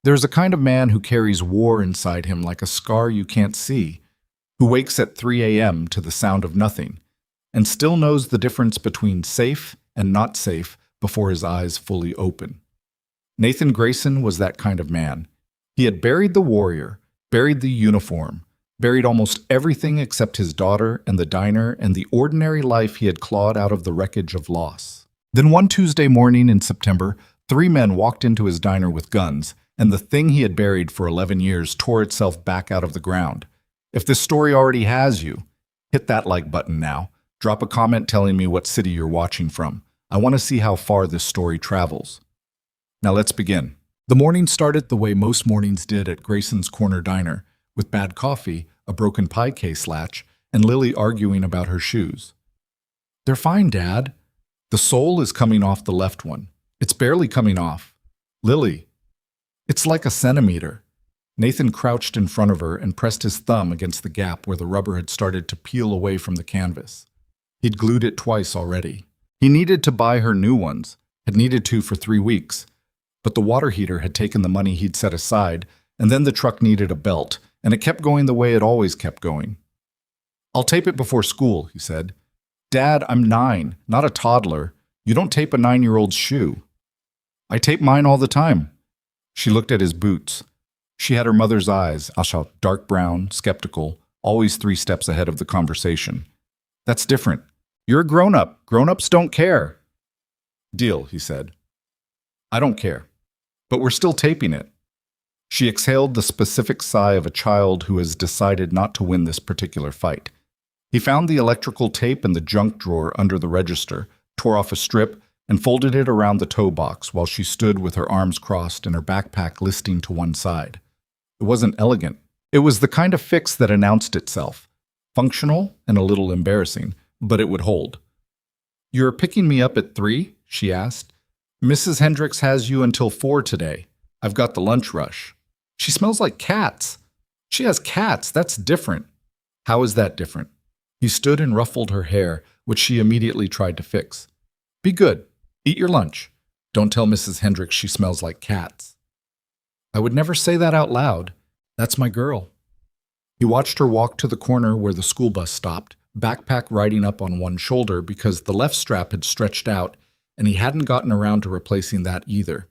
There's a kind of man who carries war inside him like a scar you can't see, who wakes at 3 a.m. to the sound of nothing, and still knows the difference between safe and not safe before his eyes fully open. Nathan Grayson was that kind of man. He had buried the warrior, buried the uniform, buried almost everything except his daughter and the diner and the ordinary life he had clawed out of the wreckage of loss. Then one Tuesday morning in September, 3 men walked into his diner with guns, and the thing he had buried for 11 years tore itself back out of the ground. If this story already has you, hit that like button now. Drop a comment telling me what city you're watching from. I want to see how far this story travels. Now let's begin. The morning started the way most mornings did at Grayson's Corner Diner, with bad coffee, a broken pie case latch, and Lily arguing about her shoes. "They're fine, Dad." "The sole is coming off the left one. It's barely coming off." "Lily, it's like a centimeter." Nathan crouched in front of her and pressed his thumb against the gap where the rubber had started to peel away from the canvas. He'd glued it twice already. He needed to buy her new ones, had needed to for 3 weeks, but the water heater had taken the money he'd set aside, and then the truck needed a belt, and it kept going the way it always kept going. "I'll tape it before school," he said. "Dad, I'm 9, not a toddler. You don't tape a 9-year-old's shoe." "I tape mine all the time." She looked at his boots. She had her mother's eyes, dark brown, skeptical, always 3 steps ahead of the conversation. "That's different. You're a grown-up. Grown-ups don't care." "Deal," he said. "I don't care. But we're still taping it." She exhaled the specific sigh of a child who has decided not to win this particular fight. He found the electrical tape in the junk drawer under the register, tore off a strip, and folded it around the toe box while she stood with her arms crossed and her backpack listing to one side. It wasn't elegant. It was the kind of fix that announced itself. Functional and a little embarrassing, but it would hold. "You're picking me up at 3?" she asked. "Mrs. Hendricks has you until 4 today. I've got the lunch rush." "She smells like cats." "She has cats. That's different." "How is that different?" He stood and ruffled her hair, which she immediately tried to fix. "Be good. Eat your lunch. Don't tell Mrs. Hendricks she smells like cats." "I would never say that out loud. That's my girl." He watched her walk to the corner where the school bus stopped, backpack riding up on one shoulder because the left strap had stretched out, and he hadn't gotten around to replacing that either.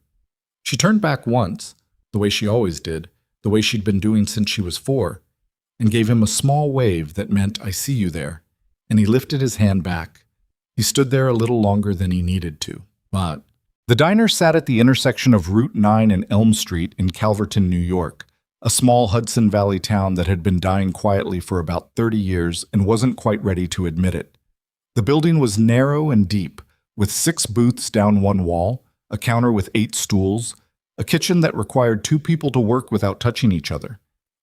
She turned back once, the way she always did, the way she'd been doing since she was 4, and gave him a small wave that meant, "I see you there," and he lifted his hand back. He stood there a little longer than he needed to, but the diner sat at the intersection of Route 9 and Elm Street in Calverton, New York, a small Hudson Valley town that had been dying quietly for about 30 years and wasn't quite ready to admit it. The building was narrow and deep, with 6 booths down one wall, a counter with 8 stools, a kitchen that required 2 people to work without touching each other,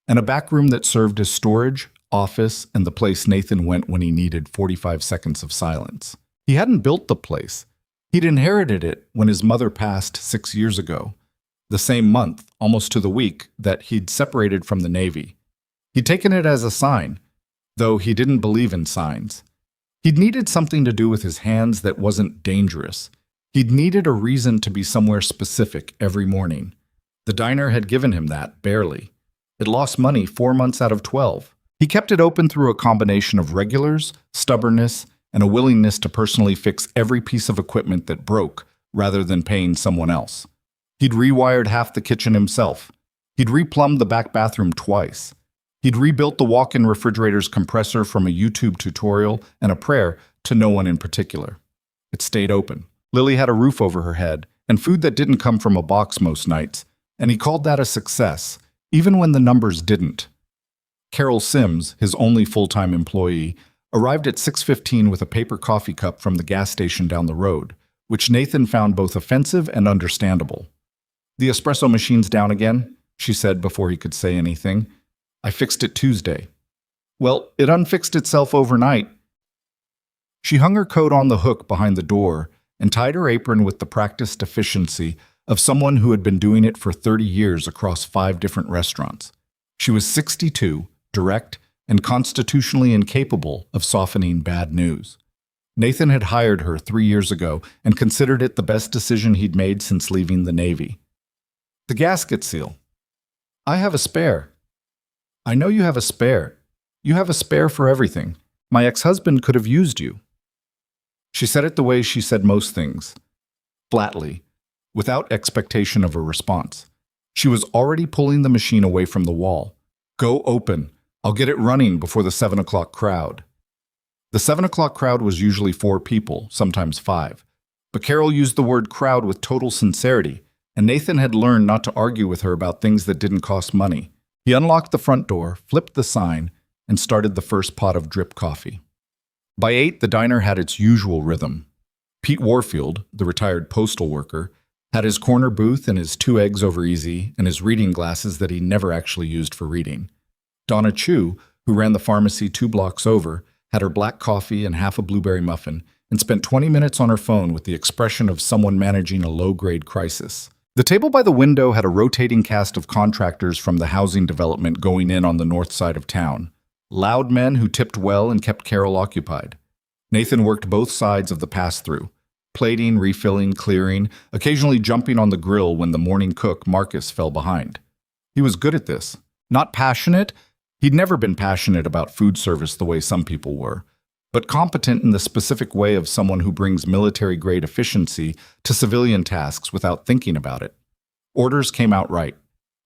and a back room that served as storage, office, and the place Nathan went when he needed 45 seconds of silence. He hadn't built the place. He'd inherited it when his mother passed 6 years ago, the same month, almost to the week, that he'd separated from the Navy. He'd taken it as a sign, though he didn't believe in signs. He'd needed something to do with his hands that wasn't dangerous. He'd needed a reason to be somewhere specific every morning. The diner had given him that, barely. It lost money 4 months out of 12. He kept it open through a combination of regulars, stubbornness, and a willingness to personally fix every piece of equipment that broke, rather than paying someone else. He'd rewired half the kitchen himself. He'd replumbed the back bathroom twice. He'd rebuilt the walk-in refrigerator's compressor from a YouTube tutorial and a prayer to no one in particular. It stayed open. Lily had a roof over her head, and food that didn't come from a box most nights, and he called that a success, even when the numbers didn't. Carol Sims, his only full-time employee, arrived at 6:15 with a paper coffee cup from the gas station down the road, which Nathan found both offensive and understandable. "The espresso machine's down again," she said before he could say anything. "I fixed it Tuesday." "Well, it unfixed itself overnight." She hung her coat on the hook behind the door and tied her apron with the practiced efficiency of someone who had been doing it for 30 years across 5 different restaurants. She was 62, direct, and constitutionally incapable of softening bad news. Nathan had hired her 3 years ago and considered it the best decision he'd made since leaving the Navy. "The gasket seal. I have a spare. I know you have a spare. You have a spare for everything. My ex-husband could have used you. She said it the way she said most things, flatly, without expectation of a response. She was already pulling the machine away from the wall. Go open. I'll get it running before the 7 o'clock crowd. The 7 o'clock crowd was usually 4 people, sometimes 5. But Carol used the word crowd with total sincerity, and Nathan had learned not to argue with her about things that didn't cost money. He unlocked the front door, flipped the sign, and started the first pot of drip coffee. By 8, the diner had its usual rhythm. Pete Warfield, the retired postal worker, had his corner booth and his 2 eggs over easy and his reading glasses that he never actually used for reading. Donna Chu, who ran the pharmacy 2 blocks over, had her black coffee and half a blueberry muffin and spent 20 minutes on her phone with the expression of someone managing a low-grade crisis. The table by the window had a rotating cast of contractors from the housing development going in on the north side of town. Loud men who tipped well and kept Carol occupied. Nathan worked both sides of the pass-through, plating, refilling, clearing, occasionally jumping on the grill when the morning cook, Marcus, fell behind. He was good at this. Not passionate. He'd never been passionate about food service the way some people were, but competent in the specific way of someone who brings military-grade efficiency to civilian tasks without thinking about it. Orders came out right.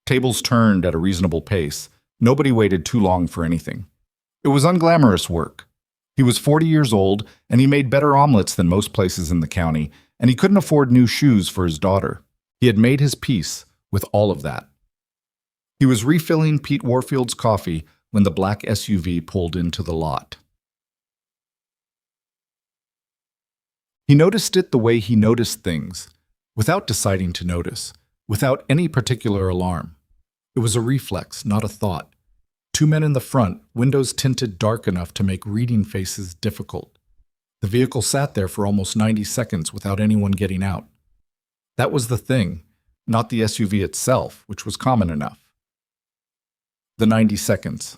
Tables turned at a reasonable pace. Nobody waited too long for anything. It was unglamorous work. He was 40 years old, and he made better omelets than most places in the county, and he couldn't afford new shoes for his daughter. He had made his peace with all of that. He was refilling Pete Warfield's coffee when the black SUV pulled into the lot. He noticed it the way he noticed things, without deciding to notice, without any particular alarm. It was a reflex, not a thought. 2 men in the front, windows tinted dark enough to make reading faces difficult. The vehicle sat there for almost 90 seconds without anyone getting out. That was the thing, not the SUV itself, which was common enough. The 90 seconds.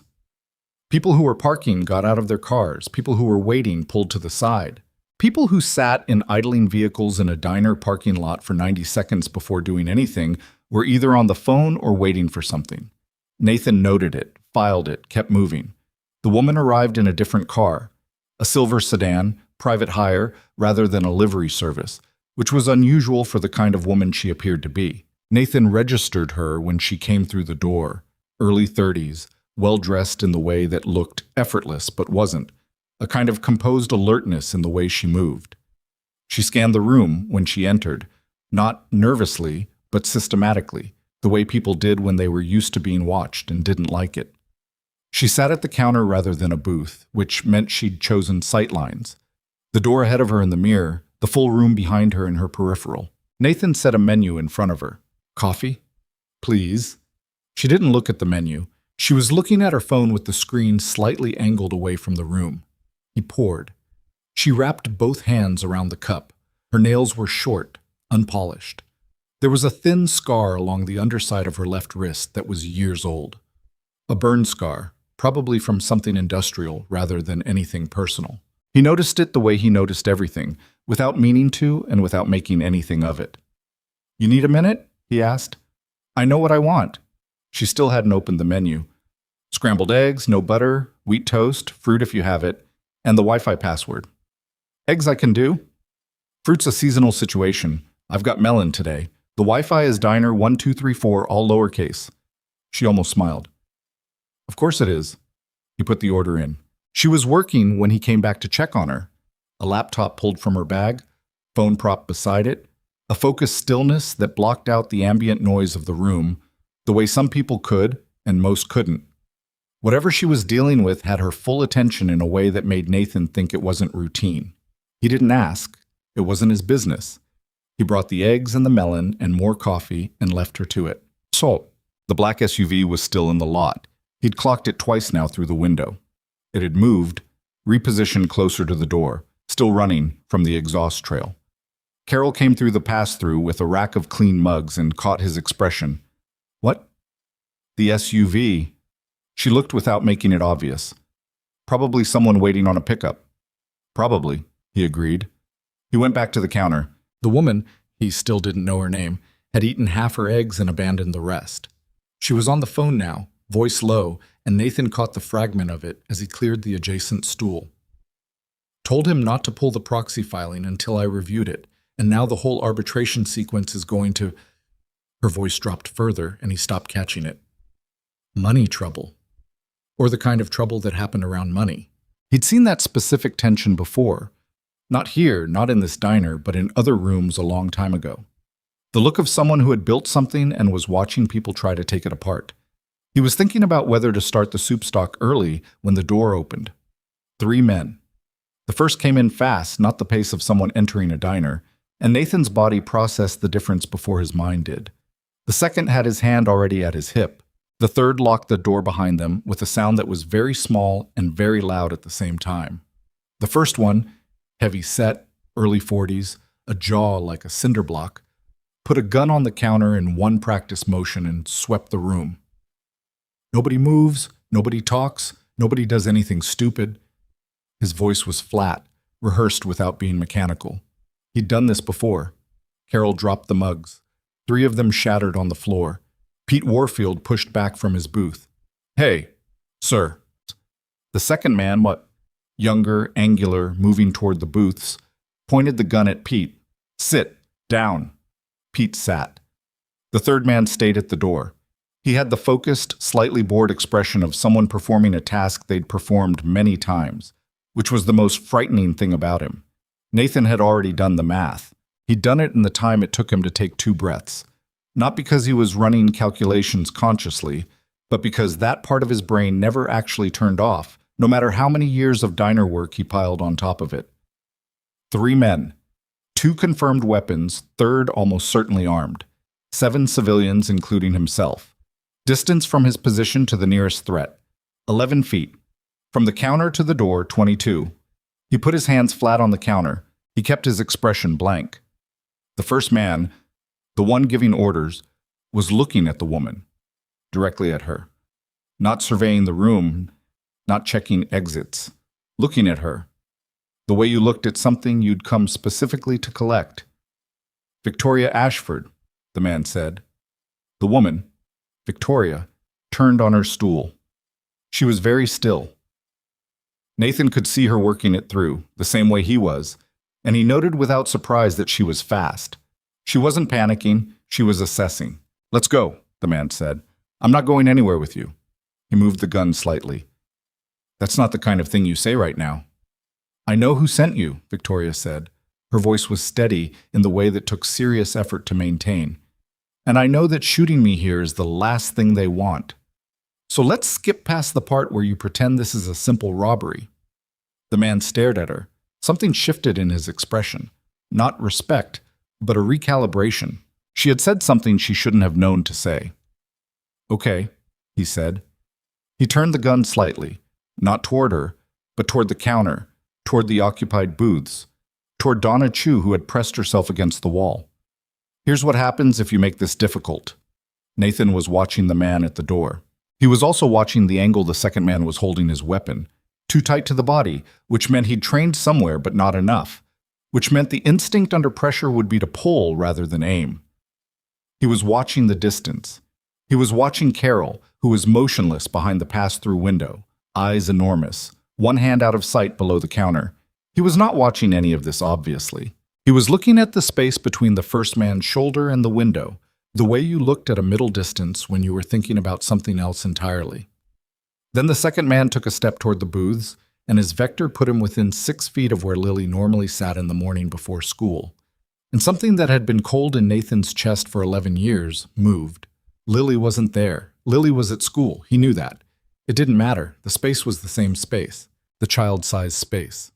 People who were parking got out of their cars. People who were waiting pulled to the side. People who sat in idling vehicles in a diner parking lot for 90 seconds before doing anything were either on the phone or waiting for something. Nathan noted it, filed it, kept moving. The woman arrived in a different car, a silver sedan, private hire, rather than a livery service, which was unusual for the kind of woman she appeared to be. Nathan registered her when she came through the door, early 30s, well-dressed in the way that looked effortless but wasn't, a kind of composed alertness in the way she moved. She scanned the room when she entered, not nervously, but systematically, the way people did when they were used to being watched and didn't like it. She sat at the counter rather than a booth, which meant she'd chosen sight lines. The door ahead of her in the mirror, the full room behind her in her peripheral. Nathan set a menu in front of her. Coffee? Please. She didn't look at the menu. She was looking at her phone with the screen slightly angled away from the room. He poured. She wrapped both hands around the cup. Her nails were short, unpolished. There was a thin scar along the underside of her left wrist that was years old. A burn scar, probably from something industrial rather than anything personal. He noticed it the way he noticed everything, without meaning to and without making anything of it. You need a minute? He asked. I know what I want. She still hadn't opened the menu. Scrambled eggs, no butter, wheat toast, fruit if you have it, and the Wi-Fi password. Eggs I can do. Fruit's a seasonal situation. I've got melon today. The Wi-Fi is diner 1234, all lowercase. She almost smiled. Of course it is. He put the order in. She was working when he came back to check on her. A laptop pulled from her bag, phone prop beside it, a focused stillness that blocked out the ambient noise of the room, the way some people could and most couldn't. Whatever she was dealing with had her full attention in a way that made Nathan think it wasn't routine. He didn't ask. It wasn't his business. He brought the eggs and the melon and more coffee and left her to it. So, the black SUV was still in the lot. He'd clocked it twice now through the window. It had moved, repositioned closer to the door, still running from the exhaust trail. Carol came through the pass-through with a rack of clean mugs and caught his expression. What? The SUV. She looked without making it obvious. Probably someone waiting on a pickup. Probably, he agreed. He went back to the counter. The woman, he still didn't know her name, had eaten half her eggs and abandoned the rest. She was on the phone now, voice low, and Nathan caught the fragment of it as he cleared the adjacent stool. Told him not to pull the proxy filing until I reviewed it, and now the whole arbitration sequence is going to... Her voice dropped further, and he stopped catching it. Money trouble. Or the kind of trouble that happened around money. He'd seen that specific tension before. Not here, not in this diner, but in other rooms a long time ago. The look of someone who had built something and was watching people try to take it apart. He was thinking about whether to start the soup stock early when the door opened. 3 men. The first came in fast, not the pace of someone entering a diner, and Nathan's body processed the difference before his mind did. The second had his hand already at his hip. The third locked the door behind them with a sound that was very small and very loud at the same time. The first one, heavy set, early 40s, a jaw like a cinder block, put a gun on the counter in one practice motion and swept the room. Nobody moves, nobody talks, nobody does anything stupid. His voice was flat, rehearsed without being mechanical. He'd done this before. Carol dropped the mugs. 3 of them shattered on the floor. Pete Warfield pushed back from his booth. Hey, sir. The second man, younger, angular, moving toward the booths, pointed the gun at Pete. Sit, down. Pete sat. The third man stayed at the door. He had the focused, slightly bored expression of someone performing a task they'd performed many times, which was the most frightening thing about him. Nathan had already done the math. He'd done it in the time it took him to take 2 breaths. Not because he was running calculations consciously, but because that part of his brain never actually turned off, no matter how many years of diner work he piled on top of it. 3 men. 2 confirmed weapons, third almost certainly armed. 7 civilians, including himself. Distance from his position to the nearest threat. 11 feet. From the counter to the door, 22. He put his hands flat on the counter. He kept his expression blank. The first man, the one giving orders, was looking at the woman, directly at her. Not surveying the room, not checking exits. Looking at her. The way you looked at something you'd come specifically to collect. Victoria Ashford, the man said. The woman, Victoria, turned on her stool. She was very still. Nathan could see her working it through, the same way he was, and he noted without surprise that she was fast. She wasn't panicking, she was assessing. Let's go, the man said. I'm not going anywhere with you. He moved the gun slightly. That's not the kind of thing you say right now. I know who sent you, Victoria said. Her voice was steady in the way that took serious effort to maintain. And I know that shooting me here is the last thing they want. So let's skip past the part where you pretend this is a simple robbery. The man stared at her. Something shifted in his expression. Not respect, but a recalibration. She had said something she shouldn't have known to say. Okay, he said. He turned the gun slightly, not toward her, but toward the counter, toward the occupied booths, toward Donna Chu, who had pressed herself against the wall. Here's what happens if you make this difficult. Nathan was watching the man at the door. He was also watching the angle the second man was holding his weapon, too tight to the body, which meant he'd trained somewhere but not enough, which meant the instinct under pressure would be to pull rather than aim. He was watching the distance. He was watching Carol, who was motionless behind the pass-through window, eyes enormous, one hand out of sight below the counter. He was not watching any of this, obviously. He was looking at the space between the first man's shoulder and the window, the way you looked at a middle distance when you were thinking about something else entirely. Then the second man took a step toward the booths, and his vector put him within 6 feet of where Lily normally sat in the morning before school. And something that had been cold in Nathan's chest for 11 years moved. Lily wasn't there. Lily was at school. He knew that. It didn't matter. The space was the same space, the child-sized space.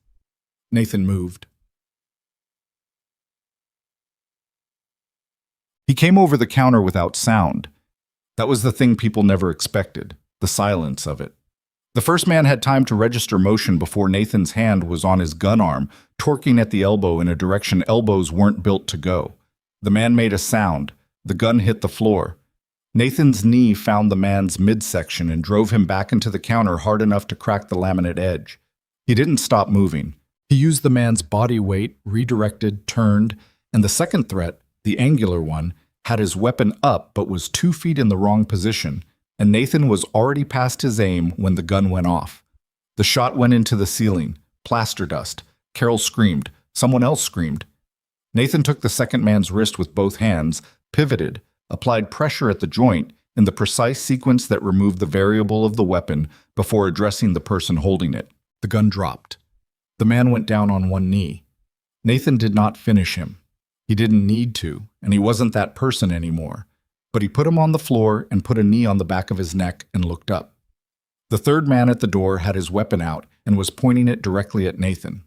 Nathan moved. He came over the counter without sound. That was the thing people never expected, the silence of it. The first man had time to register motion before Nathan's hand was on his gun arm, torquing at the elbow in a direction elbows weren't built to go. The man made a sound. The gun hit the floor. Nathan's knee found the man's midsection and drove him back into the counter hard enough to crack the laminate edge. He didn't stop moving. He used the man's body weight, redirected, turned, and the second threat, the angular one, had his weapon up but was 2 feet in the wrong position, and Nathan was already past his aim when the gun went off. The shot went into the ceiling, plaster dust. Carol screamed. Someone else screamed. Nathan took the second man's wrist with both hands, pivoted, applied pressure at the joint in the precise sequence that removed the variable of the weapon before addressing the person holding it. The gun dropped. The man went down on one knee. Nathan did not finish him. He didn't need to, and he wasn't that person anymore. But he put him on the floor and put a knee on the back of his neck and looked up. The third man at the door had his weapon out and was pointing it directly at Nathan.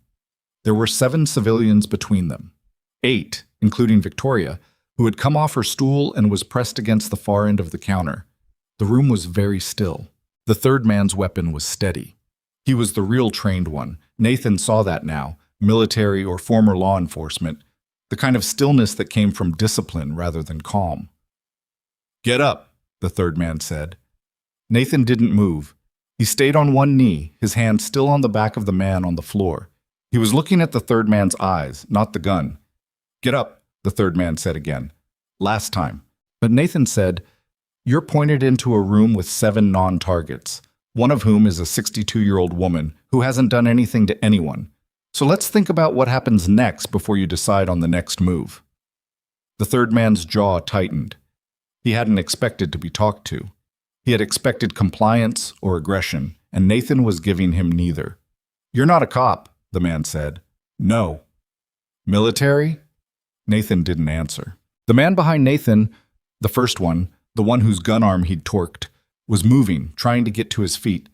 There were 7 civilians between them. 8, including Victoria, who had come off her stool and was pressed against the far end of the counter. The room was very still. The third man's weapon was steady. He was the real trained one. Nathan saw that now, military or former law enforcement, the kind of stillness that came from discipline rather than calm. "Get up," the third man said. Nathan didn't move. He stayed on one knee, his hand still on the back of the man on the floor. He was looking at the third man's eyes, not the gun. "Get up," the third man said again. Last time. But Nathan said, "You're pointed into a room with 7 non-targets, one of whom is a 62-year-old woman who hasn't done anything to anyone. So let's think about what happens next before you decide on the next move." The third man's jaw tightened. He hadn't expected to be talked to. He had expected compliance or aggression, and Nathan was giving him neither. "You're not a cop," the man said. "No." "Military?" Nathan didn't answer. The man behind Nathan, the first one, the one whose gun arm he'd torqued, was moving, trying to get to his feet.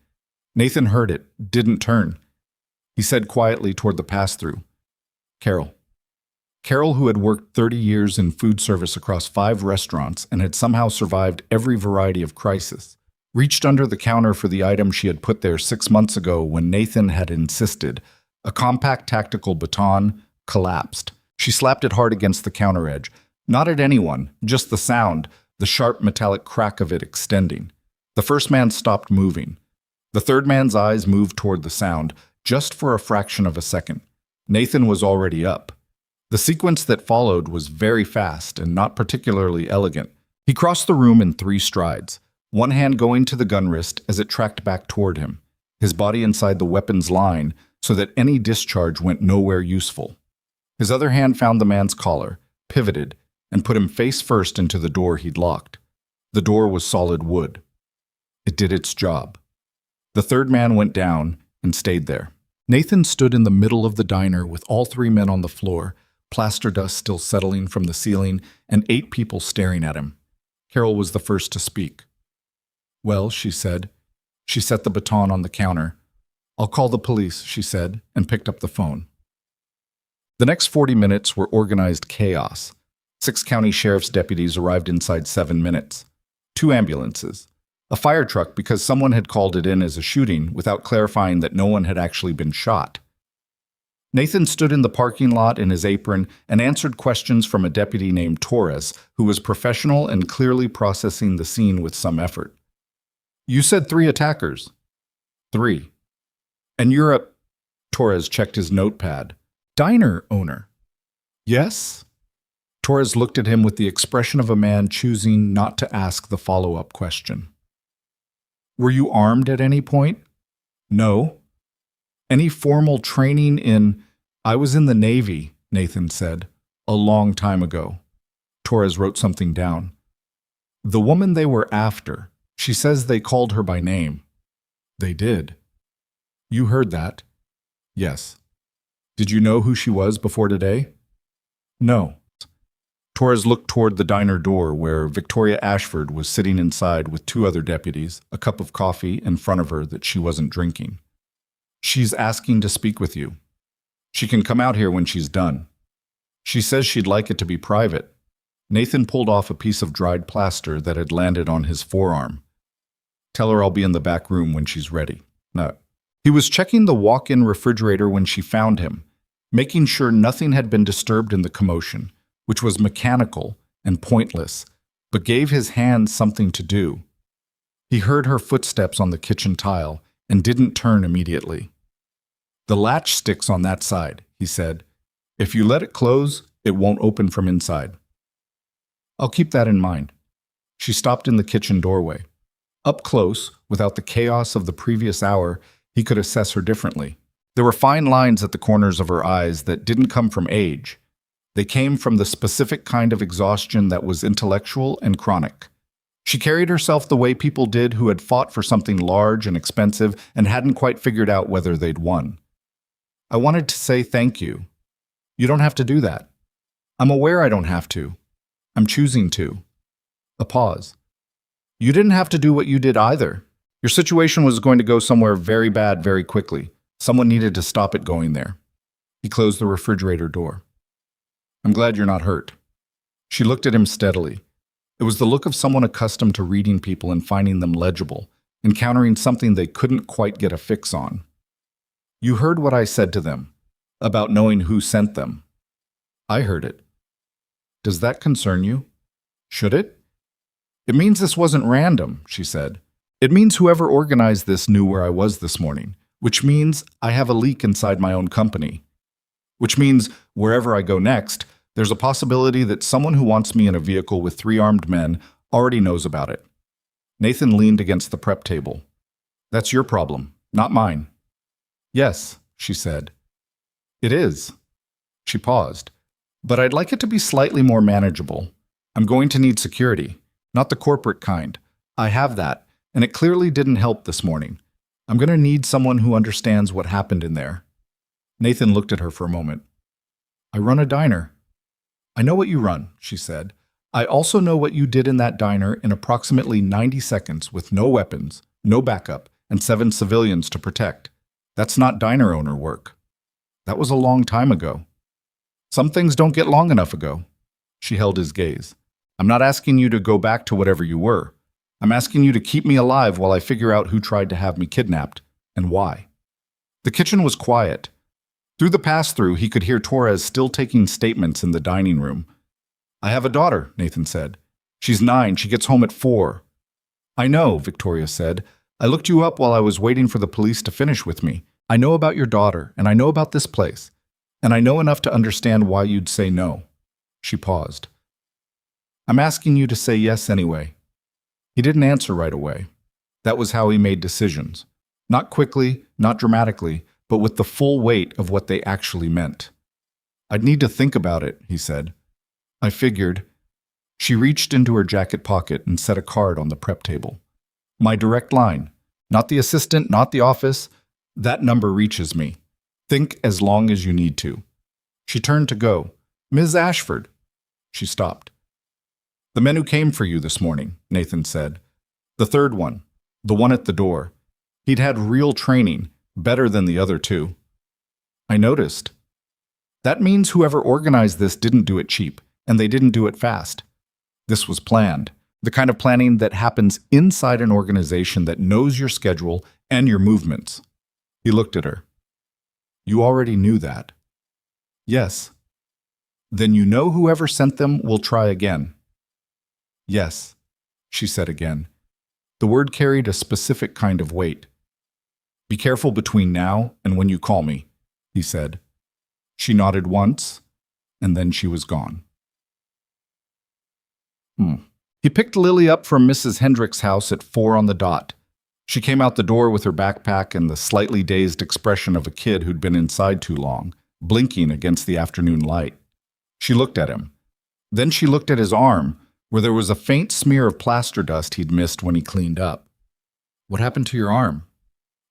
Nathan heard it, didn't turn. He said quietly toward the pass-through, "Carol." Carol, who had worked 30 years in food service across 5 restaurants and had somehow survived every variety of crisis, reached under the counter for the item she had put there 6 months ago when Nathan had insisted. A compact tactical baton collapsed. She slapped it hard against the counter edge. Not at anyone, just the sound, the sharp metallic crack of it extending. The first man stopped moving. The third man's eyes moved toward the sound, just for a fraction of a second. Nathan was already up. The sequence that followed was very fast and not particularly elegant. He crossed the room in 3 strides, one hand going to the gun wrist as it tracked back toward him, his body inside the weapon's line so that any discharge went nowhere useful. His other hand found the man's collar, pivoted, and put him face first into the door he'd locked. The door was solid wood. It did its job. The third man went down and stayed there. Nathan stood in the middle of the diner with all 3 men on the floor, plaster dust still settling from the ceiling, and 8 people staring at him. Carol was the first to speak. "Well," she said. She set the baton on the counter. "I'll call the police," she said, and picked up the phone. The next 40 minutes were organized chaos. 6 county sheriff's deputies arrived inside 7 minutes. 2 ambulances. A fire truck because someone had called it in as a shooting without clarifying that no one had actually been shot. Nathan stood in the parking lot in his apron and answered questions from a deputy named Torres, who was professional and clearly processing the scene with some effort. "You said 3 attackers." "3. And you're a—" Torres checked his notepad. "Diner owner." "Yes?" Torres looked at him with the expression of a man choosing not to ask the follow-up question. "Were you armed at any point?" "No." "Any formal training in—" "I was in the Navy," Nathan said, "a long time ago." Torres wrote something down. "The woman they were after, she says they called her by name." "They did." "You heard that?" "Yes." "Did you know who she was before today?" "No." Torres looked toward the diner door where Victoria Ashford was sitting inside with 2 other deputies, a cup of coffee in front of her that she wasn't drinking. "She's asking to speak with you. She can come out here when she's done. She says she'd like it to be private." Nathan pulled off a piece of dried plaster that had landed on his forearm. "Tell her I'll be in the back room when she's ready." No. He was checking the walk-in refrigerator when she found him, making sure nothing had been disturbed in the commotion, which was mechanical and pointless, but gave his hands something to do. He heard her footsteps on the kitchen tile and didn't turn immediately. "The latch sticks on that side," he said. "If you let it close, it won't open from inside." I'll keep that in mind. She stopped in the kitchen doorway. Up close, without the chaos of the previous hour, he could assess her differently. There were fine lines at the corners of her eyes that didn't come from age. They came from the specific kind of exhaustion that was intellectual and chronic. She carried herself the way people did who had fought for something large and expensive and hadn't quite figured out whether they'd won. I wanted to say thank you. You don't have to do that. I'm aware I don't have to. I'm choosing to. A pause. You didn't have to do what you did either. Your situation was going to go somewhere very bad very quickly. Someone needed to stop it going there. He closed the refrigerator door. I'm glad you're not hurt. She looked at him steadily. It was the look of someone accustomed to reading people and finding them legible, encountering something they couldn't quite get a fix on. You heard what I said to them, about knowing who sent them. I heard it. Does that concern you? Should it? It means this wasn't random, she said. It means whoever organized this knew where I was this morning, which means I have a leak inside my own company. Which means wherever I go next, there's a possibility that someone who wants me in a vehicle with 3 armed men already knows about it. Nathan leaned against the prep table. That's your problem, not mine. Yes, she said. It is. She paused. But I'd like it to be slightly more manageable. I'm going to need security, not the corporate kind. I have that, and it clearly didn't help this morning. I'm going to need someone who understands what happened in there. Nathan looked at her for a moment. I run a diner. I know what you run, she said. I also know what you did in that diner in approximately 90 seconds with no weapons, no backup, and 7 civilians to protect. That's not diner owner work. That was a long time ago. Some things don't get long enough ago. She held his gaze. I'm not asking you to go back to whatever you were. I'm asking you to keep me alive while I figure out who tried to have me kidnapped and why. The kitchen was quiet. Through the pass-through, he could hear Torres still taking statements in the dining room. I have a daughter, Nathan said. She's 9. She gets home at 4. I know, Victoria said. I looked you up while I was waiting for the police to finish with me. I know about your daughter, and I know about this place. And I know enough to understand why you'd say no. She paused. I'm asking you to say yes anyway. He didn't answer right away. That was how he made decisions. Not quickly, not dramatically, but with the full weight of what they actually meant. I'd need to think about it, he said. I figured. She reached into her jacket pocket and set a card on the prep table. My direct line. Not the assistant, not the office. That number reaches me. Think as long as you need to. She turned to go. Ms. Ashford. She stopped. The men who came for you this morning, Nathan said. The third one. The one at the door. He'd had real training, better than the other 2. I noticed. That means whoever organized this didn't do it cheap, and they didn't do it fast. This was planned. The kind of planning that happens inside an organization that knows your schedule and your movements. He looked at her. You already knew that. Yes. Then you know whoever sent them will try again. Yes, she said again. The word carried a specific kind of weight. Be careful between now and when you call me, he said. She nodded once, and then she was gone. He picked Lily up from Mrs. Hendrick's house at 4 on the dot. She came out the door with her backpack and the slightly dazed expression of a kid who'd been inside too long, blinking against the afternoon light. She looked at him. Then she looked at his arm, where there was a faint smear of plaster dust he'd missed when he cleaned up. What happened to your arm?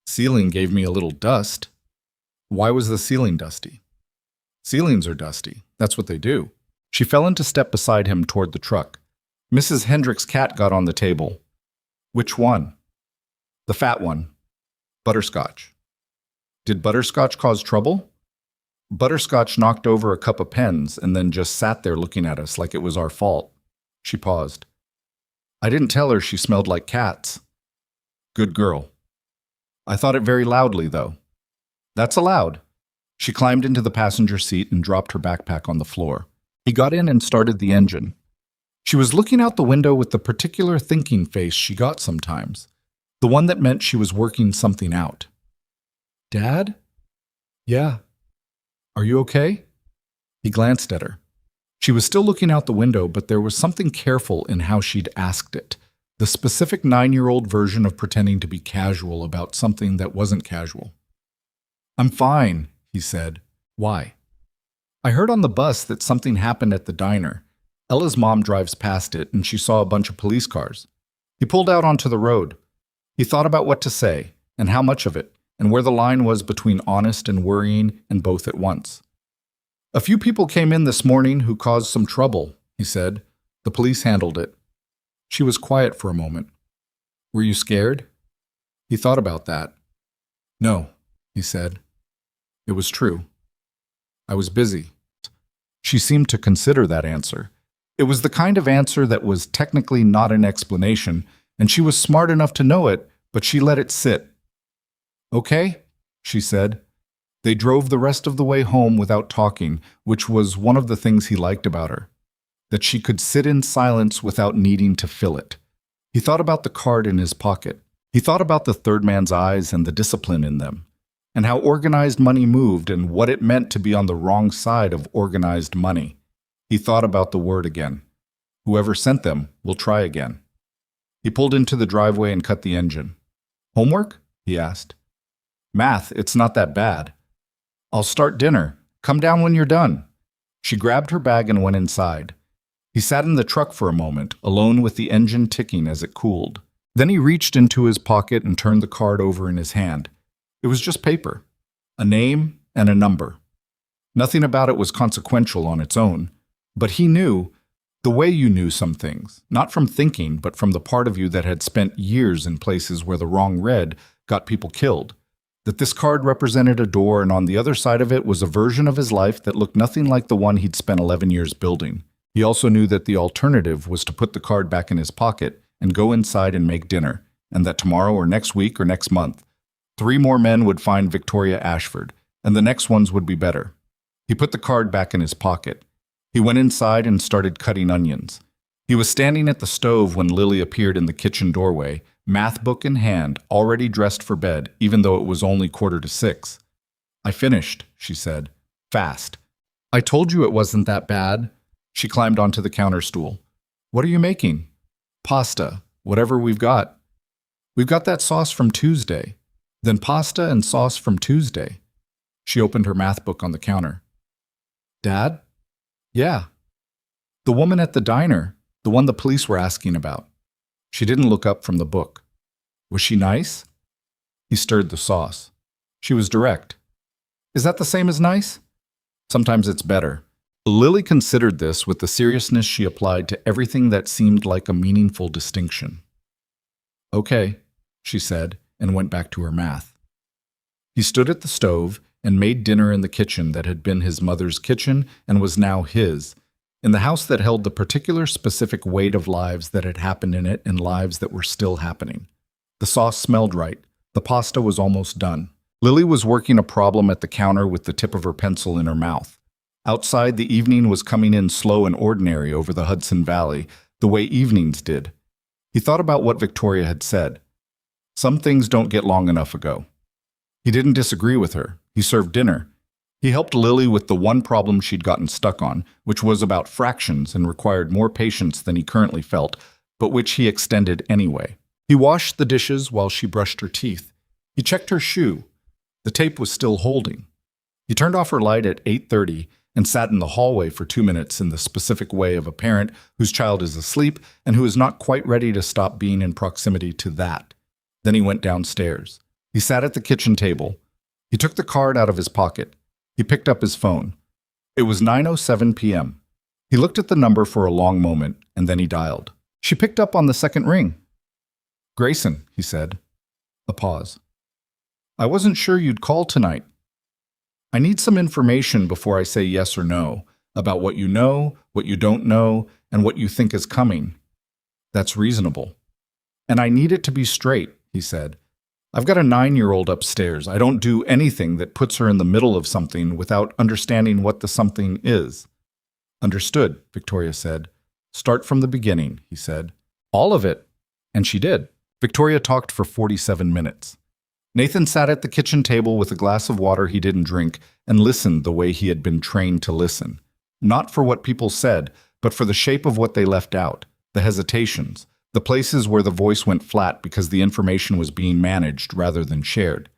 Ceiling gave me a little dust. Why was the ceiling dusty? Ceilings are dusty. That's what they do. She fell into step beside him toward the truck. Mrs. Hendrick's cat got on the table. Which one? The fat one. Butterscotch. Did Butterscotch cause trouble? Butterscotch knocked over a cup of pens and then just sat there looking at us like it was our fault. She paused. I didn't tell her she smelled like cats. Good girl. I thought it very loudly, though. That's allowed. She climbed into the passenger seat and dropped her backpack on the floor. He got in and started the engine. She was looking out the window with the particular thinking face she got sometimes, the one that meant she was working something out. Dad? Yeah. Are you okay? He glanced at her. She was still looking out the window, but there was something careful in how she'd asked it. The specific 9-year-old version of pretending to be casual about something that wasn't casual. "I'm fine," he said. "Why?" "I heard on the bus that something happened at the diner. Ella's mom drives past it, and she saw a bunch of police cars." He pulled out onto the road. He thought about what to say, and how much of it, and where the line was between honest and worrying, and both at once. "A few people came in this morning who caused some trouble," he said. "The police handled it." She was quiet for a moment. "Were you scared?" He thought about that. "No," he said. It was true. "I was busy." She seemed to consider that answer. It was the kind of answer that was technically not an explanation, and she was smart enough to know it, but she let it sit. "Okay," she said. They drove the rest of the way home without talking, which was one of the things he liked about her, that she could sit in silence without needing to fill it. He thought about the card in his pocket. He thought about the third man's eyes and the discipline in them, and how organized money moved and what it meant to be on the wrong side of organized money. He thought about the word again. Whoever sent them will try again. He pulled into the driveway and cut the engine. "Homework?" he asked. "Math, it's not that bad." "I'll start dinner. Come down when you're done." She grabbed her bag and went inside. He sat in the truck for a moment, alone with the engine ticking as it cooled. Then he reached into his pocket and turned the card over in his hand. It was just paper. A name and a number. Nothing about it was consequential on its own, but he knew, the way you knew some things, not from thinking, but from the part of you that had spent years in places where the wrong red got people killed, that this card represented a door, and on the other side of it was a version of his life that looked nothing like the one he'd spent 11 years building. He also knew that the alternative was to put the card back in his pocket and go inside and make dinner, and that tomorrow or next week or next month, 3 more men would find Victoria Ashford, and the next ones would be better. He put the card back in his pocket. He went inside and started cutting onions. He was standing at the stove when Lily appeared in the kitchen doorway, math book in hand, already dressed for bed, even though it was only 5:45. "I finished," she said. "Fast." "I told you it wasn't that bad." She climbed onto the counter stool. "What are you making?" "Pasta, whatever we've got." "We've got that sauce from Tuesday." "Then pasta and sauce from Tuesday." She opened her math book on the counter. "Dad?" "Yeah." "The woman at the diner, the one the police were asking about." She didn't look up from the book. "Was she nice?" He stirred the sauce. She was direct. "Is that the same as nice?" "Sometimes it's better." Lily considered this with the seriousness she applied to everything that seemed like a meaningful distinction. "Okay," she said, and went back to her math. He stood at the stove and made dinner in the kitchen that had been his mother's kitchen and was now his, in the house that held the particular specific weight of lives that had happened in it and lives that were still happening. The sauce smelled right. The pasta was almost done. Lily was working a problem at the counter with the tip of her pencil in her mouth. Outside, the evening was coming in slow and ordinary over the Hudson Valley, the way evenings did. He thought about what Victoria had said. Some things don't get long enough ago. He didn't disagree with her. He served dinner. He helped Lily with the one problem she'd gotten stuck on, which was about fractions and required more patience than he currently felt, but which he extended anyway. He washed the dishes while she brushed her teeth. He checked her shoe. The tape was still holding. He turned off her light at 8:30 and sat in the hallway for 2 minutes in the specific way of a parent whose child is asleep and who is not quite ready to stop being in proximity to that. Then he went downstairs. He sat at the kitchen table. He took the card out of his pocket. He picked up his phone. It was 9:07 p.m. He looked at the number for a long moment, and then he dialed. She picked up on the second ring. "Grayson," he said. A pause. "I wasn't sure you'd call tonight. I need some information before I say yes or no, about what you don't know, and what you think is coming." "That's reasonable." "And I need it to be straight," he said. "I've got a 9-year-old upstairs. I don't do anything that puts her in the middle of something without understanding what the something is." "Understood," Victoria said. "Start from the beginning," he said. "All of it." And she did. Victoria talked for 47 minutes. Nathan sat at the kitchen table with a glass of water he didn't drink and listened the way he had been trained to listen. Not for what people said, but for the shape of what they left out, the hesitations, the places where the voice went flat because the information was being managed rather than shared.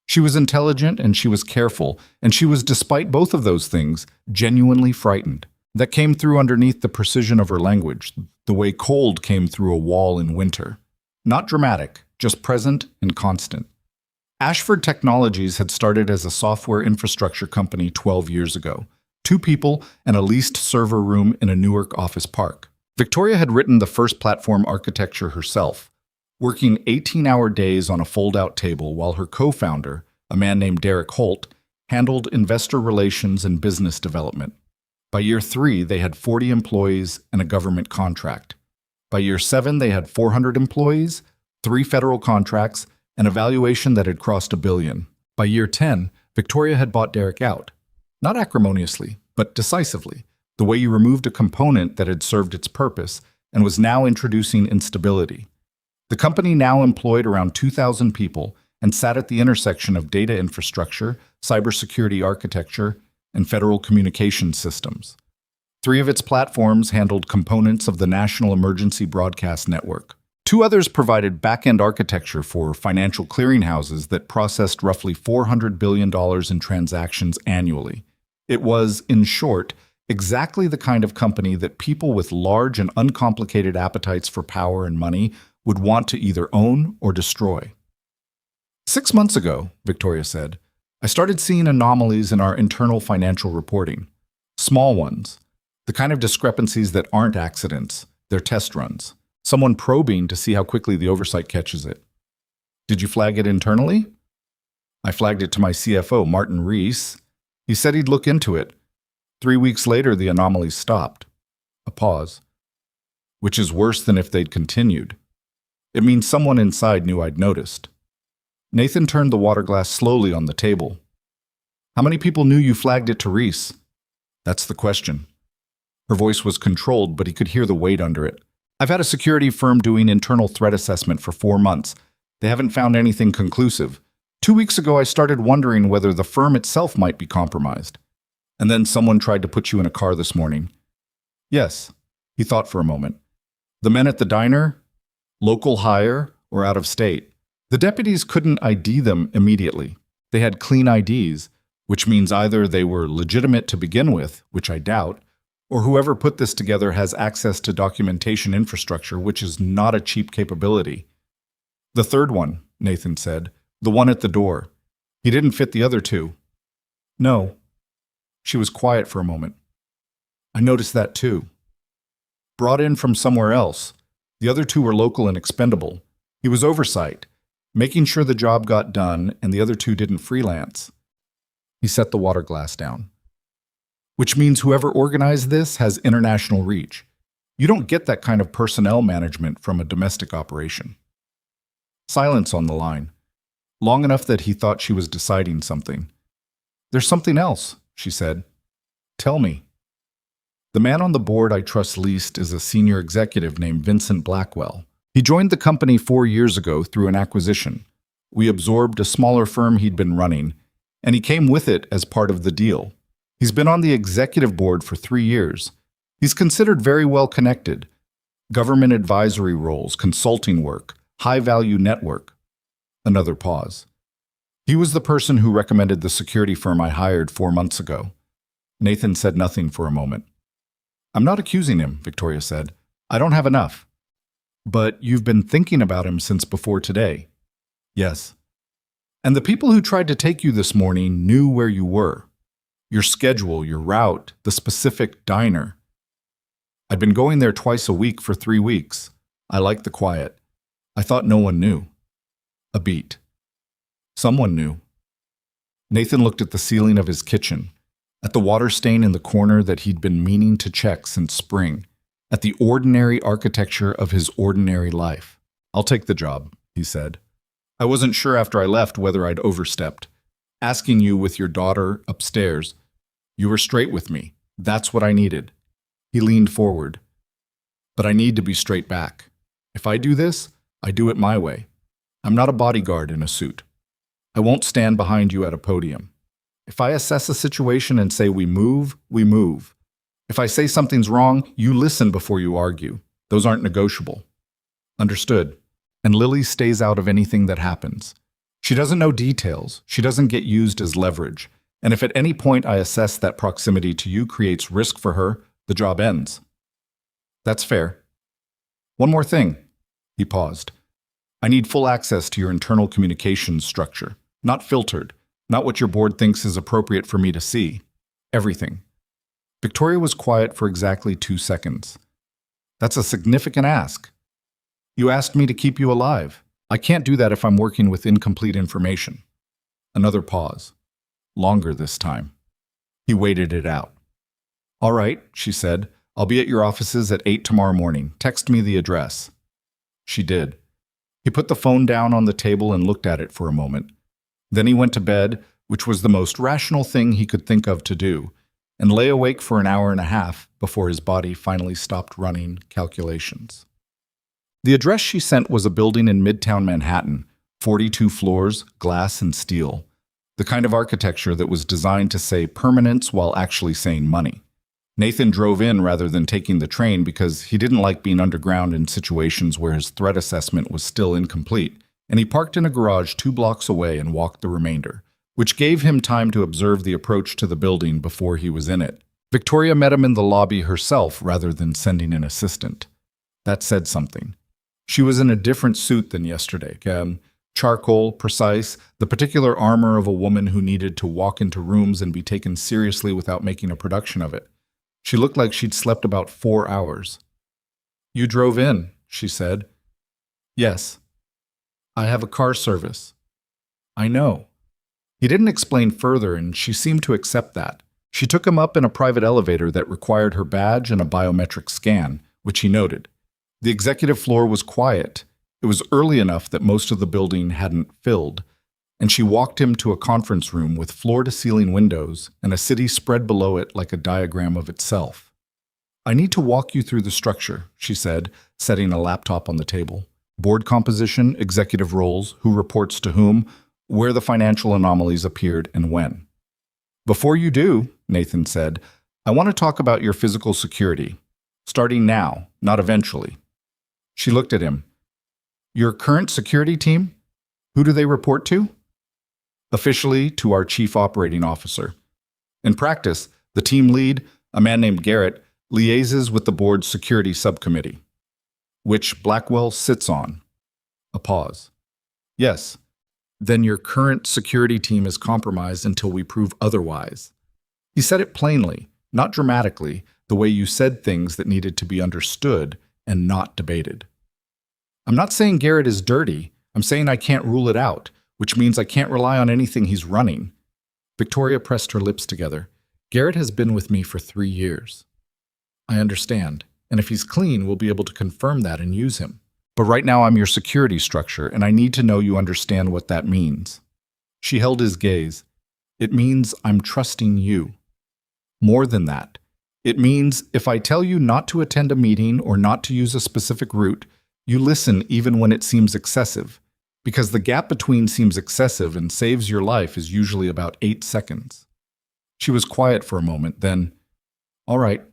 She was intelligent and she was careful, and she was, despite both of those things, genuinely frightened. That came through underneath the precision of her language, the way cold came through a wall in winter. Not dramatic, just present and constant. Ashford Technologies had started as a software infrastructure company 12 years ago. 2 people and a leased server room in a Newark office park. Victoria had written the first platform architecture herself, working 18-hour days on a fold-out table while her co-founder, a man named Derek Holt, handled investor relations and business development. By year 3, they had 40 employees and a government contract. By year 7, they had 400 employees, 3 federal contracts, and a valuation that had crossed $1 billion. By year 10, Victoria had bought Derek out. Not acrimoniously, but decisively, the way you removed a component that had served its purpose and was now introducing instability. The company now employed around 2,000 people and sat at the intersection of data infrastructure, cybersecurity architecture, and federal communications systems. 3 of its platforms handled components of the National Emergency Broadcast Network. 2 others provided back-end architecture for financial clearinghouses that processed roughly $400 billion in transactions annually. It was, in short, exactly the kind of company that people with large and uncomplicated appetites for power and money would want to either own or destroy. 6 months ago, Victoria said, I started seeing anomalies in our internal financial reporting. Small ones. The kind of discrepancies that aren't accidents, they're test runs. Someone probing to see how quickly the oversight catches it. Did you flag it internally? I flagged it to my CFO, Martin Rees. He said he'd look into it. 3 weeks later, the anomalies stopped. A pause. Which is worse than if they'd continued. It means someone inside knew I'd noticed. Nathan turned the water glass slowly on the table. How many people knew you flagged it to Rees? That's the question. Her voice was controlled, but he could hear the weight under it. I've had a security firm doing internal threat assessment for 4 months. They haven't found anything conclusive. 2 weeks ago, I started wondering whether the firm itself might be compromised. And then someone tried to put you in a car this morning. Yes, he thought for a moment. The men at the diner? Local hire or out of state? The deputies couldn't ID them immediately. They had clean IDs, which means either they were legitimate to begin with, which I doubt, or whoever put this together has access to documentation infrastructure, which is not a cheap capability. The third one, Nathan said, the one at the door. He didn't fit the other 2. No. She was quiet for a moment. I noticed that too. Brought in from somewhere else. The other 2 were local and expendable. He was oversight, making sure the job got done and the other 2 didn't freelance. He set the water glass down. Which means whoever organized this has international reach. You don't get that kind of personnel management from a domestic operation. Silence on the line. Long enough that he thought she was deciding something. There's something else, she said. Tell me. The man on the board I trust least is a senior executive named Vincent Blackwell. He joined the company 4 years ago through an acquisition. We absorbed a smaller firm he'd been running, and he came with it as part of the deal. He's been on the executive board for 3 years. He's considered very well connected. Government advisory roles, consulting work, high-value network. Another pause. He was the person who recommended the security firm I hired 4 months ago. Nathan said nothing for a moment. I'm not accusing him, Victoria said. I don't have enough. But you've been thinking about him since before today. Yes. And the people who tried to take you this morning knew where you were. Your schedule, your route, the specific diner. I'd been going there twice a week for 3 weeks. I liked the quiet. I thought no one knew. A beat. Someone knew. Nathan looked at the ceiling of his kitchen, at the water stain in the corner that he'd been meaning to check since spring, at the ordinary architecture of his ordinary life. I'll take the job, he said. I wasn't sure after I left whether I'd overstepped. Asking you with your daughter upstairs. You were straight with me. That's what I needed. He leaned forward. But I need to be straight back. If I do this, I do it my way. I'm not a bodyguard in a suit. I won't stand behind you at a podium. If I assess a situation and say we move, we move. If I say something's wrong, you listen before you argue. Those aren't negotiable. Understood. And Lily stays out of anything that happens. She doesn't know details. She doesn't get used as leverage. And if at any point I assess that proximity to you creates risk for her, the job ends. That's fair. One more thing. He paused. I need full access to your internal communications structure. Not filtered. Not what your board thinks is appropriate for me to see. Everything. Victoria was quiet for exactly 2 seconds. That's a significant ask. You asked me to keep you alive. I can't do that if I'm working with incomplete information. Another pause. Longer this time. He waited it out. All right, she said. I'll be at your offices at 8 tomorrow morning. Text me the address. She did. He put the phone down on the table and looked at it for a moment. Then he went to bed, which was the most rational thing he could think of to do, and lay awake for an hour and a half before his body finally stopped running calculations. The address she sent was a building in Midtown Manhattan, 42 floors, glass and steel, the kind of architecture that was designed to say permanence while actually saying money. Nathan drove in rather than taking the train because he didn't like being underground in situations where his threat assessment was still incomplete, and he parked in a garage 2 blocks away and walked the remainder, which gave him time to observe the approach to the building before he was in it. Victoria met him in the lobby herself rather than sending an assistant. That said something. She was in a different suit than yesterday. Charcoal, precise, the particular armor of a woman who needed to walk into rooms and be taken seriously without making a production of it. She looked like she'd slept about 4 hours. You drove in, she said. Yes. I have a car service. I know. He didn't explain further, and she seemed to accept that. She took him up in a private elevator that required her badge and a biometric scan, which he noted. The executive floor was quiet. It was early enough that most of the building hadn't filled, and she walked him to a conference room with floor-to-ceiling windows and a city spread below it like a diagram of itself. I need to walk you through the structure, she said, setting a laptop on the table. Board composition, executive roles, who reports to whom, where the financial anomalies appeared and when. Before you do, Nathan said, I want to talk about your physical security. Starting now, not eventually. She looked at him. Your current security team? Who do they report to? Officially, to our chief operating officer. In practice, the team lead, a man named Garrett, liaises with the board's security subcommittee, which Blackwell sits on. A pause. Yes. Then your current security team is compromised until we prove otherwise. He said it plainly, not dramatically, the way you said things that needed to be understood and not debated. I'm not saying Garrett is dirty. I'm saying I can't rule it out, which means I can't rely on anything he's running. Victoria pressed her lips together. Garrett has been with me for 3 years. I understand, and if he's clean, we'll be able to confirm that and use him. But right now I'm your security structure, and I need to know you understand what that means. She held his gaze. It means I'm trusting you. More than that. It means if I tell you not to attend a meeting or not to use a specific route, you listen even when it seems excessive, because the gap between seems excessive and saves your life is usually about 8 seconds. She was quiet for a moment, then, all right.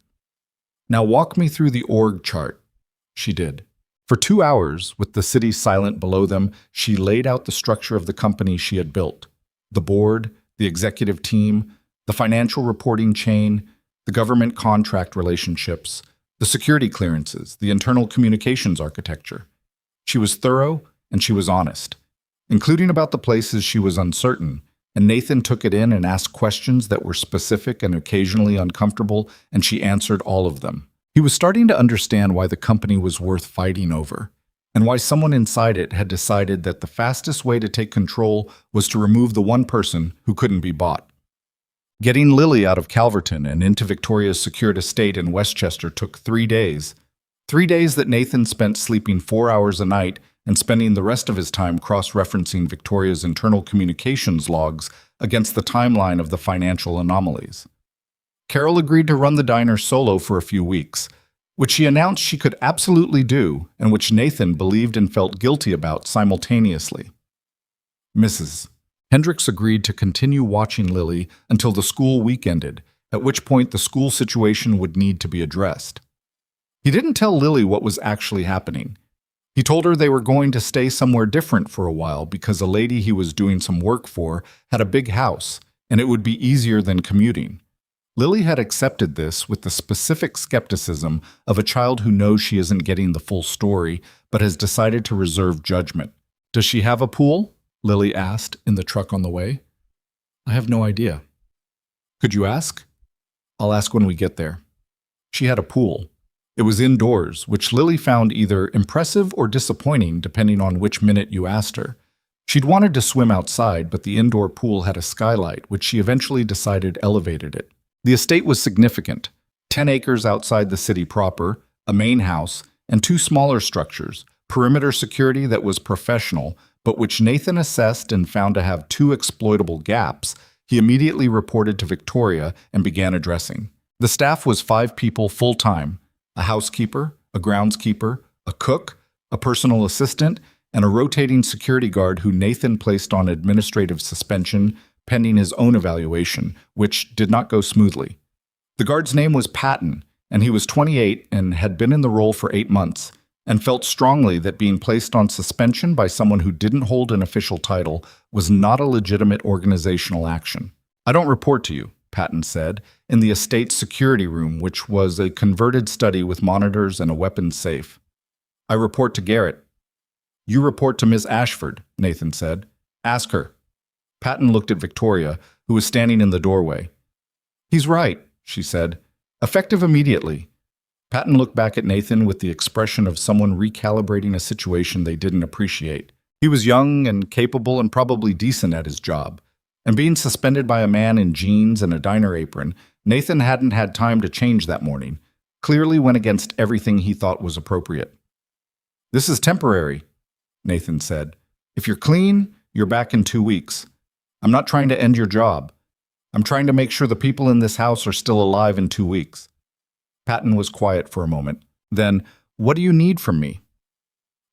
Now walk me through the org chart. She did. For 2 hours, with the city silent below them, she laid out the structure of the company she had built. The board, the executive team, the financial reporting chain, the government contract relationships, the security clearances, the internal communications architecture. She was thorough and she was honest, including about the places she was uncertain, and Nathan took it in and asked questions that were specific and occasionally uncomfortable, and she answered all of them. He was starting to understand why the company was worth fighting over, and why someone inside it had decided that the fastest way to take control was to remove the one person who couldn't be bought. Getting Lily out of Calverton and into Victoria's secured estate in Westchester took 3 days. 3 days that Nathan spent sleeping 4 hours a night and spending the rest of his time cross-referencing Victoria's internal communications logs against the timeline of the financial anomalies. Carol agreed to run the diner solo for a few weeks, which she announced she could absolutely do and which Nathan believed and felt guilty about simultaneously. Mrs. Hendricks agreed to continue watching Lily until the school week ended, at which point the school situation would need to be addressed. He didn't tell Lily what was actually happening. He told her they were going to stay somewhere different for a while because a lady he was doing some work for had a big house, and it would be easier than commuting. Lily had accepted this with the specific skepticism of a child who knows she isn't getting the full story but has decided to reserve judgment. "Does she have a pool?" Lily asked in the truck on the way. "I have no idea." "Could you ask?" "I'll ask when we get there." She had a pool. It was indoors, which Lily found either impressive or disappointing depending on which minute you asked her. She'd wanted to swim outside, but the indoor pool had a skylight, which she eventually decided elevated it. The estate was significant: 10 acres outside the city proper, a main house, and 2 smaller structures, perimeter security that was professional, but which Nathan assessed and found to have 2 exploitable gaps. He immediately reported to Victoria and began addressing. The staff was 5 people full-time: a housekeeper, a groundskeeper, a cook, a personal assistant, and a rotating security guard who Nathan placed on administrative suspension pending his own evaluation, which did not go smoothly. The guard's name was Patton, and he was 28 and had been in the role for 8 months, and felt strongly that being placed on suspension by someone who didn't hold an official title was not a legitimate organizational action. "I don't report to you," Patton said, in the estate's security room, which was a converted study with monitors and a weapons safe. "I report to Garrett." "You report to Miss Ashford," Nathan said. "Ask her." Patton looked at Victoria, who was standing in the doorway. "He's right," she said. "Effective immediately." Patton looked back at Nathan with the expression of someone recalibrating a situation they didn't appreciate. He was young and capable and probably decent at his job. And being suspended by a man in jeans and a diner apron, Nathan hadn't had time to change that morning. Clearly went against everything he thought was appropriate. "This is temporary," Nathan said. "If you're clean, you're back in 2 weeks. I'm not trying to end your job. I'm trying to make sure the people in this house are still alive in 2 weeks." Patton was quiet for a moment. Then, "What do you need from me?"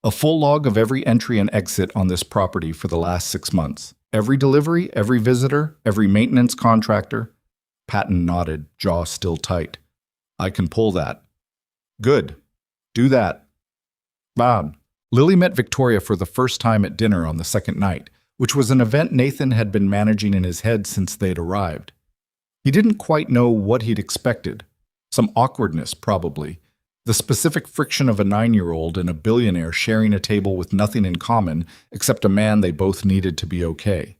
"A full log of every entry and exit on this property for the last 6 months. Every delivery, every visitor, every maintenance contractor." Patton nodded, jaw still tight. "I can pull that." "Good. Do that." Bob. Lily met Victoria for the first time at dinner on the second night, which was an event Nathan had been managing in his head since they'd arrived. He didn't quite know what he'd expected. Some awkwardness, probably. The specific friction of a 9-year-old and a billionaire sharing a table with nothing in common except a man they both needed to be okay.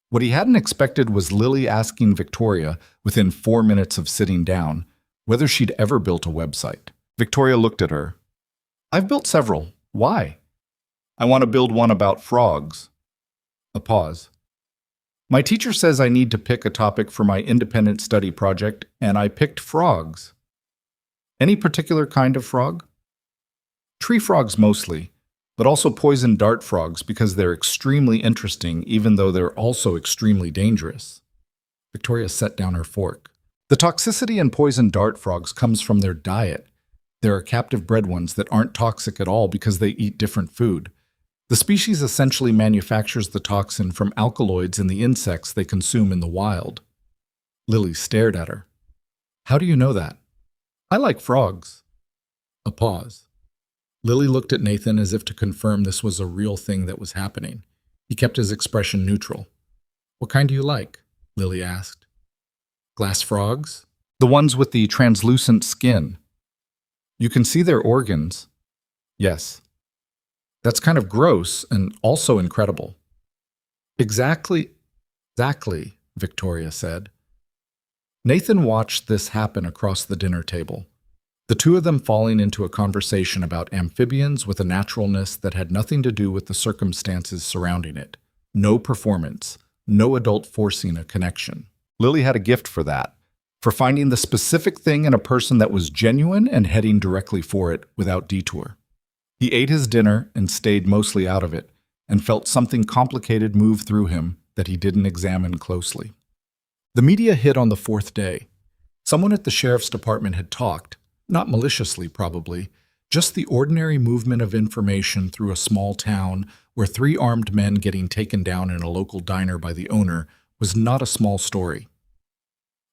What he hadn't expected was Lily asking Victoria, within 4 minutes of sitting down, whether she'd ever built a website. Victoria looked at her. "I've built several. Why?" "I want to build one about frogs." A pause. "My teacher says I need to pick a topic for my independent study project, and I picked frogs." "Any particular kind of frog?" "Tree frogs mostly, but also poison dart frogs because they're extremely interesting even though they're also extremely dangerous." Victoria set down her fork. "The toxicity in poison dart frogs comes from their diet. There are captive bred ones that aren't toxic at all because they eat different food. The species essentially manufactures the toxin from alkaloids in the insects they consume in the wild." Lily stared at her. "How do you know that?" "I like frogs." A pause. Lily looked at Nathan as if to confirm this was a real thing that was happening. He kept his expression neutral. "What kind do you like?" Lily asked. "Glass frogs? The ones with the translucent skin. You can see their organs." "Yes." "That's kind of gross and also incredible." Exactly, Victoria said. Nathan watched this happen across the dinner table, the two of them falling into a conversation about amphibians with a naturalness that had nothing to do with the circumstances surrounding it. No performance, no adult forcing a connection. Lily had a gift for that, for finding the specific thing in a person that was genuine and heading directly for it without detour. He ate his dinner and stayed mostly out of it, and felt something complicated move through him that he didn't examine closely. The media hit on the 4th day. Someone at the sheriff's department had talked, not maliciously probably, just the ordinary movement of information through a small town where 3 armed men getting taken down in a local diner by the owner was not a small story.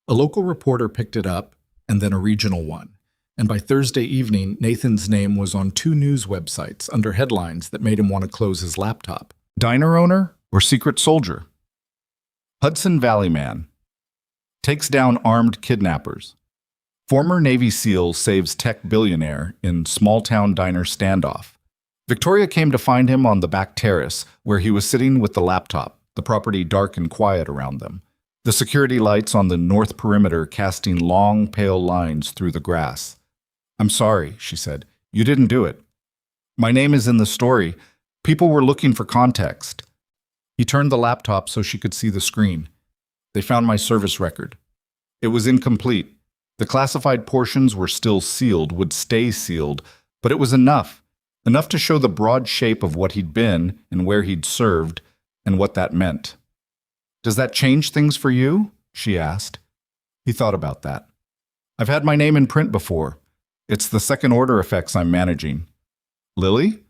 A local reporter picked it up, and then a regional one. And by Thursday evening, Nathan's name was on 2 news websites under headlines that made him want to close his laptop. Diner owner or secret soldier? Hudson Valley man takes down armed kidnappers. Former Navy SEAL saves tech billionaire in small-town diner standoff. Victoria came to find him on the back terrace, where he was sitting with the laptop, the property dark and quiet around them. The security lights on the north perimeter casting long, pale lines through the grass. "I'm sorry," she said. "You didn't do it. My name is in the story. People were looking for context." He turned the laptop so she could see the screen. "They found my service record. It was incomplete. The classified portions were still sealed, would stay sealed, but it was enough to show the broad shape of what he'd been and where he'd served and what that meant." "Does that change things for you?" she asked. He thought about that. "I've had my name in print before. It's the second-order effects I'm managing." "Lily?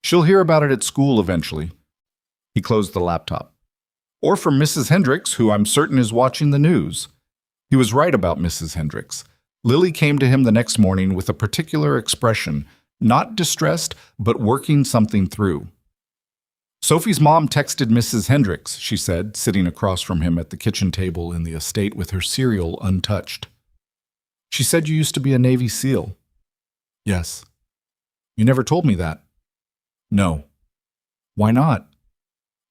She'll hear about it at school eventually." He closed the laptop. "Or from Mrs. Hendricks, who I'm certain is watching the news." He was right about Mrs. Hendricks. Lily came to him the next morning with a particular expression, not distressed, but working something through. "Sophie's mom texted Mrs. Hendricks," she said, sitting across from him at the kitchen table in the estate with her cereal untouched. "She said you used to be a Navy SEAL." "Yes." "You never told me that." "No." "Why not?"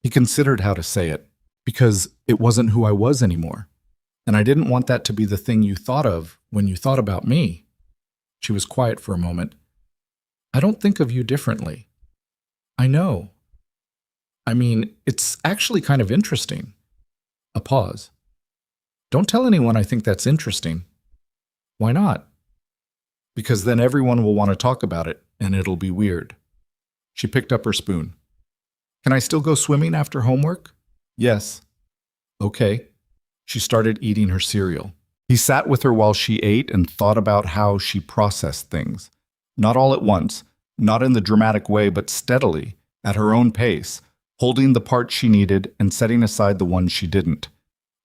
He considered how to say it. "Because it wasn't who I was anymore. And I didn't want that to be the thing you thought of when you thought about me." She was quiet for a moment. "I don't think of you differently." "I know. I mean, it's actually kind of interesting." A pause. "Don't tell anyone I think that's interesting." "Why not?" "Because then everyone will want to talk about it, and it'll be weird." She picked up her spoon. "Can I still go swimming after homework?" "Yes." "Okay." She started eating her cereal. He sat with her while she ate and thought about how she processed things. Not all at once, not in the dramatic way, but steadily, at her own pace, holding the part she needed and setting aside the ones she didn't.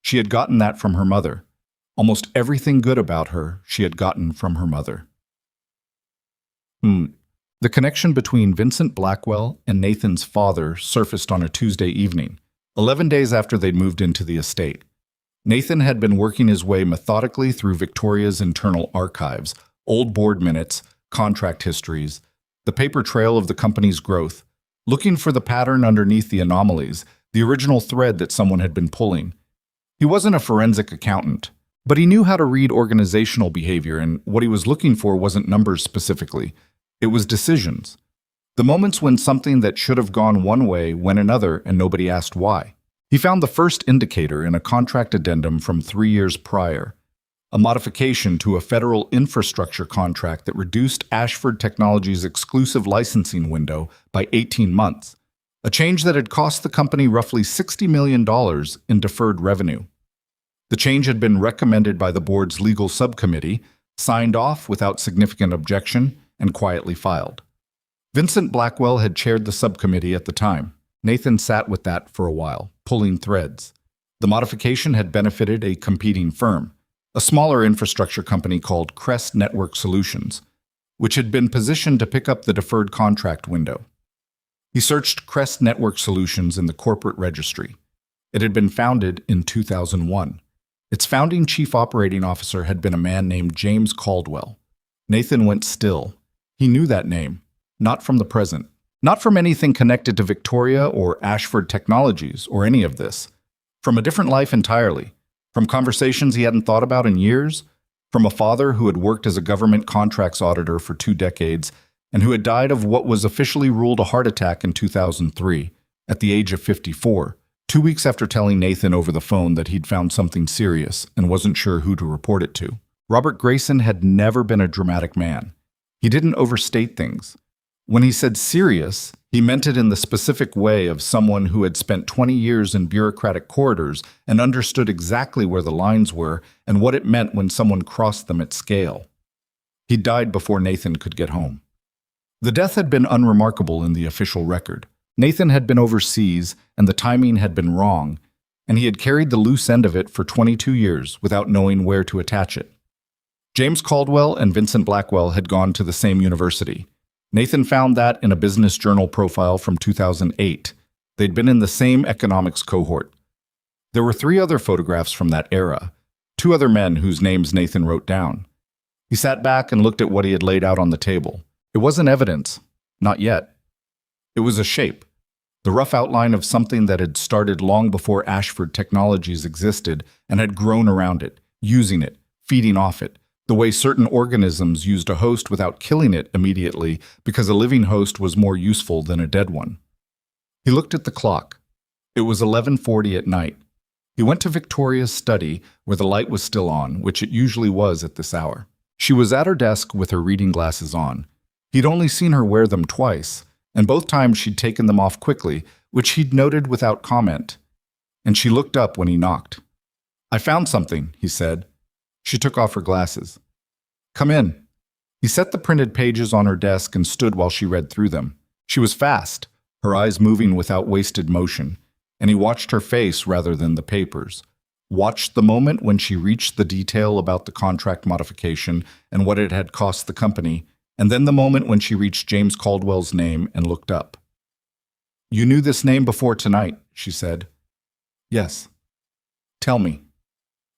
She had gotten that from her mother. Almost everything good about her she had gotten from her mother. The connection between Vincent Blackwell and Nathan's father surfaced on a Tuesday evening, 11 days after they'd moved into the estate. Nathan had been working his way methodically through Victoria's internal archives, old board minutes, contract histories, the paper trail of the company's growth, looking for the pattern underneath the anomalies, the original thread that someone had been pulling. He wasn't a forensic accountant, but he knew how to read organizational behavior, and what he was looking for wasn't numbers specifically. It was decisions. The moments when something that should have gone one way went another and nobody asked why. He found the first indicator in a contract addendum from 3 years prior, a modification to a federal infrastructure contract that reduced Ashford Technologies' exclusive licensing window by 18 months, a change that had cost the company roughly $60 million in deferred revenue. The change had been recommended by the board's legal subcommittee, signed off without significant objection, and quietly filed. Vincent Blackwell had chaired the subcommittee at the time. Nathan sat with that for a while, pulling threads. The modification had benefited a competing firm, a smaller infrastructure company called Crest Network Solutions, which had been positioned to pick up the deferred contract window. He searched Crest Network Solutions in the corporate registry. It had been founded in 2001. Its founding chief operating officer had been a man named James Caldwell. Nathan went still. He knew that name, not from the present, not from anything connected to Victoria or Ashford Technologies or any of this, from a different life entirely, from conversations he hadn't thought about in years, from a father who had worked as a government contracts auditor for 2 decades and who had died of what was officially ruled a heart attack in 2003, at the age of 54, 2 weeks after telling Nathan over the phone that he'd found something serious and wasn't sure who to report it to. Robert Grayson had never been a dramatic man. He didn't overstate things. When he said serious, he meant it in the specific way of someone who had spent 20 years in bureaucratic corridors and understood exactly where the lines were and what it meant when someone crossed them at scale. He died before Nathan could get home. The death had been unremarkable in the official record. Nathan had been overseas, and the timing had been wrong. and he had carried the loose end of it for 22 years without knowing where to attach it. James Caldwell and Vincent Blackwell had gone to the same university. Nathan found that in a business journal profile from 2008. They'd been in the same economics cohort. There were 3 other photographs from that era, 2 other men whose names Nathan wrote down. He sat back and looked at what he had laid out on the table. It wasn't evidence. Not yet. It was a shape, the rough outline of something that had started long before Ashford Technologies existed and had grown around it, using it, feeding off it, the way certain organisms used a host without killing it immediately because a living host was more useful than a dead one. He looked at the clock. It was 11:40 at night. He went to Victoria's study, where the light was still on, which it usually was at this hour. She was at her desk with her reading glasses on. He'd only seen her wear them twice, and both times she'd taken them off quickly, which he'd noted without comment. And she looked up when he knocked. "I found something," he said. She took off her glasses. "Come in." He set the printed pages on her desk and stood while she read through them. She was fast, her eyes moving without wasted motion, and he watched her face rather than the papers. Watched the moment when she reached the detail about the contract modification and what it had cost the company, and then the moment when she reached James Caldwell's name and looked up. "You knew this name before tonight," she said. "Yes." "Tell me."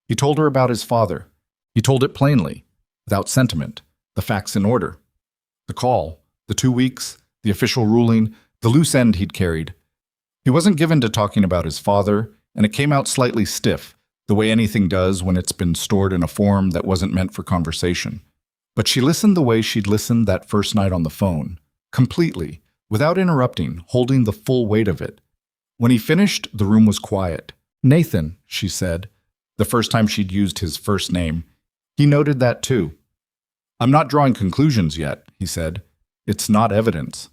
He told her about his father. He told it plainly, without sentiment, the facts in order. The call, the 2 weeks, the official ruling, the loose end he'd carried. He wasn't given to talking about his father, and it came out slightly stiff, the way anything does when it's been stored in a form that wasn't meant for conversation. But she listened the way she'd listened that first night on the phone, completely, without interrupting, holding the full weight of it. When he finished, the room was quiet. "Nathan," she said, the first time she'd used his first name. He noted that too. "I'm not drawing conclusions yet," he said. "It's not evidence."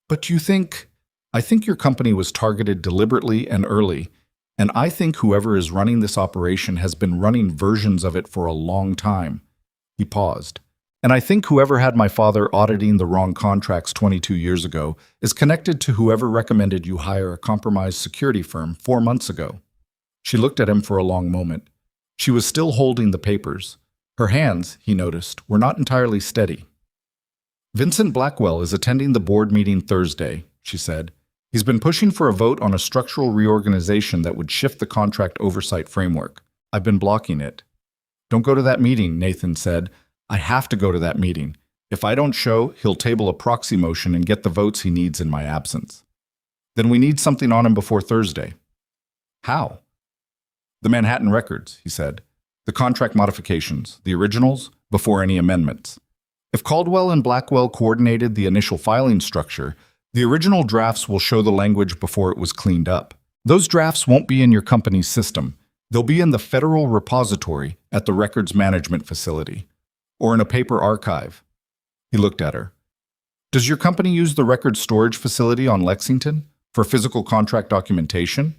"But you think—" "I think your company was targeted deliberately and early, and I think whoever is running this operation has been running versions of it for a long time." He paused. "And I think whoever had my father auditing the wrong contracts 22 years ago is connected to whoever recommended you hire a compromised security firm 4 months ago." She looked at him for a long moment. She was still holding the papers. Her hands, he noticed, were not entirely steady. "Vincent Blackwell is attending the board meeting Thursday," she said. "He's been pushing for a vote on a structural reorganization that would shift the contract oversight framework. I've been blocking it." "Don't go to that meeting," Nathan said. "I have to go to that meeting. If I don't show, he'll table a proxy motion and get the votes he needs in my absence." "Then we need something on him before Thursday." "How?" "The Manhattan records," he said. "The contract modifications, the originals, before any amendments. If Caldwell and Blackwell coordinated the initial filing structure, the original drafts will show the language before it was cleaned up. Those drafts won't be in your company's system. They'll be in the federal repository at the records management facility, or in a paper archive." He looked at her. "Does your company use the records storage facility on Lexington for physical contract documentation?"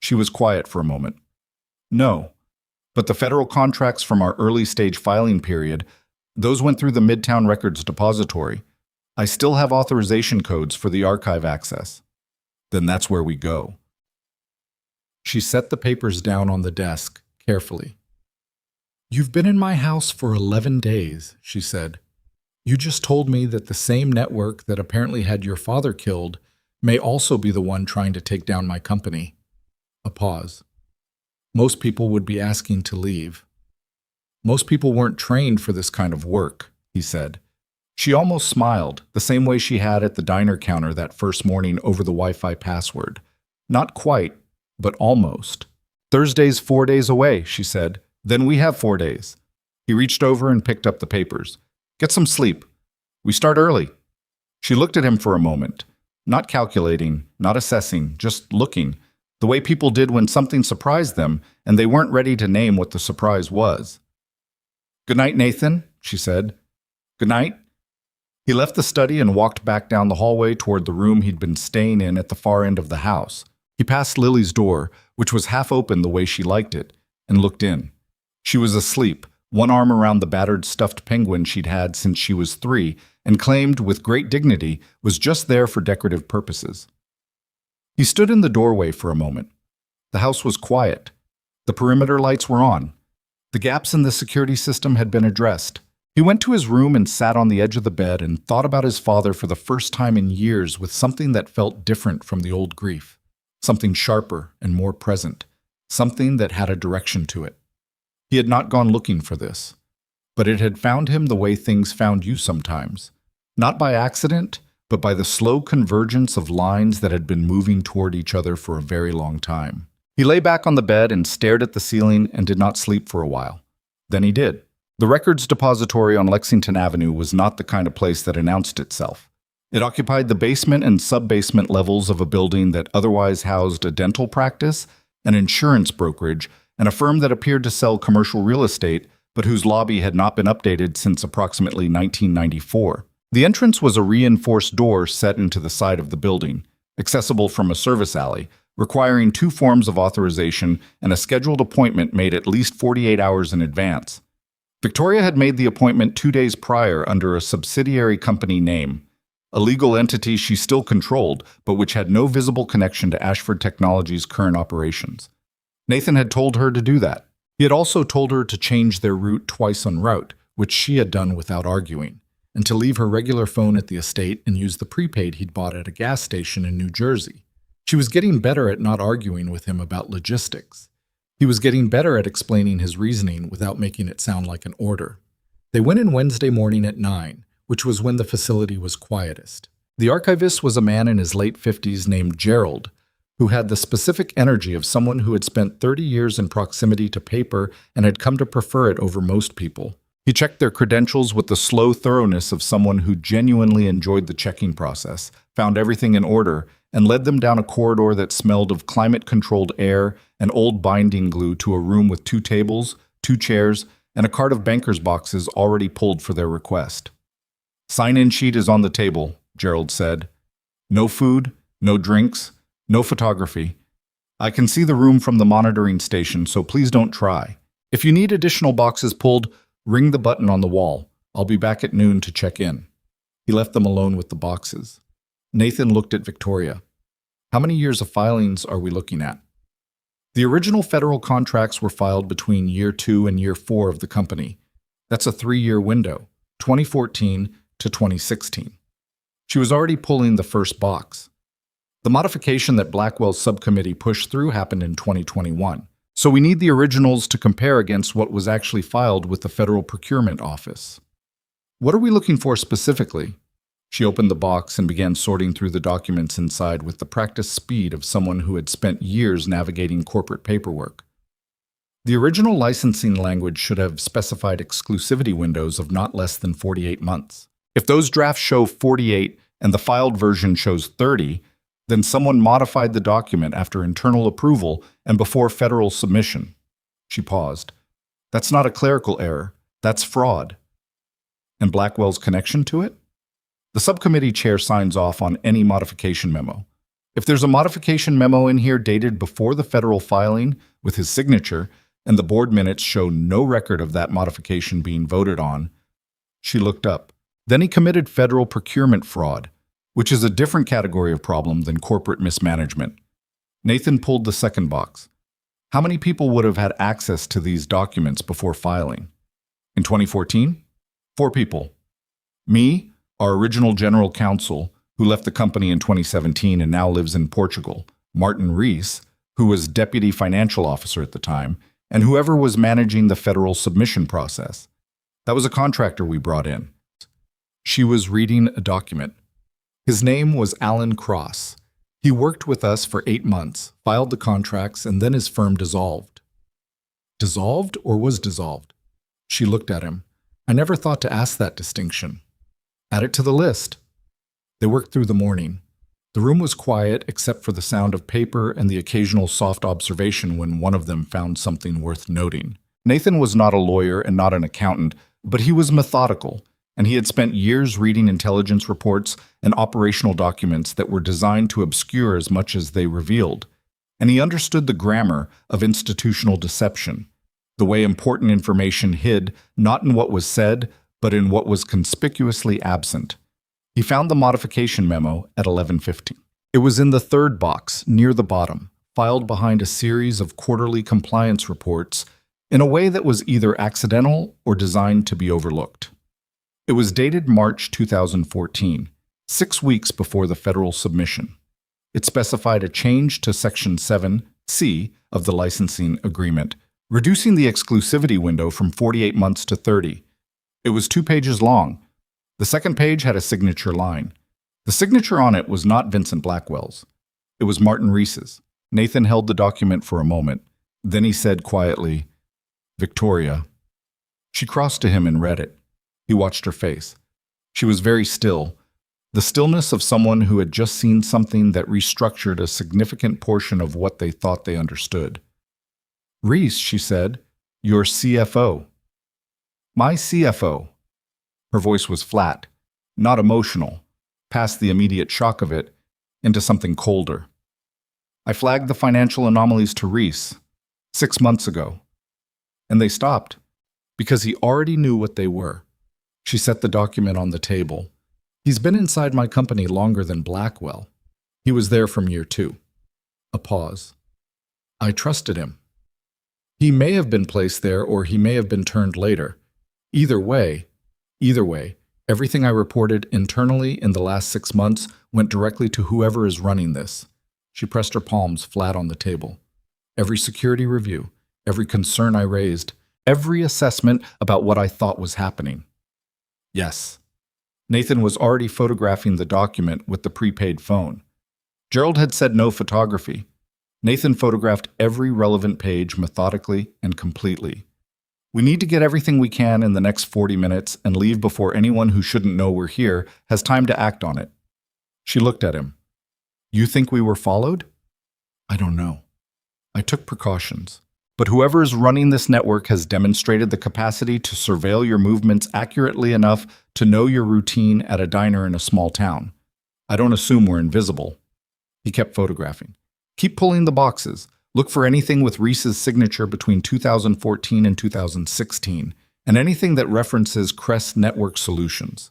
She was quiet for a moment. "No, but the federal contracts from our early stage filing period, those went through the Midtown Records Depository. I still have authorization codes for the archive access." "Then that's where we go." She set the papers down on the desk, carefully. "You've been in my house for 11 days, she said. "You just told me that the same network that apparently had your father killed may also be the one trying to take down my company." A pause. "Most people would be asking to leave." "Most people weren't trained for this kind of work," he said. She almost smiled, the same way she had at the diner counter that first morning over the Wi-Fi password. Not quite, but almost. "Thursday's 4 days away," she said. "Then we have 4 days." He reached over and picked up the papers. "Get some sleep. We start early." She looked at him for a moment, not calculating, not assessing, just looking, the way people did when something surprised them and they weren't ready to name what the surprise was. "Good night, Nathan," she said. "Good night." He left the study and walked back down the hallway toward the room he'd been staying in at the far end of the house. He passed Lily's door, which was half open the way she liked it, and looked in. She was asleep, one arm around the battered stuffed penguin she'd had since she was 3, and claimed, with great dignity, was just there for decorative purposes. He stood in the doorway for a moment. The house was quiet. The perimeter lights were on. The gaps in the security system had been addressed. He went to his room and sat on the edge of the bed and thought about his father for the first time in years with something that felt different from the old grief. Something sharper and more present. Something that had a direction to it. He had not gone looking for this, but it had found him the way things found you sometimes. Not by accident, but by the slow convergence of lines that had been moving toward each other for a very long time. He lay back on the bed and stared at the ceiling and did not sleep for a while. Then he did. The records depository on Lexington Avenue was not the kind of place that announced itself. It occupied the basement and sub-basement levels of a building that otherwise housed a dental practice, an insurance brokerage, and a firm that appeared to sell commercial real estate, but whose lobby had not been updated since approximately 1994. The entrance was a reinforced door set into the side of the building, accessible from a service alley, requiring 2 forms of authorization and a scheduled appointment made at least 48 hours in advance. Victoria had made the appointment 2 days prior under a subsidiary company name, a legal entity she still controlled, but which had no visible connection to Ashford Technologies' current operations. Nathan had told her to do that. He had also told her to change their route twice en route, which she had done without arguing, and to leave her regular phone at the estate and use the prepaid he'd bought at a gas station in New Jersey. She was getting better at not arguing with him about logistics. He was getting better at explaining his reasoning without making it sound like an order. They went in Wednesday morning at 9, which was when the facility was quietest. The archivist was a man in his late 50s named Gerald, who had the specific energy of someone who had spent 30 years in proximity to paper and had come to prefer it over most people. He checked their credentials with the slow thoroughness of someone who genuinely enjoyed the checking process, found everything in order, and led them down a corridor that smelled of climate-controlled air and old binding glue to a room with 2 tables, 2 chairs, and a cart of banker's boxes already pulled for their request. "Sign-in sheet is on the table," Gerald said. "No food, no drinks, no photography. I can see the room from the monitoring station, so please don't try. If you need additional boxes pulled, ring the button on the wall. I'll be back at noon to check in." He left them alone with the boxes. Nathan looked at Victoria. "How many years of filings are we looking at?" The original federal contracts were filed between year 2 and year 4 of the company. That's a 3-year window, 2014 to 2016. She was already pulling the first box. The modification that Blackwell's subcommittee pushed through happened in 2021. So we need the originals to compare against what was actually filed with the Federal Procurement Office. "What are we looking for specifically?" She opened the box and began sorting through the documents inside with the practiced speed of someone who had spent years navigating corporate paperwork. The original licensing language should have specified exclusivity windows of not less than 48 months. If those drafts show 48 and the filed version shows 30, then someone modified the document after internal approval and before federal submission. She paused. "That's not a clerical error. That's fraud." "And Blackwell's connection to it?" The subcommittee chair signs off on any modification memo. If there's a modification memo in here dated before the federal filing with his signature, and the board minutes show no record of that modification being voted on, she looked up. Then he committed federal procurement fraud, which is a different category of problem than corporate mismanagement. Nathan pulled the second box. How many people would have had access to these documents before filing? In 2014? 4 people. Me, our original general counsel, who left the company in 2017 and now lives in Portugal, Martin Rees, who was deputy financial officer at the time, and whoever was managing the federal submission process. That was a contractor we brought in. She was reading a document. His name was Alan Cross. He worked with us for 8 months, filed the contracts, and then his firm dissolved. Dissolved or was dissolved? She looked at him. I never thought to ask that distinction. Add it to the list. They worked through the morning. The room was quiet except for the sound of paper and the occasional soft observation when one of them found something worth noting. Nathan was not a lawyer and not an accountant, but he was methodical, and he had spent years reading intelligence reports and operational documents that were designed to obscure as much as they revealed. And he understood the grammar of institutional deception, the way important information hid not in what was said, but in what was conspicuously absent. He found the modification memo at 11:15. It was in the third box, near the bottom, filed behind a series of quarterly compliance reports in a way that was either accidental or designed to be overlooked. It was dated March 2014, 6 weeks before the federal submission. It specified a change to Section 7C of the licensing agreement, reducing the exclusivity window from 48 months to 30. It was 2 pages long. The second page had a signature line. The signature on it was not Vincent Blackwell's. It was Martin Rees's. Nathan held the document for a moment. Then he said quietly, "Victoria." She crossed to him and read it. He watched her face. She was very still, the stillness of someone who had just seen something that restructured a significant portion of what they thought they understood. "Rees," she said, "your CFO." "My CFO." Her voice was flat, not emotional, past the immediate shock of it, into something colder. "I flagged the financial anomalies to Rees 6 months ago." And they stopped, because he already knew what they were. She set the document on the table. "He's been inside my company longer than Blackwell. He was there from year 2. A pause. "I trusted him. He may have been placed there or he may have been turned later. Either way, everything I reported internally in the last 6 months went directly to whoever is running this." She pressed her palms flat on the table. "Every security review, every concern I raised, every assessment about what I thought was happening." Yes. Nathan was already photographing the document with the prepaid phone. Gerald had said no photography. Nathan photographed every relevant page methodically and completely. "We need to get everything we can in the next 40 minutes and leave before anyone who shouldn't know we're here has time to act on it." She looked at him. "You think we were followed?" "I don't know. I took precautions. But whoever is running this network has demonstrated the capacity to surveil your movements accurately enough to know your routine at a diner in a small town. I don't assume we're invisible." He kept photographing. "Keep pulling the boxes. Look for anything with Rees's signature between 2014 and 2016, and anything that references Crest Network Solutions."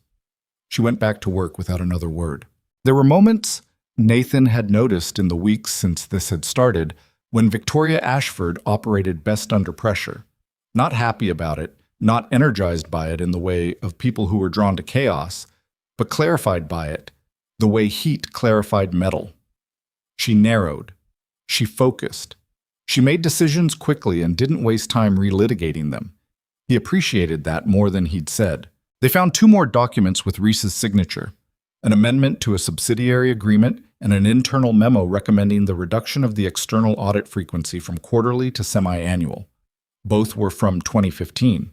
She went back to work without another word. There were moments Nathan had noticed in the weeks since this had started when Victoria Ashford operated best under pressure. Not happy about it, not energized by it in the way of people who were drawn to chaos, but clarified by it, the way heat clarified metal. She narrowed. She focused. She made decisions quickly and didn't waste time relitigating them. He appreciated that more than he'd said. They found 2 more documents with Rees's signature, an amendment to a subsidiary agreement and an internal memo recommending the reduction of the external audit frequency from quarterly to semi-annual. Both were from 2015.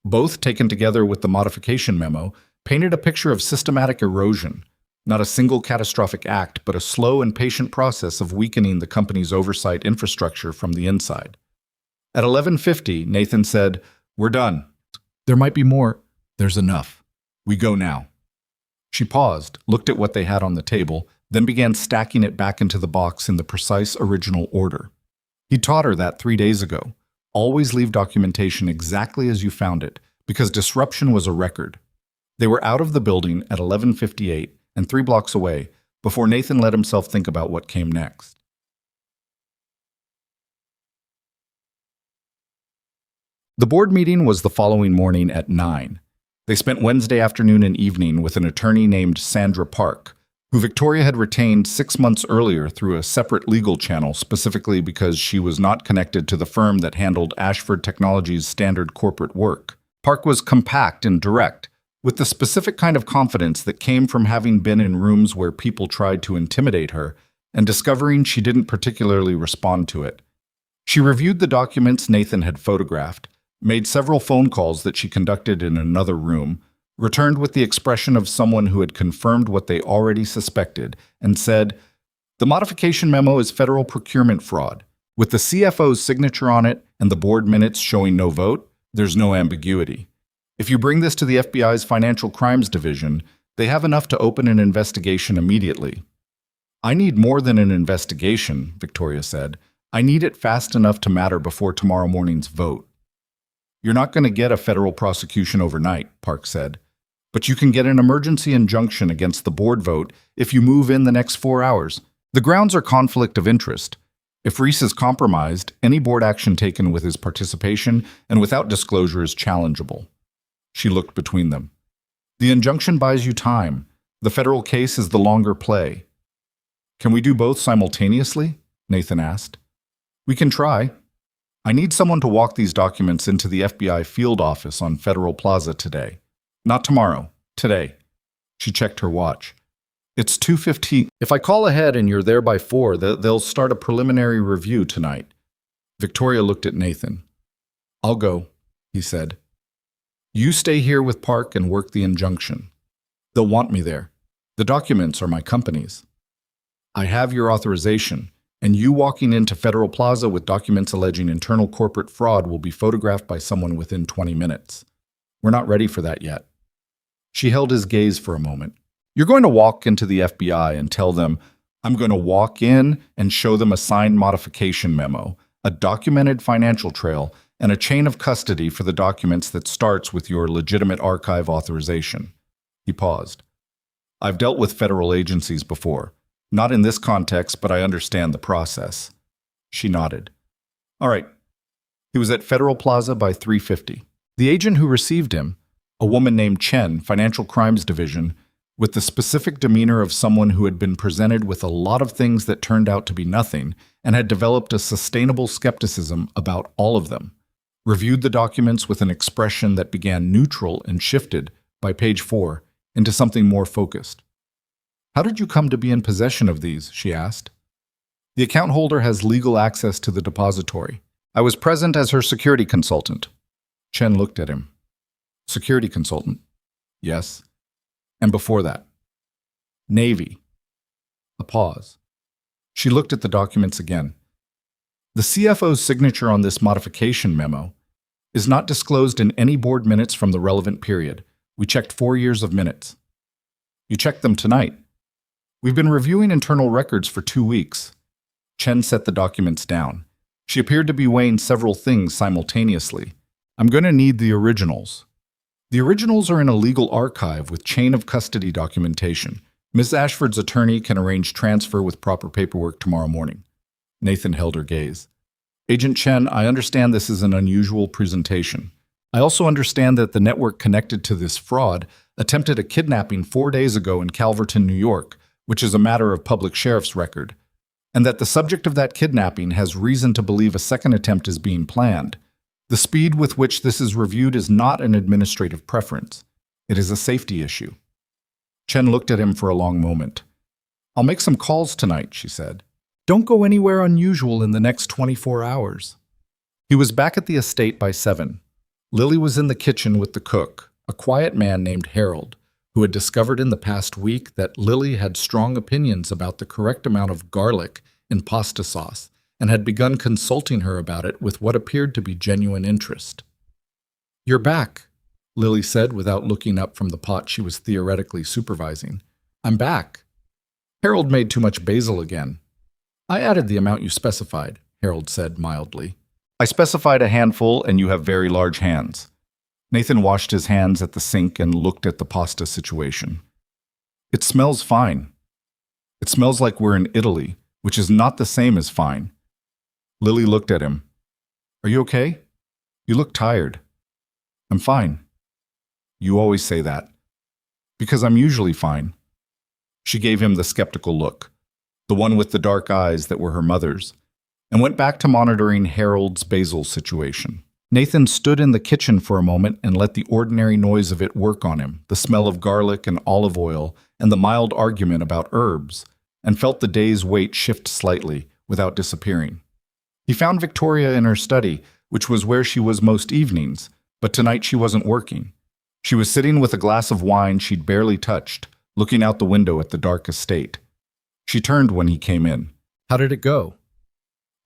Both, taken together with the modification memo, painted a picture of systematic erosion, not a single catastrophic act, but a slow and patient process of weakening the company's oversight infrastructure from the inside. At 11:50, Nathan said, "We're done. There might be more. There's enough. We go now." She paused, looked at what they had on the table, then began stacking it back into the box in the precise original order. He taught her that 3 days ago. Always leave documentation exactly as you found it, because disruption was a record. They were out of the building at 11:58 and 3 blocks away before Nathan let himself think about what came next. The board meeting was the following morning at 9. They spent Wednesday afternoon and evening with an attorney named Sandra Park, who Victoria had retained 6 months earlier through a separate legal channel, specifically because she was not connected to the firm that handled Ashford Technologies' standard corporate work. Park was compact and direct, with the specific kind of confidence that came from having been in rooms where people tried to intimidate her and discovering she didn't particularly respond to it. She reviewed the documents Nathan had photographed, made several phone calls that she conducted in another room, returned with the expression of someone who had confirmed what they already suspected, and said, "The modification memo is federal procurement fraud. With the CFO's signature on it and the board minutes showing no vote, there's no ambiguity. If you bring this to the FBI's Financial Crimes Division, they have enough to open an investigation immediately." "I need more than an investigation," Victoria said. "I need it fast enough to matter before tomorrow morning's vote." "You're not going to get a federal prosecution overnight," Park said. "But you can get an emergency injunction against the board vote if you move in the next 4 hours. The grounds are conflict of interest. If Reese is compromised, any board action taken with his participation and without disclosure is challengeable. She looked between them. The injunction buys you time. The federal case is the longer play. Can we do both simultaneously? Nathan asked. We can try. I need someone to walk these documents into the FBI field office on Federal Plaza today. Not tomorrow, today. She checked her watch. It's 2:15. If I call ahead and you're there by 4, they'll start a preliminary review tonight. Victoria looked at Nathan. I'll go, he said. You stay here with Park and work the injunction. They'll want me there. The documents are my company's. I have your authorization, and you walking into Federal Plaza with documents alleging internal corporate fraud will be photographed by someone within 20 minutes. We're not ready for that yet. She held his gaze for a moment. You're going to walk into the FBI and tell them, I'm going to walk in and show them a signed modification memo, a documented financial trail, and a chain of custody for the documents that starts with your legitimate archive authorization. He paused. I've dealt with federal agencies before. Not in this context, but I understand the process. She nodded. All right. He was at Federal Plaza by 3:50. The agent who received him, a woman named Chen, Financial Crimes Division, with the specific demeanor of someone who had been presented with a lot of things that turned out to be nothing and had developed a sustainable skepticism about all of them, reviewed the documents with an expression that began neutral and shifted, by page 4, into something more focused. How did you come to be in possession of these? She asked. The account holder has legal access to the depository. I was present as her security consultant. Chen looked at him. Security consultant? Yes. And before that? Navy. A pause. She looked at the documents again. The CFO's signature on this modification memo is not disclosed in any board minutes from the relevant period. We checked 4 years of minutes. You checked them tonight. We've been reviewing internal records for 2 weeks. Chen set the documents down. She appeared to be weighing several things simultaneously. I'm going to need the originals. The originals are in a legal archive with chain of custody documentation. Ms. Ashford's attorney can arrange transfer with proper paperwork tomorrow morning. Nathan held her gaze. Agent Chen, I understand this is an unusual presentation. I also understand that the network connected to this fraud attempted a kidnapping 4 days ago in Calverton, New York, which is a matter of public sheriff's record, and that the subject of that kidnapping has reason to believe a second attempt is being planned. The speed with which this is reviewed is not an administrative preference. It is a safety issue. Chen looked at him for a long moment. I'll make some calls tonight, she said. Don't go anywhere unusual in the next 24 hours. He was back at the estate by 7. Lily was in the kitchen with the cook, a quiet man named Harold, who had discovered in the past week that Lily had strong opinions about the correct amount of garlic in pasta sauce, and had begun consulting her about it with what appeared to be genuine interest. You're back, Lily said without looking up from the pot she was theoretically supervising. I'm back. Harold made too much basil again. I added the amount you specified, Harold said mildly. I specified a handful and you have very large hands. Nathan washed his hands at the sink and looked at the pasta situation. It smells fine. It smells like we're in Italy, which is not the same as fine. Lily looked at him. Are you okay? You look tired. I'm fine. You always say that. Because I'm usually fine. She gave him the skeptical look, the one with the dark eyes that were her mother's, and went back to monitoring Harold's basil situation. Nathan stood in the kitchen for a moment and let the ordinary noise of it work on him, the smell of garlic and olive oil, and the mild argument about herbs, and felt the day's weight shift slightly without disappearing. He found Victoria in her study, which was where she was most evenings, but tonight she wasn't working. She was sitting with a glass of wine she'd barely touched, looking out the window at the dark estate. She turned when he came in. How did it go?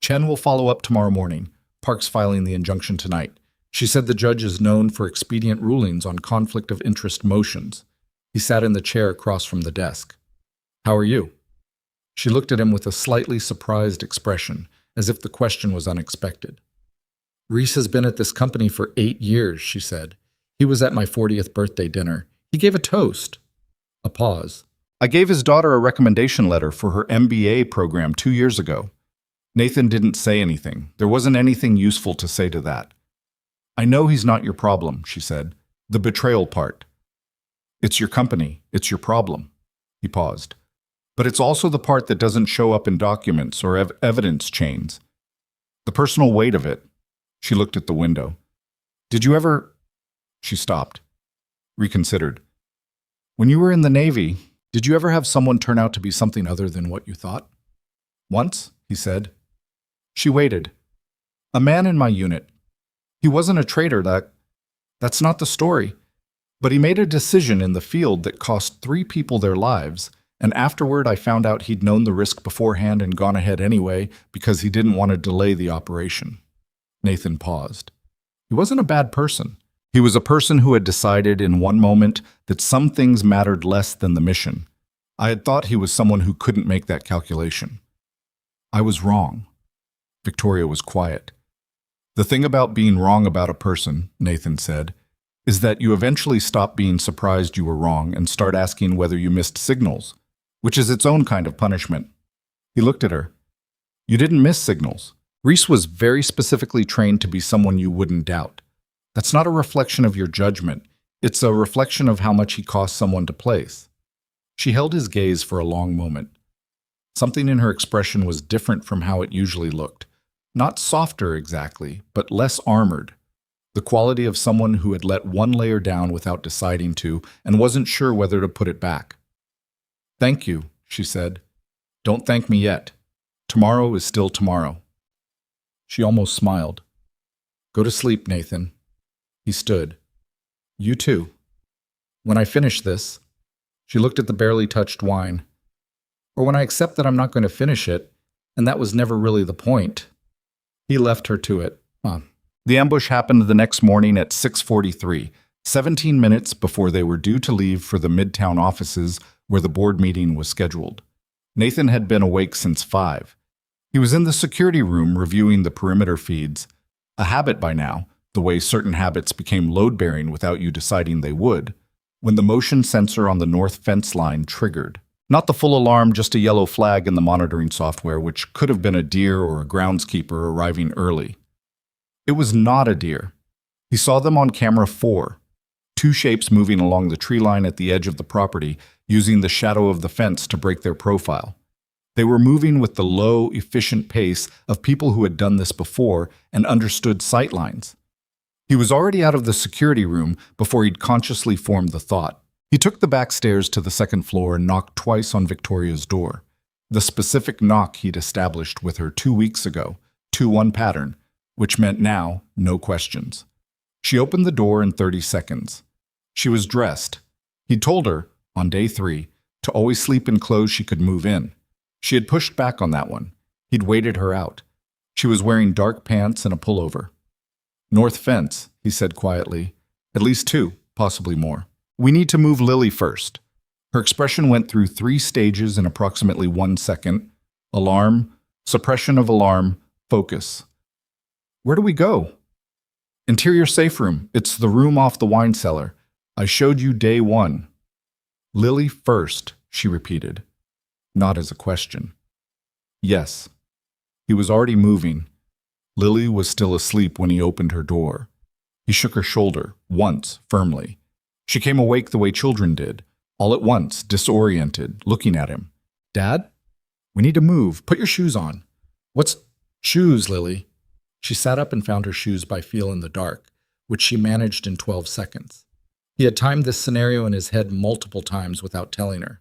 Chen will follow up tomorrow morning. Park's filing the injunction tonight. She said the judge is known for expedient rulings on conflict of interest motions. He sat in the chair across from the desk. How are you? She looked at him with a slightly surprised expression, as if the question was unexpected. Reese has been at this company for 8 years, she said. He was at my 40th birthday dinner. He gave a toast. A pause. I gave his daughter a recommendation letter for her MBA program 2 years ago. Nathan didn't say anything. There wasn't anything useful to say to that. I know he's not your problem, she said. The betrayal part. It's your company. It's your problem. He paused. But it's also the part that doesn't show up in documents or evidence chains. The personal weight of it. She looked at the window. Did you ever... She stopped. Reconsidered. When you were in the Navy, did you ever have someone turn out to be something other than what you thought? Once, he said. She waited. A man in my unit. He wasn't a traitor, that's not the story. But he made a decision in the field that cost 3 people their lives, and afterward I found out he'd known the risk beforehand and gone ahead anyway because he didn't want to delay the operation. Nathan paused. He wasn't a bad person. He was a person who had decided in one moment that some things mattered less than the mission. I had thought he was someone who couldn't make that calculation. I was wrong. Victoria was quiet. The thing about being wrong about a person, Nathan said, is that you eventually stop being surprised you were wrong and start asking whether you missed signals, which is its own kind of punishment. He looked at her. You didn't miss signals. Reese was very specifically trained to be someone you wouldn't doubt. That's not a reflection of your judgment. It's a reflection of how much he cost someone to place. She held his gaze for a long moment. Something in her expression was different from how it usually looked. Not softer exactly, but less armored. The quality of someone who had let one layer down without deciding to and wasn't sure whether to put it back. Thank you, she said. Don't thank me yet. Tomorrow is still tomorrow. She almost smiled. Go to sleep, Nathan. He stood. You too. When I finish this, she looked at the barely touched wine. Or when I accept that I'm not going to finish it, and that was never really the point. He left her to it. The ambush happened the next morning at 6:43, 17 minutes before they were due to leave for the Midtown offices where the board meeting was scheduled. Nathan had been awake since 5. He was in the security room reviewing the perimeter feeds. A habit by now, the way certain habits became load-bearing without you deciding they would, when the motion sensor on the north fence line triggered. Not the full alarm, just a yellow flag in the monitoring software, which could have been a deer or a groundskeeper arriving early. It was not a deer. He saw them on camera 4, 2 shapes moving along the tree line at the edge of the property, using the shadow of the fence to break their profile. They were moving with the low, efficient pace of people who had done this before and understood sight lines. He was already out of the security room before he'd consciously formed the thought. He took the back stairs to the second floor and knocked twice on Victoria's door. The specific knock he'd established with her 2 weeks ago, 2-1 pattern, which meant now, no questions. She opened the door in 30 seconds. She was dressed. He'd told her, on day 3, to always sleep in clothes she could move in. She had pushed back on that one. He'd waited her out. She was wearing dark pants and a pullover. North fence, he said quietly. At least 2, possibly more. We need to move Lily first. Her expression went through 3 stages in approximately 1 second. Alarm, suppression of alarm, focus. Where do we go? Interior safe room. It's the room off the wine cellar. I showed you day 1. Lily first, she repeated. Not as a question. Yes. He was already moving. Lily was still asleep when he opened her door. He shook her shoulder, once, firmly. She came awake the way children did, all at once, disoriented, looking at him. Dad? We need to move. Put your shoes on. What's shoes, Lily? She sat up and found her shoes by feel in the dark, which she managed in 12 seconds. He had timed this scenario in his head multiple times without telling her.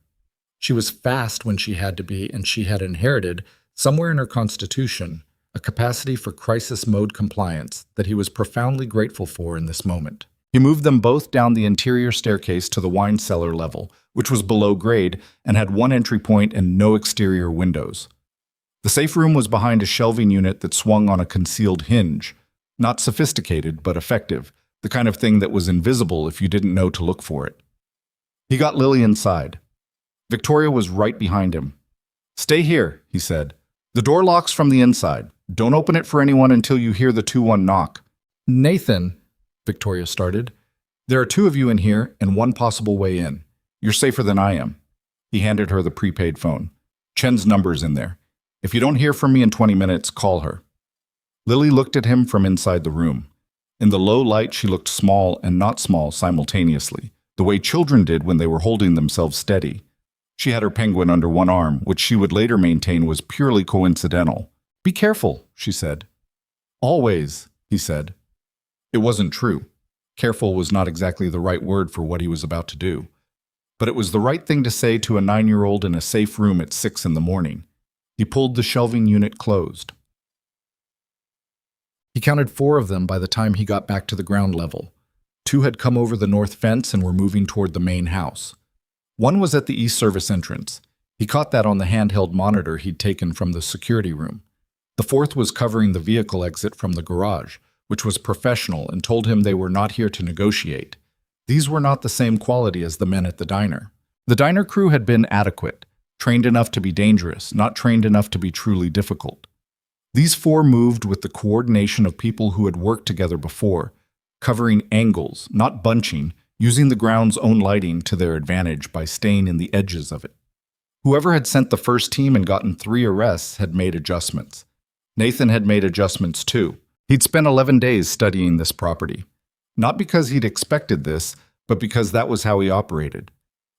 She was fast when she had to be, and she had inherited, somewhere in her constitution, a capacity for crisis mode compliance that he was profoundly grateful for in this moment. He moved them both down the interior staircase to the wine cellar level, which was below grade and had 1 entry point and no exterior windows. The safe room was behind a shelving unit that swung on a concealed hinge. Not sophisticated, but effective, the kind of thing that was invisible if you didn't know to look for it. He got Lily inside. Victoria was right behind him. Stay here, he said. The door locks from the inside. Don't open it for anyone until you hear the 2-1 knock. Nathan, Victoria started. There are 2 of you in here and 1 possible way in. You're safer than I am. He handed her the prepaid phone. Chen's number's in there. If you don't hear from me in 20 minutes, call her. Lily looked at him from inside the room. In the low light, she looked small and not small simultaneously, the way children did when they were holding themselves steady. She had her penguin under one arm, which she would later maintain was purely coincidental. Be careful, she said. Always, he said. It wasn't true. Careful was not exactly the right word for what he was about to do. But it was the right thing to say to a 9-year-old in a safe room at 6 in the morning. He pulled the shelving unit closed. He counted 4 of them by the time he got back to the ground level. 2 had come over the north fence and were moving toward the main house. 1 was at the east service entrance. He caught that on the handheld monitor he'd taken from the security room. The 4th was covering the vehicle exit from the garage, which was professional, and told him they were not here to negotiate. These were not the same quality as the men at the diner. The diner crew had been adequate, trained enough to be dangerous, not trained enough to be truly difficult. These 4 moved with the coordination of people who had worked together before, covering angles, not bunching, using the ground's own lighting to their advantage by staying in the edges of it. Whoever had sent the first team and gotten 3 arrests had made adjustments. Nathan had made adjustments too. He'd spent 11 days studying this property. Not because he'd expected this, but because that was how he operated.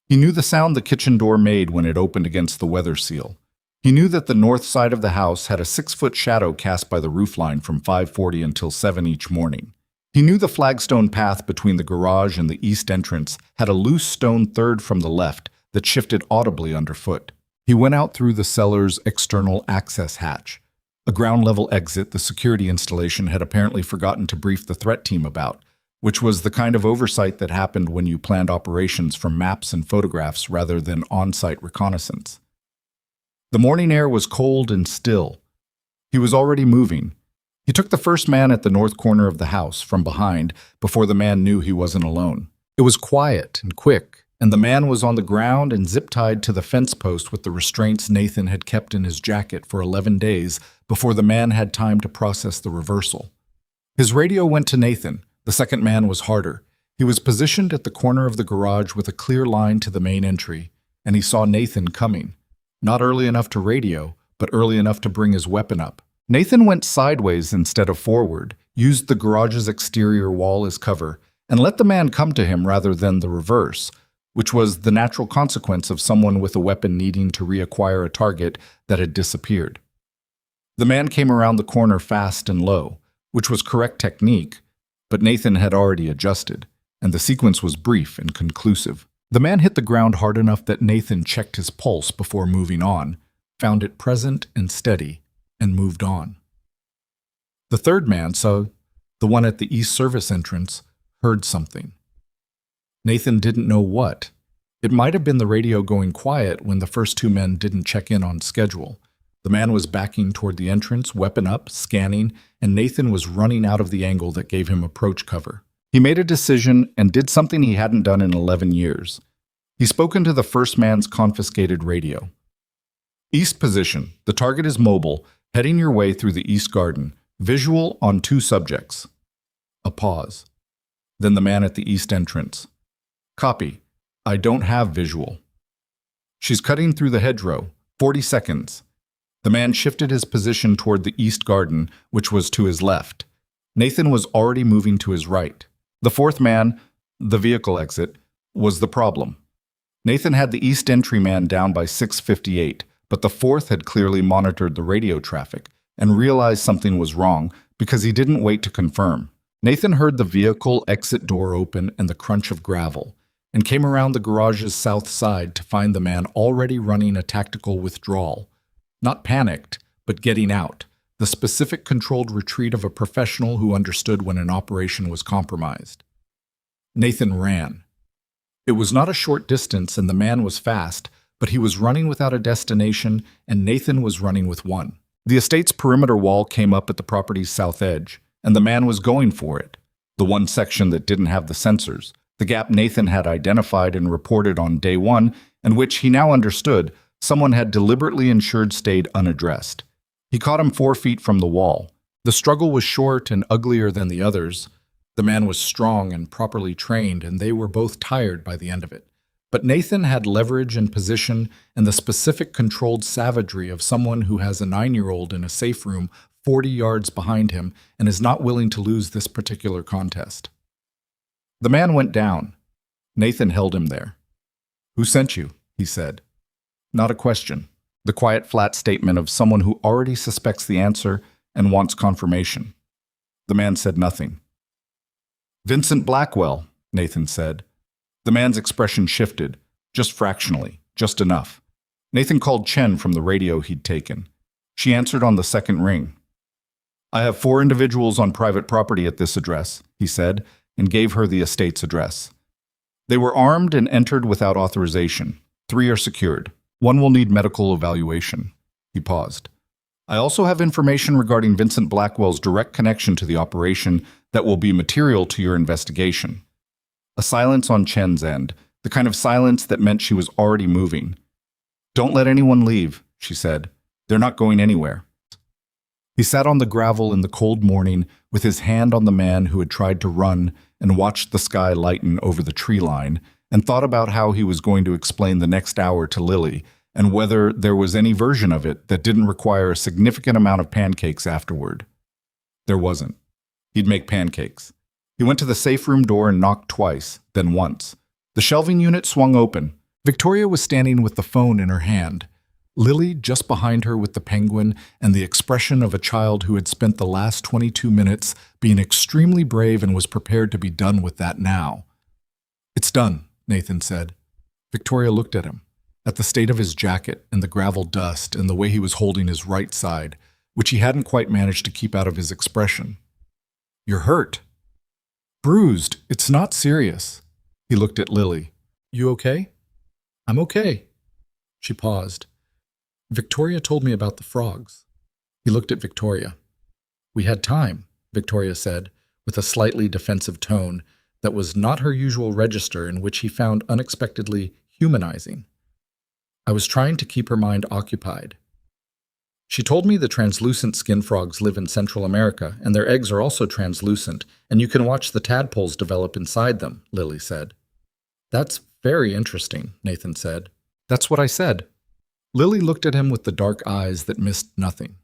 He knew the sound the kitchen door made when it opened against the weather seal. He knew that the north side of the house had a 6-foot shadow cast by the roofline from 5:40 until 7 each morning. He knew the flagstone path between the garage and the east entrance had a loose stone third from the left that shifted audibly underfoot. He went out through the cellar's external access hatch, a ground-level exit the security installation had apparently forgotten to brief the threat team about, which was the kind of oversight that happened when you planned operations from maps and photographs rather than on-site reconnaissance. The morning air was cold and still. He was already moving. He took the first man at the north corner of the house from behind before the man knew he wasn't alone. It was quiet and quick, and the man was on the ground and zip-tied to the fence post with the restraints Nathan had kept in his jacket for 11 days before the man had time to process the reversal. His radio went to Nathan. The second man was harder. He was positioned at the corner of the garage with a clear line to the main entry, and he saw Nathan coming. Not early enough to radio, but early enough to bring his weapon up. Nathan went sideways instead of forward, used the garage's exterior wall as cover, and let the man come to him rather than the reverse, which was the natural consequence of someone with a weapon needing to reacquire a target that had disappeared. The man came around the corner fast and low, which was correct technique, but Nathan had already adjusted, and the sequence was brief and conclusive. The man hit the ground hard enough that Nathan checked his pulse before moving on, found it present and steady, and moved on. The third man, so the one at the east service entrance, heard something. Nathan didn't know what. It might have been the radio going quiet when the first 2 men didn't check in on schedule. The man was backing toward the entrance, weapon up, scanning, and Nathan was running out of the angle that gave him approach cover. He made a decision and did something he hadn't done in 11 years. He spoke into the first man's confiscated radio. East position. The target is mobile, heading your way through the east garden. Visual on 2 subjects. A pause. Then the man at the east entrance. Copy. I don't have visual. She's cutting through the hedgerow. 40 seconds. The man shifted his position toward the east garden, which was to his left. Nathan was already moving to his right. The 4th man, the vehicle exit, was the problem. Nathan had the east entry man down by 6:58, but the 4th had clearly monitored the radio traffic and realized something was wrong because he didn't wait to confirm. Nathan heard the vehicle exit door open and the crunch of gravel, and came around the garage's south side to find the man already running a tactical withdrawal. Not panicked, but getting out, the specific controlled retreat of a professional who understood when an operation was compromised. Nathan ran. It was not a short distance and the man was fast, but he was running without a destination and Nathan was running with one. The estate's perimeter wall came up at the property's south edge, and the man was going for it, the one section that didn't have the sensors, the gap Nathan had identified and reported on day 1, and which he now understood someone had deliberately ensured stayed unaddressed. He caught him 4 feet from the wall. The struggle was short and uglier than the others. The man was strong and properly trained, and they were both tired by the end of it. But Nathan had leverage and position and the specific controlled savagery of someone who has a 9-year-old in a safe room 40 yards behind him and is not willing to lose this particular contest. The man went down. Nathan held him there. "Who sent you?" he said. Not a question. The quiet, flat statement of someone who already suspects the answer and wants confirmation. The man said nothing. "Vincent Blackwell," Nathan said. The man's expression shifted, just fractionally, just enough. Nathan called Chen from the radio he'd taken. She answered on the second ring. "I have 4 individuals on private property at this address," he said, and gave her the estate's address. "They were armed and entered without authorization. 3 are secured. 1 will need medical evaluation." He paused. "I also have information regarding Vincent Blackwell's direct connection to the operation that will be material to your investigation." A silence on Chen's end, the kind of silence that meant she was already moving. "Don't let anyone leave," she said. "They're not going anywhere." He sat on the gravel in the cold morning with his hand on the man who had tried to run and watched the sky lighten over the tree line and thought about how he was going to explain the next hour to Lily and whether there was any version of it that didn't require a significant amount of pancakes afterward. There wasn't. He'd make pancakes. He went to the safe room door and knocked twice, then once. The shelving unit swung open. Victoria was standing with the phone in her hand. Lily just behind her with the penguin and the expression of a child who had spent the last 22 minutes being extremely brave and was prepared to be done with that now. "It's done," Nathan said. Victoria looked at him, at the state of his jacket and the gravel dust and the way he was holding his right side, which he hadn't quite managed to keep out of his expression. "You're hurt." "Bruised. It's not serious." He looked at Lily. "You okay?" "I'm okay." She paused. "Victoria told me about the frogs." He looked at Victoria. "We had time," Victoria said, with a slightly defensive tone that was not her usual register and which he found unexpectedly humanizing. "I was trying to keep her mind occupied." "She told me the translucent skin frogs live in Central America, and their eggs are also translucent, and you can watch the tadpoles develop inside them," Lily said. "That's very interesting," Nathan said. "That's what I said." Lily looked at him with the dark eyes that missed nothing.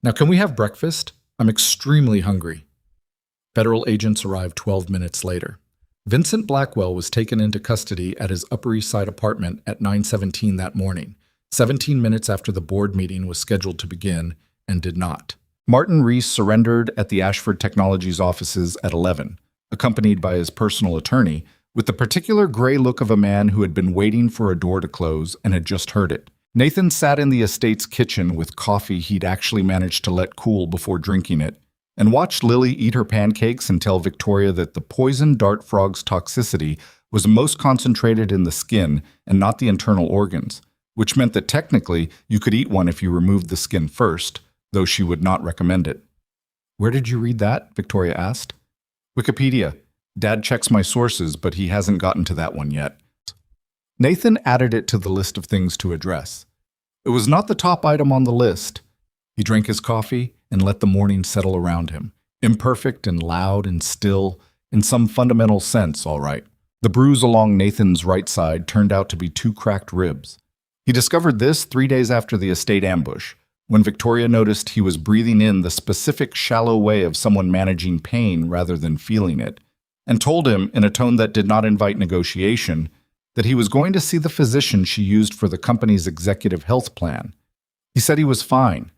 "Now can we have breakfast? I'm extremely hungry." Federal agents arrived 12 minutes later. Vincent Blackwell was taken into custody at his Upper East Side apartment at 9:17 that morning, 17 minutes after the board meeting was scheduled to begin, and did not. Martin Reese surrendered at the Ashford Technologies offices at 11, accompanied by his personal attorney, with the particular gray look of a man who had been waiting for a door to close and had just heard it. Nathan sat in the estate's kitchen with coffee he'd actually managed to let cool before drinking it, and watched Lily eat her pancakes and tell Victoria that the poison dart frog's toxicity was most concentrated in the skin and not the internal organs, which meant that technically you could eat one if you removed the skin first, though she would not recommend it. "Where did you read that?" Victoria asked. "Wikipedia. Dad checks my sources, but he hasn't gotten to that one yet." Nathan added it to the list of things to address. It was not the top item on the list. He drank his coffee and let the morning settle around him. Imperfect and loud and still, in some fundamental sense, all right. The bruise along Nathan's right side turned out to be 2 cracked ribs. He discovered this 3 days after the estate ambush, when Victoria noticed he was breathing in the specific shallow way of someone managing pain rather than feeling it, and told him, in a tone that did not invite negotiation, that he was going to see the physician she used for the company's executive health plan. He said he was fine.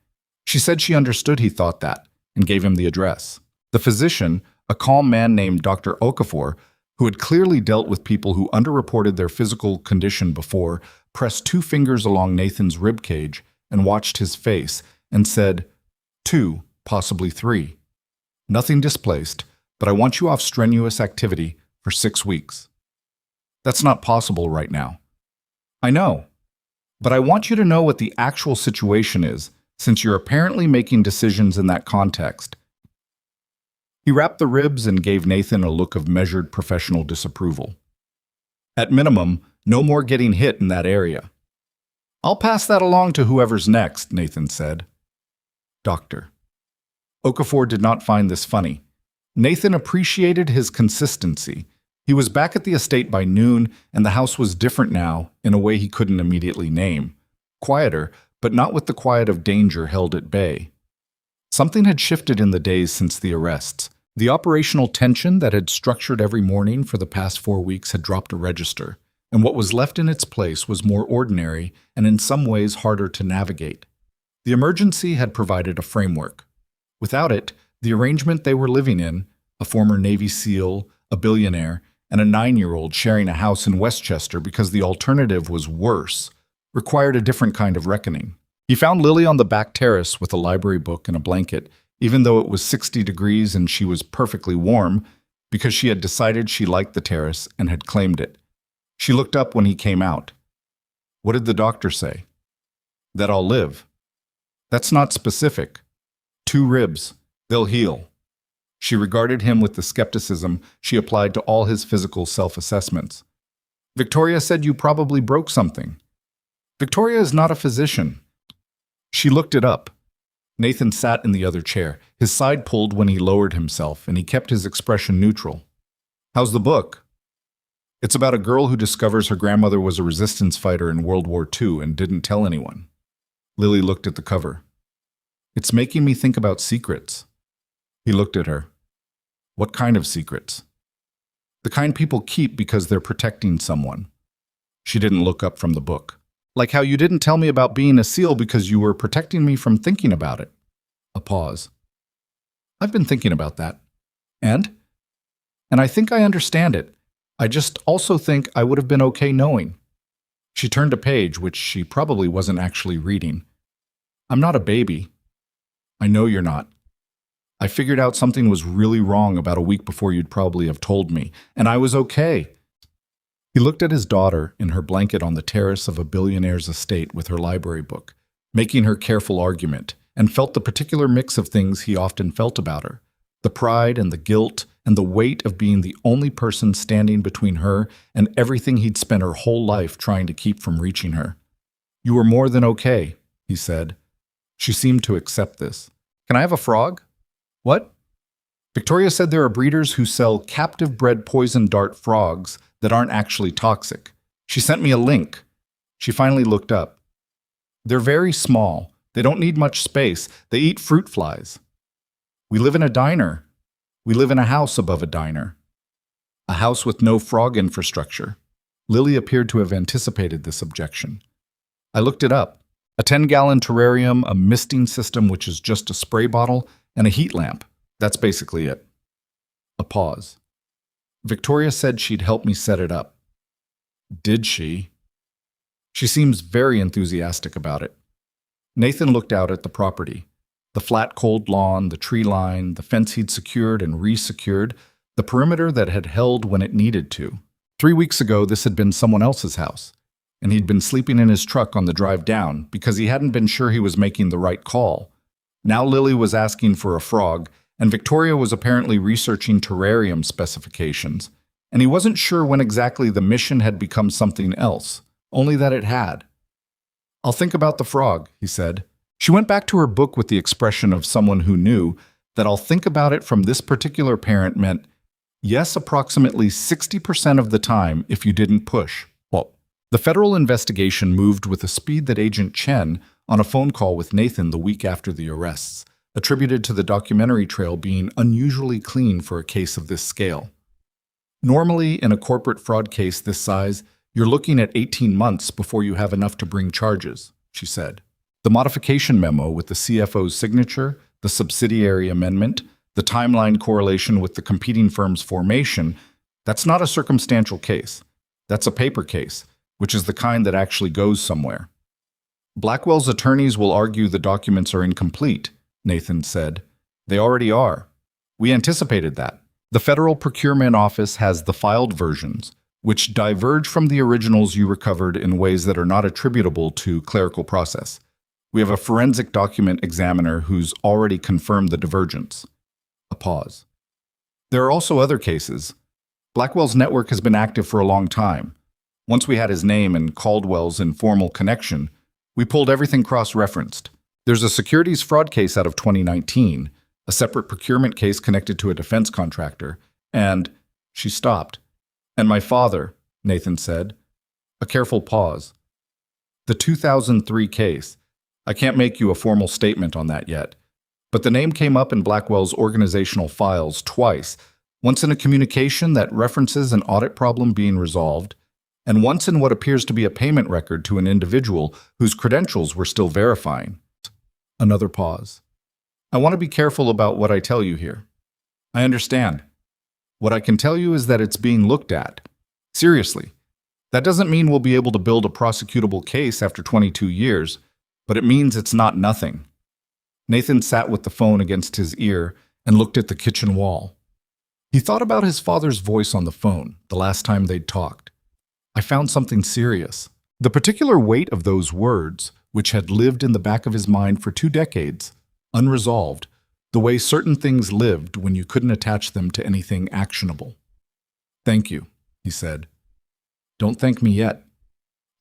She said she understood he thought that, and gave him the address. The physician, a calm man named Dr. Okafor, who had clearly dealt with people who underreported their physical condition before, pressed 2 fingers along Nathan's rib cage and watched his face and said, 2, possibly 3. "Nothing displaced, but I want you off strenuous activity for 6 weeks. That's not possible right now." "I know, but I want you to know what the actual situation is, since you're apparently making decisions in that context." He wrapped the ribs and gave Nathan a look of measured professional disapproval. "At minimum, no more getting hit in that area." "I'll pass that along to whoever's next," Nathan said. "Doctor." Okafor did not find this funny. Nathan appreciated his consistency. He was back at the estate by noon, and the house was different now in a way he couldn't immediately name. Quieter, but not with the quiet of danger held at bay. Something had shifted in the days since the arrests. The operational tension that had structured every morning for the past 4 weeks had dropped a register, and what was left in its place was more ordinary and in some ways harder to navigate. The emergency had provided a framework. Without it, the arrangement they were living in, a former Navy SEAL, a billionaire, and a 9-year-old sharing a house in Westchester because the alternative was worse, required a different kind of reckoning. He found Lily on the back terrace with a library book and a blanket, even though it was 60 degrees and she was perfectly warm, because she had decided she liked the terrace and had claimed it. She looked up when he came out. "What did the doctor say?" "That I'll live." "That's not specific." "2 ribs. They'll heal." She regarded him with the skepticism she applied to all his physical self-assessments. "Victoria said you probably broke something." "Victoria is not a physician." She looked it up. Nathan sat in the other chair, his side pulled when he lowered himself, and he kept his expression neutral. "How's the book?" "It's about a girl who discovers her grandmother was a resistance fighter in World War II and didn't tell anyone." Lily looked at the cover. "It's making me think about secrets." He looked at her. "What kind of secrets?" "The kind people keep because they're protecting someone." She didn't look up from the book. "Like how you didn't tell me about being a SEAL because you were protecting me from thinking about it." A pause. "I've been thinking about that. And I think I understand it. I just also think I would have been okay knowing." She turned a page, which she probably wasn't actually reading. "I'm not a baby." "I know you're not. I figured out something was really wrong about a week before you'd probably have told me, and I was okay." He looked at his daughter in her blanket on the terrace of a billionaire's estate with her library book, making her careful argument, and felt the particular mix of things he often felt about her, the pride and the guilt and the weight of being the only person standing between her and everything he'd spent her whole life trying to keep from reaching her. "You were more than okay," he said. She seemed to accept this. "Can I have a frog?" "What?" "Victoria said there are breeders who sell captive-bred poison dart frogs that aren't actually toxic. She sent me a link." She finally looked up. "They're very small. They don't need much space. They eat fruit flies." "We live in a diner." "We live in a house above a diner." "A house with no frog infrastructure." Lily appeared to have anticipated this objection. "I looked it up. A 10-gallon terrarium, a misting system which is just a spray bottle, and a heat lamp. That's basically it." A pause. "Victoria said she'd help me set it up." "Did she?" "She seems very enthusiastic about it." Nathan looked out at the property. The flat, cold lawn, the tree line, the fence he'd secured and re-secured, the perimeter that had held when it needed to. 3 weeks ago, this had been someone else's house, and he'd been sleeping in his truck on the drive down because he hadn't been sure he was making the right call. Now Lily was asking for a frog, and Victoria was apparently researching terrarium specifications, and he wasn't sure when exactly the mission had become something else, only that it had. "I'll think about the frog," he said. She went back to her book with the expression of someone who knew that "I'll think about it" from this particular parent meant yes approximately 60% of the time if you didn't push. Well, the federal investigation moved with a speed that Agent Chen, on a phone call with Nathan the week after the arrests, attributed to the documentary trail being unusually clean for a case of this scale. Normally, in a corporate fraud case this size, you're looking at 18 months before you have enough to bring charges, she said. The modification memo with the CFO's signature, the subsidiary amendment, the timeline correlation with the competing firm's formation, that's not a circumstantial case. That's a paper case, which is the kind that actually goes somewhere. "Blackwell's attorneys will argue the documents are incomplete," Nathan said. "They already are. We anticipated that. The Federal Procurement Office has the filed versions, which diverge from the originals you recovered in ways that are not attributable to clerical process. We have a forensic document examiner who's already confirmed the divergence." A pause. "There are also other cases. Blackwell's network has been active for a long time. Once we had his name and Caldwell's informal connection, we pulled everything cross-referenced. There's a securities fraud case out of 2019, a separate procurement case connected to a defense contractor, and..." She stopped. And my father, Nathan said. A careful pause. The 2003 case. I can't make you a formal statement on that yet. But the name came up in Blackwell's organizational files twice, once in a communication that references an audit problem being resolved, and once in what appears to be a payment record to an individual whose credentials we're still verifying. Another pause. I want to be careful about what I tell you here. I understand. What I can tell you is that it's being looked at. Seriously. That doesn't mean we'll be able to build a prosecutable case after 22 years, but it means it's not nothing. Nathan sat with the phone against his ear and looked at the kitchen wall. He thought about his father's voice on the phone the last time they'd talked. I found something serious. The particular weight of those words, which had lived in the back of his mind for 2 decades, unresolved, the way certain things lived when you couldn't attach them to anything actionable. Thank you, he said. Don't thank me yet.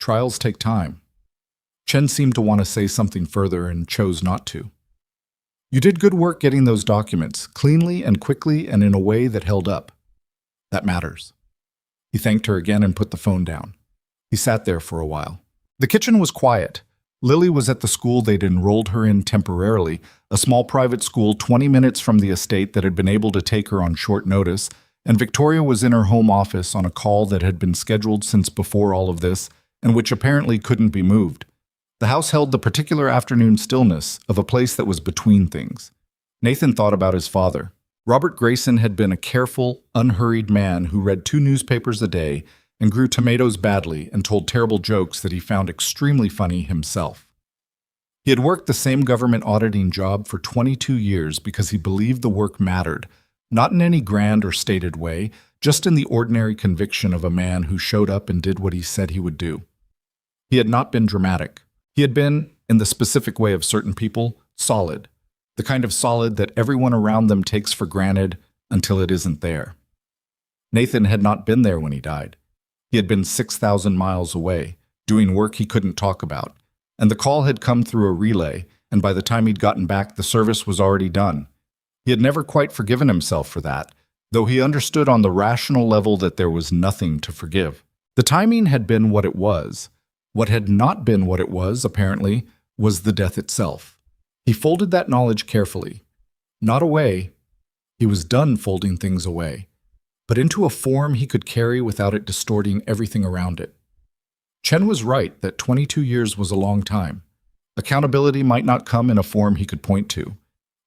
Trials take time. Chen seemed to want to say something further and chose not to. You did good work getting those documents, cleanly and quickly and in a way that held up. That matters. He thanked her again and put the phone down. He sat there for a while. The kitchen was quiet. Lily was at the school they'd enrolled her in temporarily, a small private school 20 minutes from the estate that had been able to take her on short notice, and Victoria was in her home office on a call that had been scheduled since before all of this, and which apparently couldn't be moved. The house held the particular afternoon stillness of a place that was between things. Nathan thought about his father. Robert Grayson had been a careful, unhurried man who read 2 newspapers a day and grew tomatoes badly and told terrible jokes that he found extremely funny himself. He had worked the same government auditing job for 22 years because he believed the work mattered, not in any grand or stated way, just in the ordinary conviction of a man who showed up and did what he said he would do. He had not been dramatic. He had been, in the specific way of certain people, solid, the kind of solid that everyone around them takes for granted until it isn't there. Nathan had not been there when he died. He had been 6,000 miles away, doing work he couldn't talk about, and the call had come through a relay, and by the time he'd gotten back, the service was already done. He had never quite forgiven himself for that, though he understood on the rational level that there was nothing to forgive. The timing had been what it was. What had not been what it was, apparently, was the death itself. He folded that knowledge carefully. Not away. He was done folding things away, but into a form he could carry without it distorting everything around it. Chen was right that 22 years was a long time. Accountability might not come in a form he could point to.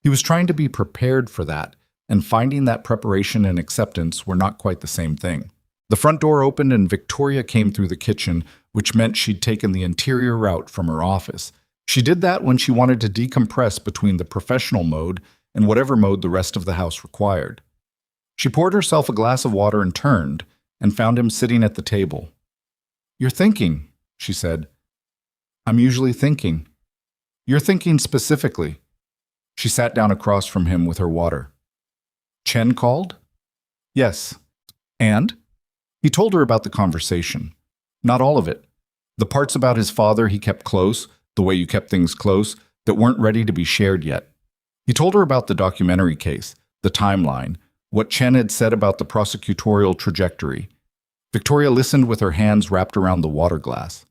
He was trying to be prepared for that, and finding that preparation and acceptance were not quite the same thing. The front door opened and Victoria came through the kitchen, which meant she'd taken the interior route from her office. She did that when she wanted to decompress between the professional mode and whatever mode the rest of the house required. She poured herself a glass of water and turned, and found him sitting at the table. "You're thinking," she said. "I'm usually thinking." "You're thinking specifically." She sat down across from him with her water. "Chen called?" "Yes." "And?" He told her about the conversation. Not all of it. The parts about his father he kept close, the way you kept things close, that weren't ready to be shared yet. He told her about the documentary case, the timeline, what Chen had said about the prosecutorial trajectory. Victoria listened with her hands wrapped around the water glass.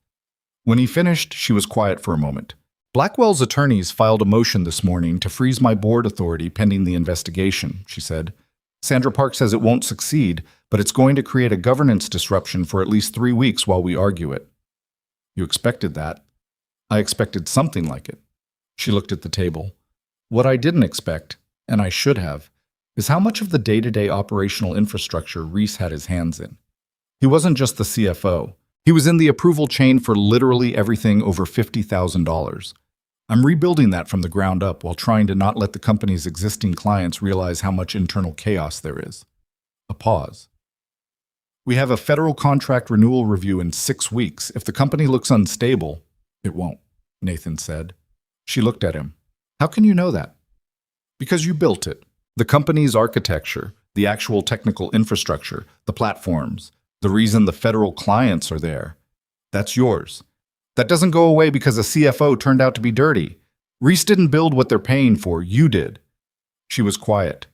When he finished, she was quiet for a moment. "Blackwell's attorneys filed a motion this morning to freeze my board authority pending the investigation," she said. "Sandra Park says it won't succeed, but it's going to create a governance disruption for at least 3 weeks while we argue it." "You expected that." "I expected something like it." She looked at the table. "What I didn't expect, and I should have, is how much of the day-to-day operational infrastructure Reese had his hands in. He wasn't just the CFO. He was in the approval chain for literally everything over $50,000. I'm rebuilding that from the ground up while trying to not let the company's existing clients realize how much internal chaos there is." A pause. "We have a federal contract renewal review in 6 weeks. If the company looks unstable—" "It won't," Nathan said. She looked at him. "How can you know that?" "Because you built it. The company's architecture, the actual technical infrastructure, the platforms, the reason the federal clients are there. That's yours. That doesn't go away because a CFO turned out to be dirty. Reese didn't build what they're paying for, you did." She was quiet.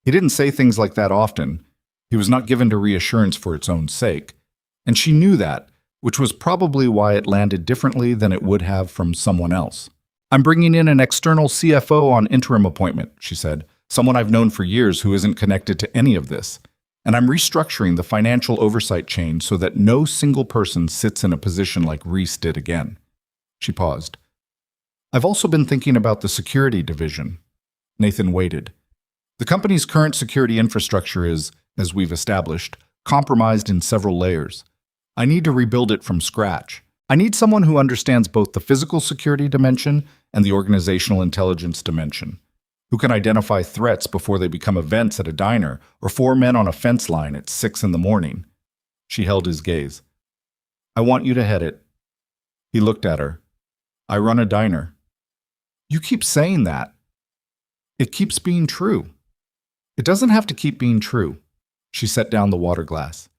He didn't say things like that often. He was not given to reassurance for its own sake. And she knew that, which was probably why it landed differently than it would have from someone else. "I'm bringing in an external CFO on interim appointment," she said, "someone I've known for years who isn't connected to any of this. And I'm restructuring the financial oversight chain so that no single person sits in a position like Reese did again." She paused. "I've also been thinking about the security division." Nathan waited. "The company's current security infrastructure is, as we've established, compromised in several layers. I need to rebuild it from scratch. I need someone who understands both the physical security dimension and the organizational intelligence dimension, who can identify threats before they become events at a diner or four men on a fence line at 6 in the morning. She held his gaze. "I want you to head it." He looked at her. "I run a diner." "You keep saying that." "It keeps being true." "It doesn't have to keep being true." She set down the water glass.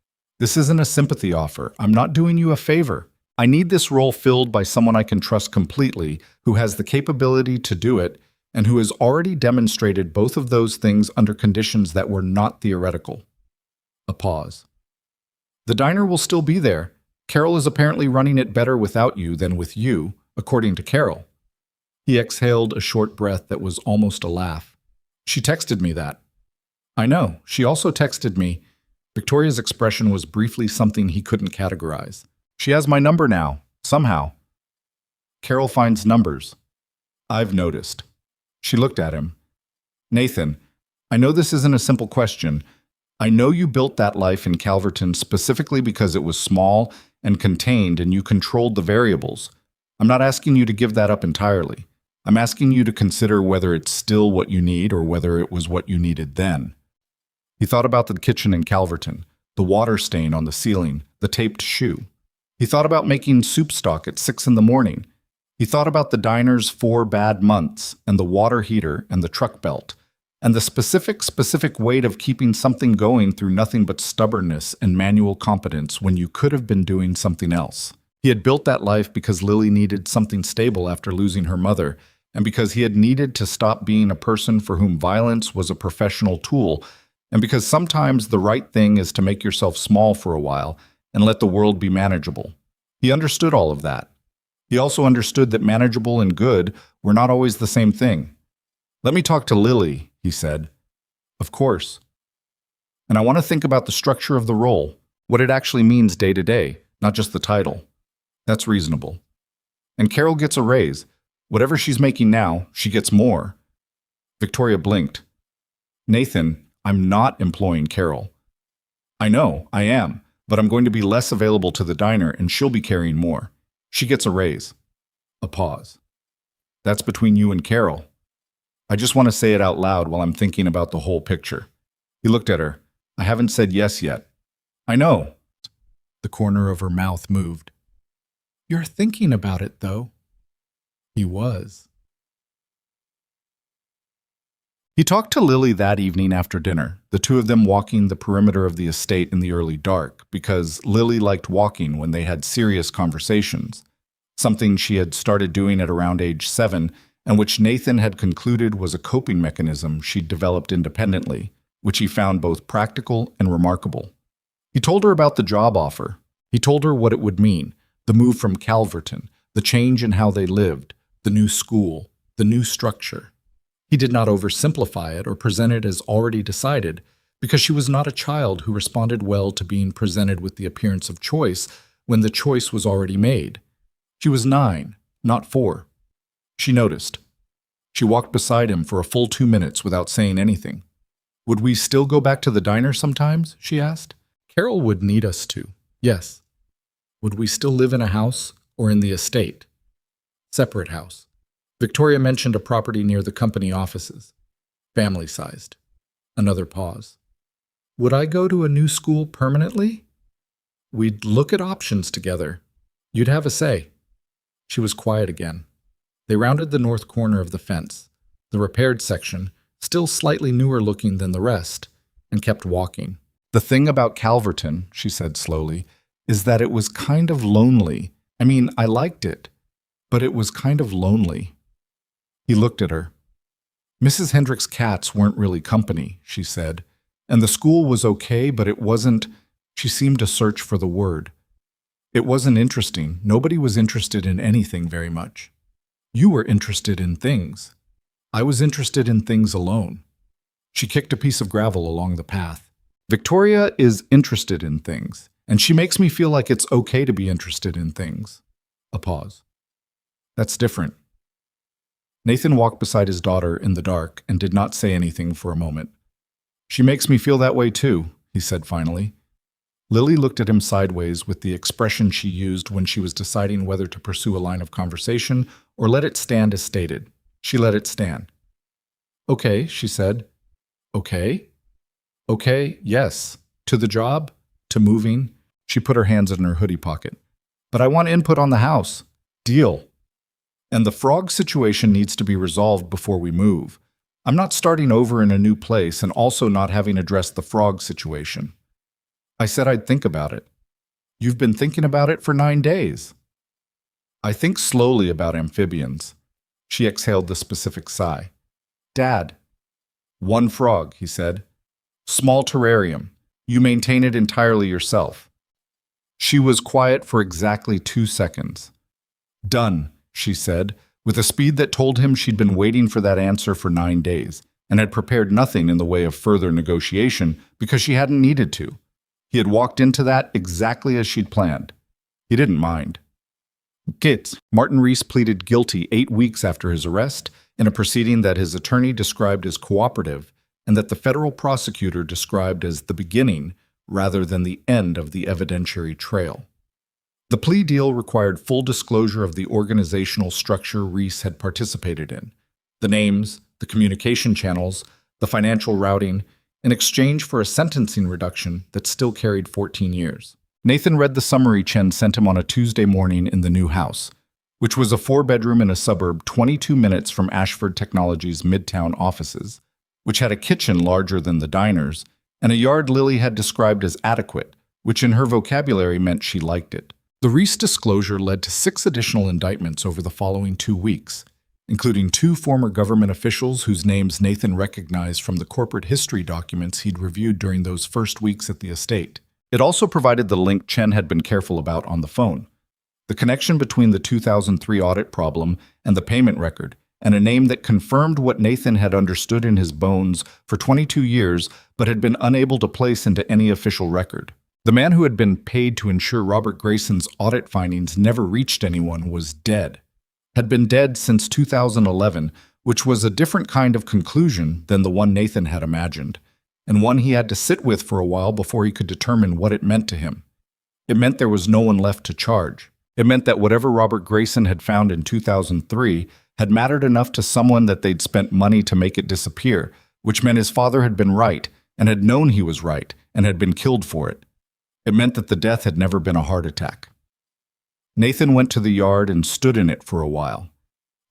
"This isn't a sympathy offer. I'm not doing you a favor. I need this role filled by someone I can trust completely, who has the capability to do it, and who has already demonstrated both of those things under conditions that were not theoretical." A pause. "The diner will still be there. Carol is apparently running it better without you than with you, according to Carol." He exhaled a short breath that was almost a laugh. "She texted me that." "I know. She also texted me." Victoria's expression was briefly something he couldn't categorize. "She has my number now, somehow." "Carol finds numbers." "I've noticed." She looked at him. "Nathan, I know this isn't a simple question. I know you built that life in Calverton specifically because it was small and contained and you controlled the variables. I'm not asking you to give that up entirely. I'm asking you to consider whether it's still what you need or whether it was what you needed then." He thought about the kitchen in Calverton, the water stain on the ceiling, the taped shoe. He thought about making soup stock at 6 in the morning. He thought about the diner's 4 bad months, and the water heater and the truck belt, and the specific weight of keeping something going through nothing but stubbornness and manual competence when you could have been doing something else. He had built that life because Lily needed something stable after losing her mother, and because he had needed to stop being a person for whom violence was a professional tool, and because sometimes the right thing is to make yourself small for a while and let the world be manageable. He understood all of that. He also understood that manageable and good were not always the same thing. "Let me talk to Lily," he said. "Of course. And I want to think about the structure of the role, what it actually means day to day, not just the title." "That's reasonable." "And Carol gets a raise. Whatever she's making now, she gets more." Victoria blinked. "Nathan, I'm not employing Carol." "I know, I am, but I'm going to be less available to the diner and she'll be carrying more. She gets a raise." A pause. "That's between you and Carol. I just want to say it out loud while I'm thinking about the whole picture." He looked at her. "I haven't said yes yet." "I know." The corner of her mouth moved. "You're thinking about it, though." He was. He talked to Lily that evening after dinner, the two of them walking the perimeter of the estate in the early dark, because Lily liked walking when they had serious conversations, something she had started doing at around age 7, and which Nathan had concluded was a coping mechanism she'd developed independently, which he found both practical and remarkable. He told her about the job offer. He told her what it would mean, the move from Calverton, the change in how they lived, the new school, the new structure. He did not oversimplify it or present it as already decided, because she was not a child who responded well to being presented with the appearance of choice when the choice was already made. She was 9, not 4. She noticed. She walked beside him for a full 2 minutes without saying anything. "Would we still go back to the diner sometimes?" she asked. "Carol would need us to, yes." "Would we still live in a house or in the estate?" "Separate house." Victoria mentioned a property near the company offices. Family-sized. Another pause. "Would I go to a new school permanently?" "We'd look at options together. You'd have a say." She was quiet again. They rounded the north corner of the fence, the repaired section, still slightly newer looking than the rest, and kept walking. "The thing about Calverton," she said slowly, "is that it was kind of lonely. I mean, I liked it, but it was kind of lonely." He looked at her. "Mrs. Hendrick's cats weren't really company," she said. And the school was okay, but it wasn't. She seemed to search for the word. It wasn't interesting. Nobody was interested in anything very much. You were interested in things. I was interested in things alone. She kicked a piece of gravel along the path. Victoria is interested in things, and she makes me feel like it's okay to be interested in things. A pause. That's different. Nathan walked beside his daughter in the dark and did not say anything for a moment. She makes me feel that way too, he said finally. Lily looked at him sideways with the expression she used when she was deciding whether to pursue a line of conversation or let it stand as stated. She let it stand. Okay, she said. Okay? Okay, yes. To the job? To moving? She put her hands in her hoodie pocket. But I want input on the house. Deal. And the frog situation needs to be resolved before we move. I'm not starting over in a new place and also not having addressed the frog situation. I said I'd think about it. You've been thinking about it for 9 days. I think slowly about amphibians. She exhaled the specific sigh. Dad. One frog, he said. Small terrarium. You maintain it entirely yourself. She was quiet for exactly 2 seconds. Done, she said, with a speed that told him she'd been waiting for that answer for 9 days and had prepared nothing in the way of further negotiation because she hadn't needed to. He had walked into that exactly as she'd planned. He didn't mind. Kids. Martin Reese pleaded guilty 8 weeks after his arrest in a proceeding that his attorney described as cooperative and that the federal prosecutor described as the beginning rather than the end of the evidentiary trail. The plea deal required full disclosure of the organizational structure Reese had participated in, the names, the communication channels, the financial routing, in exchange for a sentencing reduction that still carried 14 years. Nathan read the summary Chen sent him on a Tuesday morning in the new house, which was a 4-bedroom in a suburb 22 minutes from Ashford Technologies' Midtown offices, which had a kitchen larger than the diners, and a yard Lily had described as adequate, which in her vocabulary meant she liked it. The Reese disclosure led to 6 additional indictments over the following 2 weeks, including 2 former government officials whose names Nathan recognized from the corporate history documents he'd reviewed during those first weeks at the estate. It also provided the link Chen had been careful about on the phone, the connection between the 2003 audit problem and the payment record, and a name that confirmed what Nathan had understood in his bones for 22 years but had been unable to place into any official record. The man who had been paid to ensure Robert Grayson's audit findings never reached anyone was dead. Had been dead since 2011, which was a different kind of conclusion than the one Nathan had imagined, and one he had to sit with for a while before he could determine what it meant to him. It meant there was no one left to charge. It meant that whatever Robert Grayson had found in 2003 had mattered enough to someone that they'd spent money to make it disappear, which meant his father had been right and had known he was right and had been killed for it. It meant that the death had never been a heart attack. Nathan went to the yard and stood in it for a while.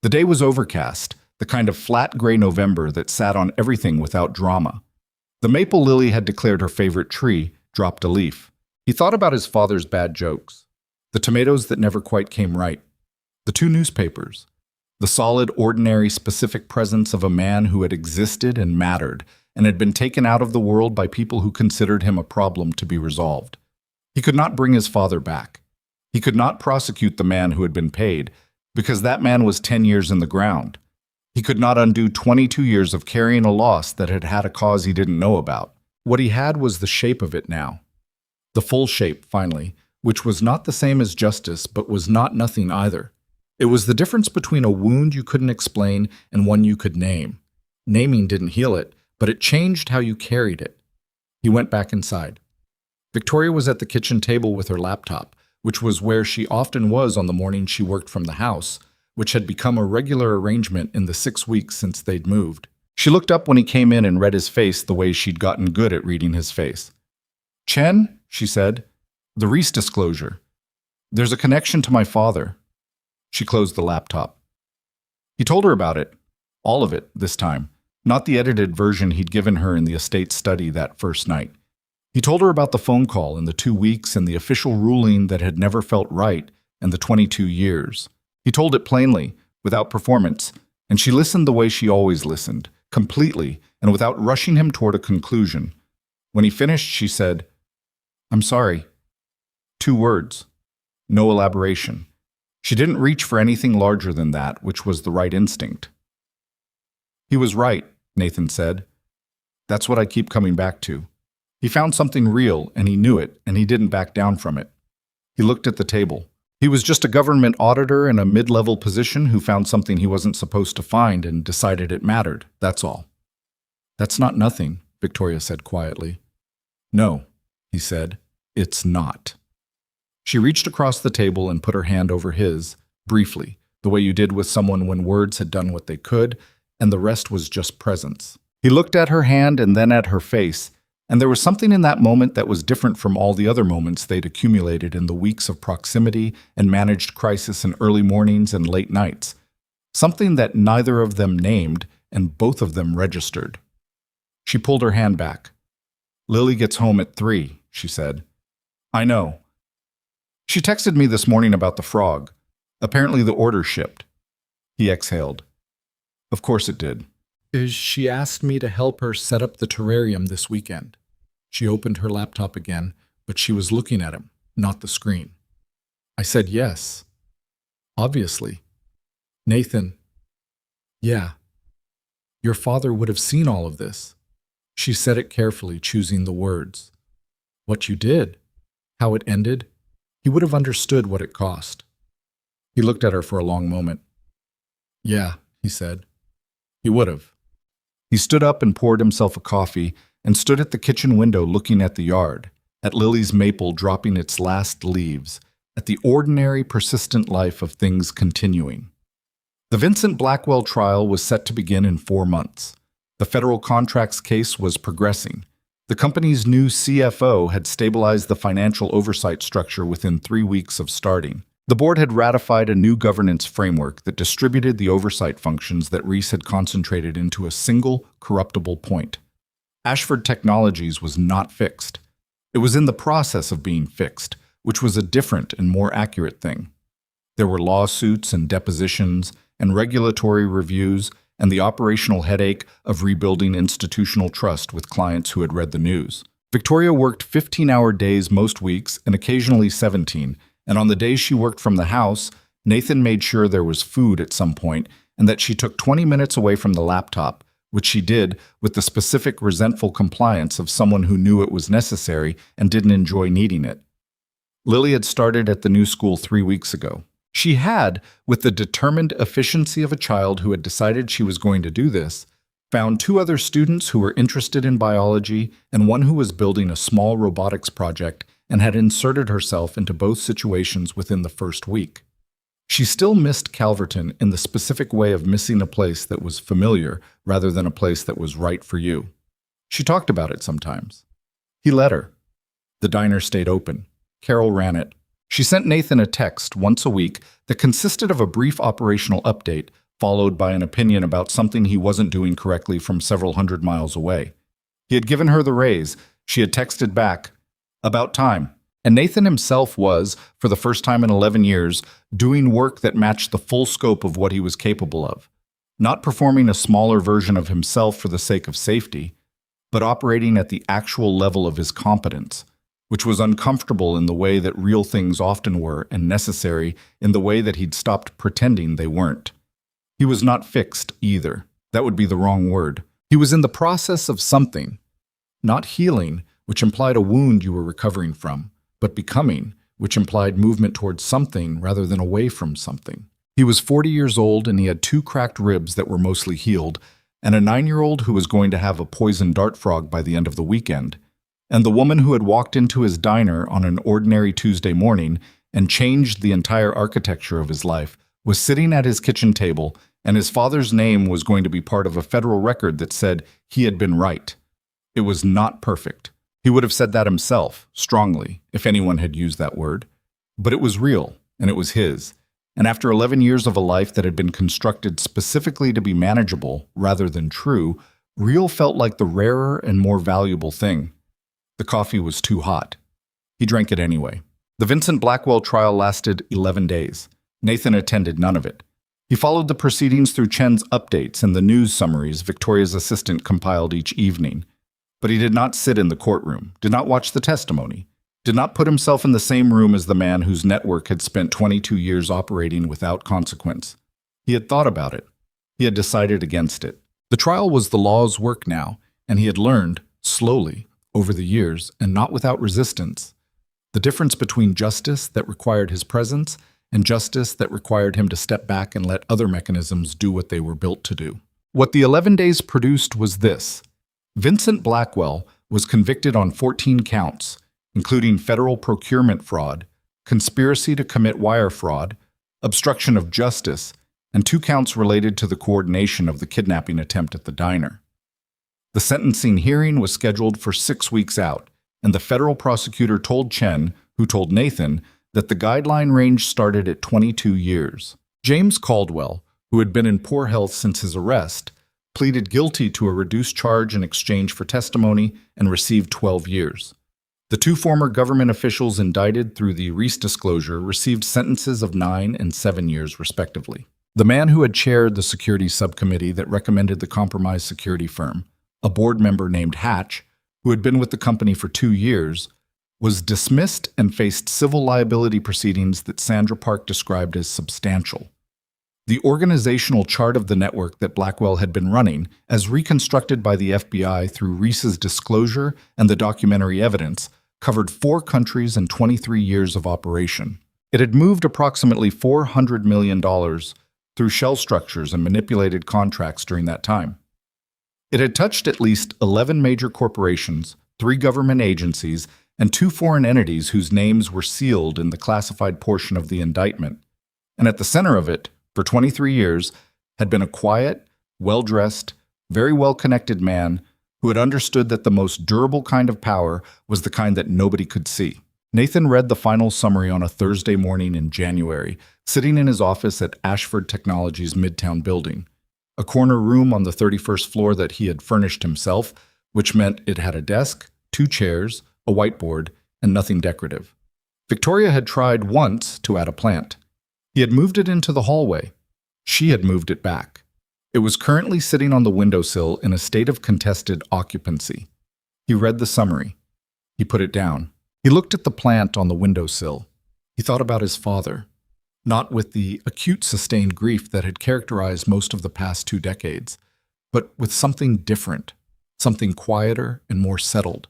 The day was overcast, the kind of flat gray November that sat on everything without drama. The maple lily had declared her favorite tree, dropped a leaf. He thought about his father's bad jokes, the tomatoes that never quite came right, the 2 newspapers, the solid, ordinary, specific presence of a man who had existed and mattered and had been taken out of the world by people who considered him a problem to be resolved. He could not bring his father back. He could not prosecute the man who had been paid, because that man was 10 years in the ground. He could not undo 22 years of carrying a loss that had had a cause he didn't know about. What he had was the shape of it now. The full shape, finally, which was not the same as justice, but was not nothing either. It was the difference between a wound you couldn't explain and one you could name. Naming didn't heal it, but it changed how you carried it. He went back inside. Victoria was at the kitchen table with her laptop, which was where she often was on the morning she worked from the house, which had become a regular arrangement in the 6 weeks since they'd moved. She looked up when he came in and read his face the way she'd gotten good at reading his face. Chen, she said, the Reese disclosure. There's a connection to my father. She closed the laptop. He told her about it. All of it, this time. Not the edited version he'd given her in the estate study that first night. He told her about the phone call and the 2 weeks and the official ruling that had never felt right and the 22 years. He told it plainly, without performance, and she listened the way she always listened, completely and without rushing him toward a conclusion. When he finished, she said, "I'm sorry." 2 words. No elaboration. She didn't reach for anything larger than that, which was the right instinct. "He was right," Nathan said. "That's what I keep coming back to. He found something real, and he knew it, and he didn't back down from it." He looked at the table. He was just a government auditor in a mid-level position who found something he wasn't supposed to find and decided it mattered, that's all. "That's not nothing," Victoria said quietly. "No," he said, "it's not." She reached across the table and put her hand over his, briefly, the way you did with someone when words had done what they could, and the rest was just presence. He looked at her hand and then at her face, and there was something in that moment that was different from all the other moments they'd accumulated in the weeks of proximity and managed crisis in early mornings and late nights. Something that neither of them named and both of them registered. She pulled her hand back. "Lily gets home at 3, she said. "I know. She texted me this morning about the frog. Apparently the order shipped." He exhaled. "Of course it did. She asked me to help her set up the terrarium this weekend." She opened her laptop again, but she was looking at him, not the screen. "I said yes. Obviously." "Nathan." "Yeah. Your father would have seen all of this." She said it carefully, choosing the words. "What you did, how it ended, he would have understood what it cost." He looked at her for a long moment. "Yeah," he said. "He would have." He stood up and poured himself a coffee and stood at the kitchen window looking at the yard, at Lily's maple dropping its last leaves, at the ordinary, persistent life of things continuing. The Vincent Blackwell trial was set to begin in 4 months. The federal contracts case was progressing. The company's new CFO had stabilized the financial oversight structure within 3 weeks of starting. The board had ratified a new governance framework that distributed the oversight functions that Reese had concentrated into a single, corruptible point. Ashford Technologies was not fixed. It was in the process of being fixed, which was a different and more accurate thing. There were lawsuits and depositions and regulatory reviews and the operational headache of rebuilding institutional trust with clients who had read the news. Victoria worked 15-hour days most weeks and occasionally 17, and on the days she worked from the house, Nathan made sure there was food at some point and that she took 20 minutes away from the laptop, which she did with the specific resentful compliance of someone who knew it was necessary and didn't enjoy needing it. Lily had started at the new school 3 weeks ago. She had, with the determined efficiency of a child who had decided she was going to do this, found 2 other students who were interested in biology and one who was building a small robotics project and had inserted herself into both situations within the first week. She still missed Calverton in the specific way of missing a place that was familiar rather than a place that was right for you. She talked about it sometimes. He let her. The diner stayed open. Carol ran it. She sent Nathan a text once a week that consisted of a brief operational update, followed by an opinion about something he wasn't doing correctly from several hundred miles away. He had given her the raise. She had texted back, "About time." And Nathan himself was, for the first time in 11 years, doing work that matched the full scope of what he was capable of. Not performing a smaller version of himself for the sake of safety, but operating at the actual level of his competence, which was uncomfortable in the way that real things often were and necessary in the way that he'd stopped pretending they weren't. He was not fixed either. That would be the wrong word. He was in the process of something. Not healing, which implied a wound you were recovering from, but becoming, which implied movement towards something rather than away from something. He was 40 years old and he had 2 cracked ribs that were mostly healed, and a 9-year-old who was going to have a poison dart frog by the end of the weekend. And the woman who had walked into his diner on an ordinary Tuesday morning and changed the entire architecture of his life was sitting at his kitchen table, and his father's name was going to be part of a federal record that said he had been right. It was not perfect. He would have said that himself, strongly, if anyone had used that word. But it was real, and it was his. And after 11 years of a life that had been constructed specifically to be manageable rather than true, real felt like the rarer and more valuable thing. The coffee was too hot. He drank it anyway. The Vincent Blackwell trial lasted 11 days. Nathan attended none of it. He followed the proceedings through Chen's updates and the news summaries Victoria's assistant compiled each evening. But he did not sit in the courtroom, did not watch the testimony, did not put himself in the same room as the man whose network had spent 22 years operating without consequence. He had thought about it. He had decided against it. The trial was the law's work now, and he had learned, slowly, over the years, and not without resistance, the difference between justice that required his presence and justice that required him to step back and let other mechanisms do what they were built to do. What the 11 days produced was this. Vincent Blackwell was convicted on 14 counts, including federal procurement fraud, conspiracy to commit wire fraud, obstruction of justice, and 2 counts related to the coordination of the kidnapping attempt at the diner. The sentencing hearing was scheduled for 6 weeks out, and the federal prosecutor told Chen, who told Nathan, that the guideline range started at 22 years. James Caldwell, who had been in poor health since his arrest, pleaded guilty to a reduced charge in exchange for testimony and received 12 years. The 2 former government officials indicted through the Reese disclosure received sentences of 9 and 7 years, respectively. The man who had chaired the security subcommittee that recommended the compromise security firm, a board member named Hatch, who had been with the company for 2 years, was dismissed and faced civil liability proceedings that Sandra Park described as substantial. The organizational chart of the network that Blackwell had been running, as reconstructed by the FBI through Reese's disclosure and the documentary evidence, covered 4 countries and 23 years of operation. It had moved approximately $400 million through shell structures and manipulated contracts during that time. It had touched at least 11 major corporations, 3 government agencies, and 2 foreign entities whose names were sealed in the classified portion of the indictment. And at the center of it, for 23 years, had been a quiet, well-dressed, very well-connected man who had understood that the most durable kind of power was the kind that nobody could see. Nathan read the final summary on a Thursday morning in January, sitting in his office at Ashford Technologies' Midtown building, a corner room on the 31st floor that he had furnished himself, which meant it had a desk, 2 chairs, a whiteboard, and nothing decorative. Victoria had tried once to add a plant. He had moved it into the hallway. She had moved it back. It was currently sitting on the windowsill in a state of contested occupancy. He read the summary. He put it down. He looked at the plant on the windowsill. He thought about his father, not with the acute sustained grief that had characterized most of the past 2 decades, but with something different, something quieter and more settled.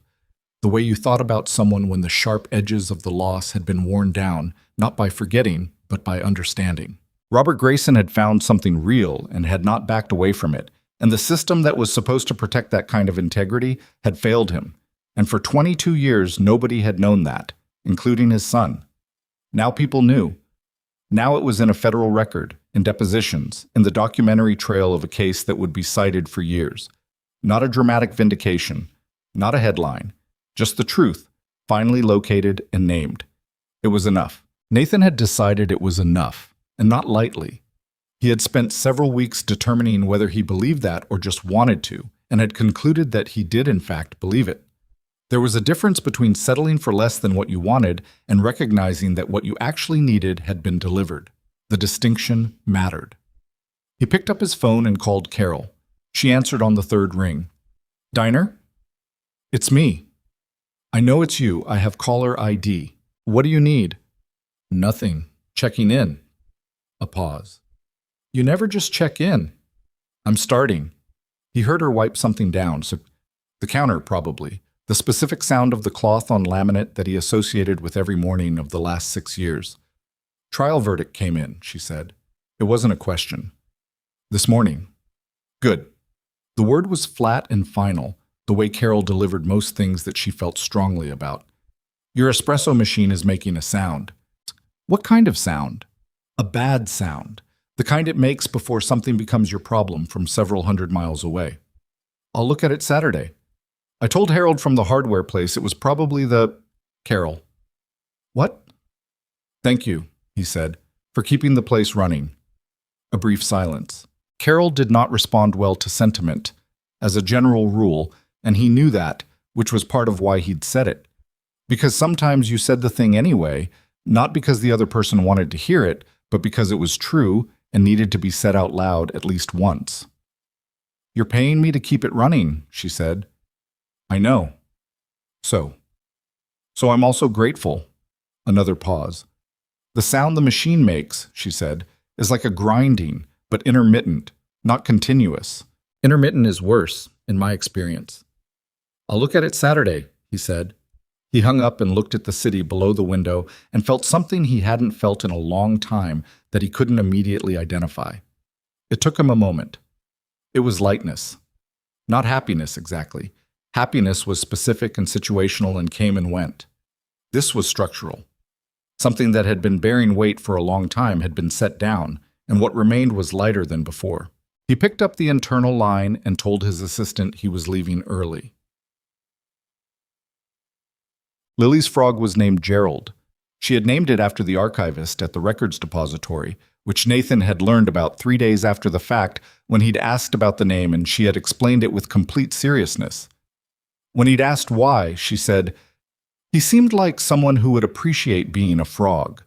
The way you thought about someone when the sharp edges of the loss had been worn down, not by forgetting, but by understanding. Robert Grayson had found something real and had not backed away from it, and the system that was supposed to protect that kind of integrity had failed him. And for 22 years, nobody had known that, including his son. Now people knew. Now it was in a federal record, in depositions, in the documentary trail of a case that would be cited for years. Not a dramatic vindication, not a headline, just the truth, finally located and named. It was enough. Nathan had decided it was enough, and not lightly. He had spent several weeks determining whether he believed that or just wanted to, and had concluded that he did in fact believe it. There was a difference between settling for less than what you wanted and recognizing that what you actually needed had been delivered. The distinction mattered. He picked up his phone and called Carol. She answered on the 3rd ring. "Diner? It's me. I know it's you. I have caller ID. What do you need?" "Nothing. Checking in." A pause. "You never just check in." "I'm starting." He heard her wipe something down, so the counter probably, the specific sound of the cloth on laminate that he associated with every morning of the last 6 years. "Trial verdict came in," she said. It wasn't a question. "This morning." "Good." The word was flat and final, the way Carol delivered most things that she felt strongly about. "Your espresso machine is making a sound." "What kind of sound?" "A bad sound. The kind it makes before something becomes your problem from several hundred miles away." "I'll look at it Saturday." "I told Harold from the hardware place it was probably the—" "Carol." "What?" "Thank you," he said, "for keeping the place running." A brief silence. Carol did not respond well to sentiment, as a general rule, and he knew that, which was part of why he'd said it. Because sometimes you said the thing anyway, not because the other person wanted to hear it, but because it was true and needed to be said out loud at least once. "You're paying me to keep it running," she said. I know. So. So I'm also grateful. Another pause. The sound the machine makes, she said, is like a grinding, but intermittent, not continuous. Intermittent is worse, in my experience. I'll look at it Saturday, he said. He hung up and looked at the city below the window and felt something he hadn't felt in a long time that he couldn't immediately identify. It took him a moment. It was lightness. Not happiness, exactly. Happiness was specific and situational and came and went. This was structural. Something that had been bearing weight for a long time had been set down, and what remained was lighter than before. He picked up the internal line and told his assistant he was leaving early. Lily's frog was named Gerald. She had named it after the archivist at the records depository, which Nathan had learned about 3 days after the fact when he'd asked about the name and she had explained it with complete seriousness. When he'd asked why, she said, "He seemed like someone who would appreciate being a frog.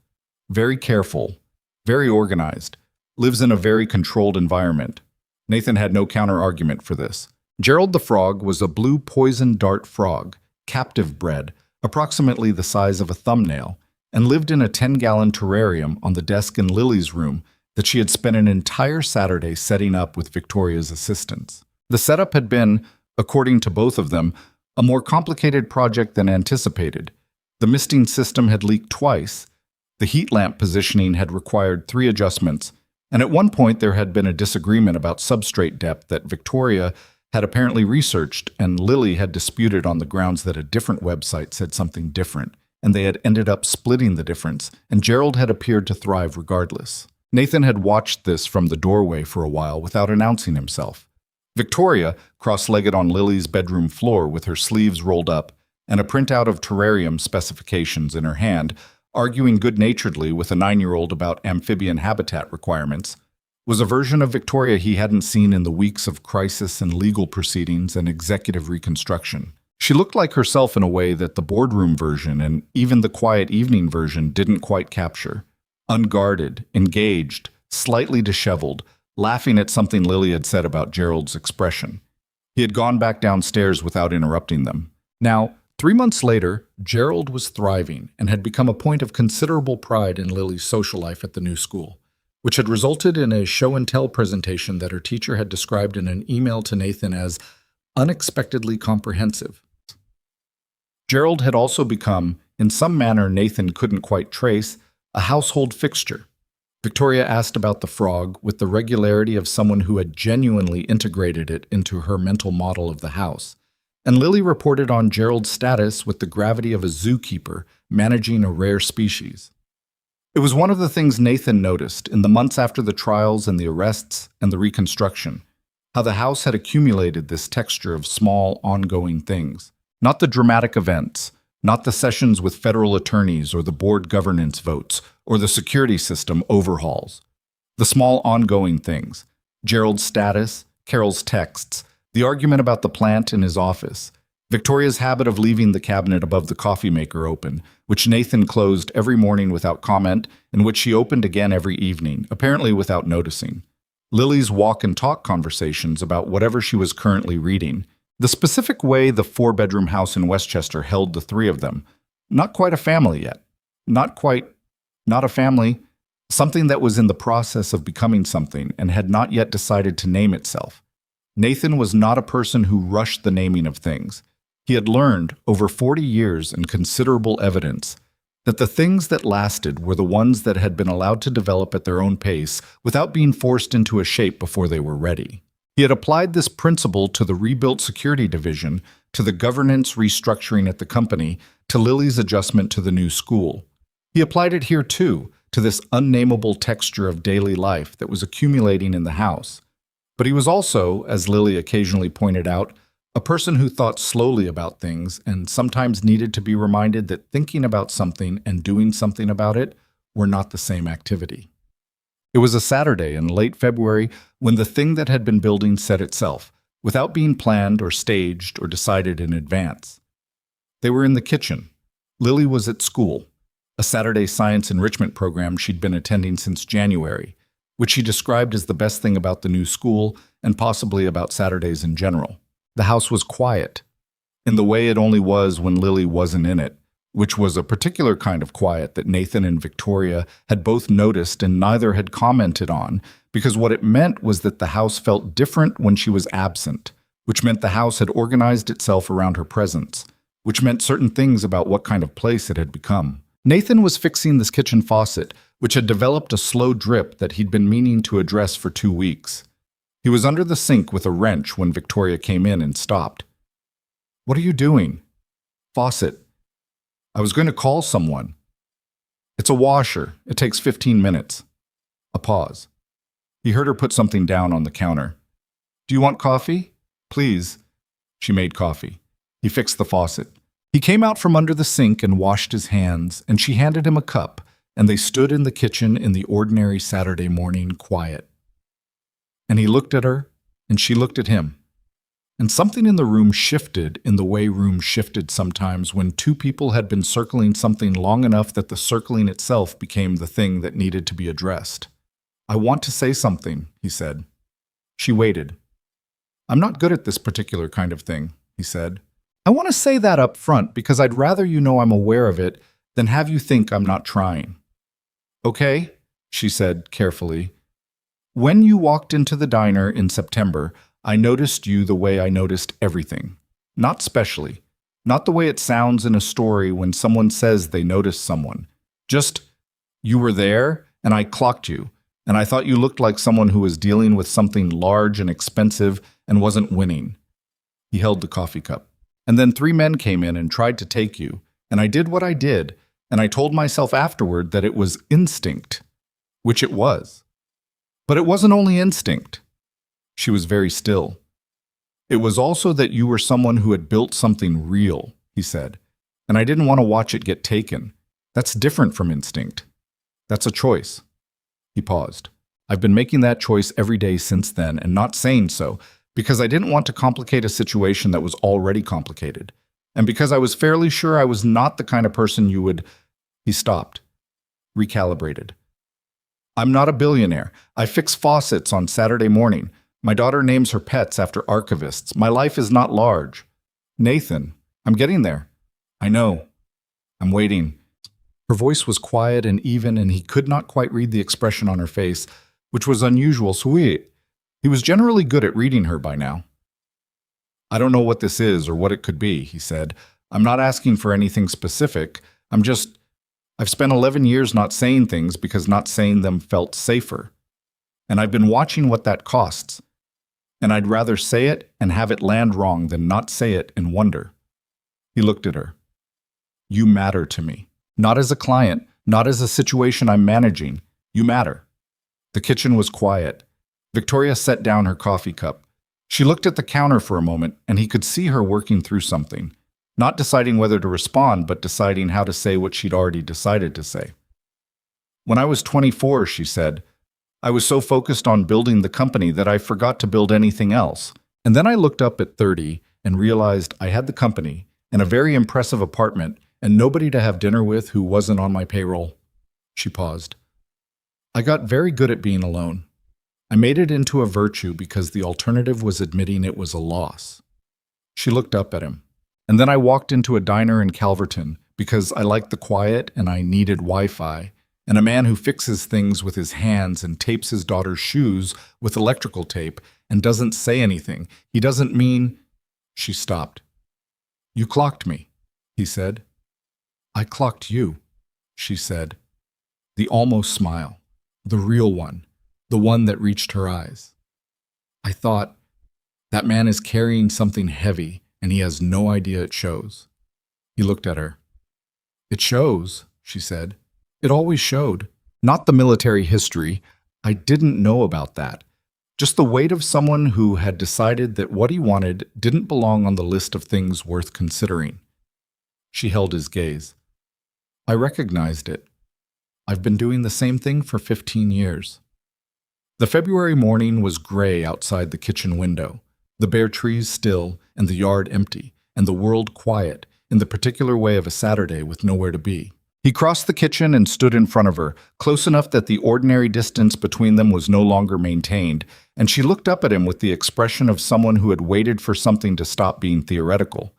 Very careful, very organized, lives in a very controlled environment." Nathan had no counter-argument for this. Gerald the frog was a blue poison dart frog, captive bred, approximately the size of a thumbnail, and lived in a 10-gallon terrarium on the desk in Lily's room that she had spent an entire Saturday setting up with Victoria's assistance. The setup had been, according to both of them, a more complicated project than anticipated. The misting system had leaked twice, the heat lamp positioning had required 3 adjustments, and at one point there had been a disagreement about substrate depth that Victoria had apparently researched, and Lily had disputed on the grounds that a different website said something different, and they had ended up splitting the difference, and Gerald had appeared to thrive regardless. Nathan had watched this from the doorway for a while without announcing himself. Victoria, cross-legged on Lily's bedroom floor with her sleeves rolled up and a printout of terrarium specifications in her hand, arguing good-naturedly with a 9-year-old about amphibian habitat requirements, was a version of Victoria he hadn't seen in the weeks of crisis and legal proceedings and executive reconstruction. She looked like herself in a way that the boardroom version and even the quiet evening version didn't quite capture. Unguarded, engaged, slightly disheveled, laughing at something Lily had said about Gerald's expression. He had gone back downstairs without interrupting them. Now, 3 months later, Gerald was thriving and had become a point of considerable pride in Lily's social life at the new school, which had resulted in a show-and-tell presentation that her teacher had described in an email to Nathan as unexpectedly comprehensive. Gerald had also become, in some manner Nathan couldn't quite trace, a household fixture. Victoria asked about the frog with the regularity of someone who had genuinely integrated it into her mental model of the house, and Lily reported on Gerald's status with the gravity of a zookeeper managing a rare species. It was one of the things Nathan noticed in the months after the trials and the arrests and the reconstruction, how the house had accumulated this texture of small, ongoing things. Not the dramatic events, not the sessions with federal attorneys or the board governance votes or the security system overhauls. The small, ongoing things. Gerald's status, Carol's texts, the argument about the plant in his office, Victoria's habit of leaving the cabinet above the coffee maker open, which Nathan closed every morning without comment and which she opened again every evening, apparently without noticing. Lily's walk and talk conversations about whatever she was currently reading. The specific way the 4-bedroom house in Westchester held the 3 of them. Not quite a family yet. Not a family. Something that was in the process of becoming something and had not yet decided to name itself. Nathan was not a person who rushed the naming of things. He had learned, over 40 years and considerable evidence, that the things that lasted were the ones that had been allowed to develop at their own pace without being forced into a shape before they were ready. He had applied this principle to the rebuilt security division, to the governance restructuring at the company, to Lily's adjustment to the new school. He applied it here too, to this unnameable texture of daily life that was accumulating in the house. But he was also, as Lily occasionally pointed out, a person who thought slowly about things and sometimes needed to be reminded that thinking about something and doing something about it were not the same activity. It was a Saturday in late February when the thing that had been building set itself, without being planned or staged or decided in advance. They were in the kitchen. Lily was at school, a Saturday science enrichment program she'd been attending since January, which she described as the best thing about the new school and possibly about Saturdays in general. The house was quiet. in the way it only was when Lily wasn't in it, which was a particular kind of quiet that Nathan and Victoria had both noticed and neither had commented on, because what it meant was that the house felt different when she was absent, which meant the house had organized itself around her presence, which meant certain things about what kind of place it had become. Nathan was fixing this kitchen faucet, which had developed a slow drip that he'd been meaning to address for 2 weeks. He was under the sink with a wrench when Victoria came in and stopped. "What are you doing?" "Faucet. I was going to call someone." "It's a washer. It takes 15 minutes. A pause. He heard her put something down on the counter. "Do you want coffee?" "Please." She made coffee. He fixed the faucet. He came out from under the sink and washed his hands, and she handed him a cup, and they stood in the kitchen in the ordinary Saturday morning quiet. And he looked at her, and she looked at him. And something in the room shifted in the way rooms shifted sometimes when two people had been circling something long enough that the circling itself became the thing that needed to be addressed. "I want to say something," he said. She waited. "I'm not good at this particular kind of thing," he said. "I want to say that up front because I'd rather you know I'm aware of it than have you think I'm not trying." "Okay," she said carefully. "When you walked into the diner in September, I noticed you the way I noticed everything. Not specially. Not the way it sounds in a story when someone says they noticed someone. Just, you were there, and I clocked you, and I thought you looked like someone who was dealing with something large and expensive and wasn't winning." He held the coffee cup. "And then 3 men came in and tried to take you, and I did what I did, and I told myself afterward that it was instinct, which it was. But it wasn't only instinct." She was very still. "It was also that you were someone who had built something real," he said, "and I didn't want to watch it get taken. That's different from instinct. That's a choice." He paused. "I've been making that choice every day since then and not saying so, because I didn't want to complicate a situation that was already complicated, and because I was fairly sure I was not the kind of person you would—" He stopped, recalibrated. "I'm not a billionaire. I fix faucets on Saturday morning. My daughter names her pets after archivists. My life is not large. Nathan, I'm getting there. I know. I'm waiting." Her voice was quiet and even, and he could not quite read the expression on her face, which was unusual. Sweet. He was generally good at reading her by now. "I don't know what this is or what it could be," he said. "I'm not asking for anything specific. I've spent 11 years not saying things because not saying them felt safer. And I've been watching what that costs. And I'd rather say it and have it land wrong than not say it and wonder." He looked at her. "You matter to me. Not as a client, not as a situation I'm managing. You matter." The kitchen was quiet. Victoria set down her coffee cup. She looked at the counter for a moment, and he could see her working through something, not deciding whether to respond, but deciding how to say what she'd already decided to say. "When I was 24, she said, I was so focused on building the company that I forgot to build anything else. And then I looked up at 30 and realized I had the company and a very impressive apartment and nobody to have dinner with who wasn't on my payroll." She paused. "I got very good at being alone. I made it into a virtue because the alternative was admitting it was a loss." She looked up at him. "And then I walked into a diner in Calverton because I liked the quiet and I needed Wi-Fi, and a man who fixes things with his hands and tapes his daughter's shoes with electrical tape and doesn't say anything. He doesn't mean—" She stopped. "You clocked me," he said. "I clocked you," she said. The almost smile, the real one, the one that reached her eyes. "I thought, that man is carrying something heavy and he has no idea it shows." He looked at her. "It shows," she said. "It always showed. Not the military history. I didn't know about that. Just the weight of someone who had decided that what he wanted didn't belong on the list of things worth considering." She held his gaze. "I recognized it. I've been doing the same thing for 15 years. The February morning was gray outside the kitchen window, the bare trees still and the yard empty, and the world quiet, in the particular way of a Saturday with nowhere to be. He crossed the kitchen and stood in front of her, close enough that the ordinary distance between them was no longer maintained, and she looked up at him with the expression of someone who had waited for something to stop being theoretical,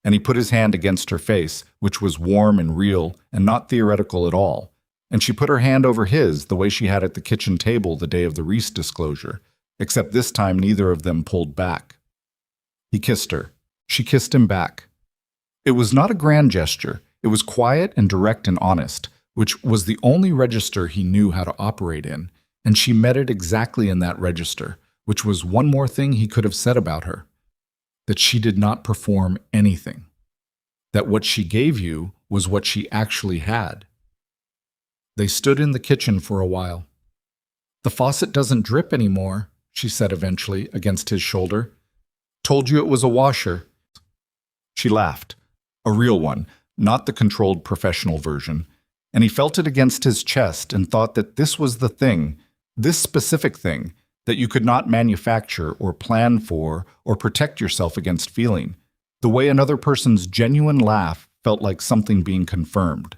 and he put his hand against her face, which was warm and real and not theoretical at all. And she put her hand over his, the way she had at the kitchen table the day of the Reese disclosure, except this time neither of them pulled back. He kissed her. She kissed him back. It was not a grand gesture. It was quiet and direct and honest, which was the only register he knew how to operate in, and she met it exactly in that register, which was one more thing he could have said about her: that she did not perform anything, that what she gave you was what she actually had. They stood in the kitchen for a while. "The faucet doesn't drip anymore," she said eventually, against his shoulder. "Told you it was a washer." She laughed, a real one, not the controlled professional version, and he felt it against his chest and thought that this was the thing, this specific thing, that you could not manufacture or plan for or protect yourself against feeling. The way another person's genuine laugh felt like something being confirmed.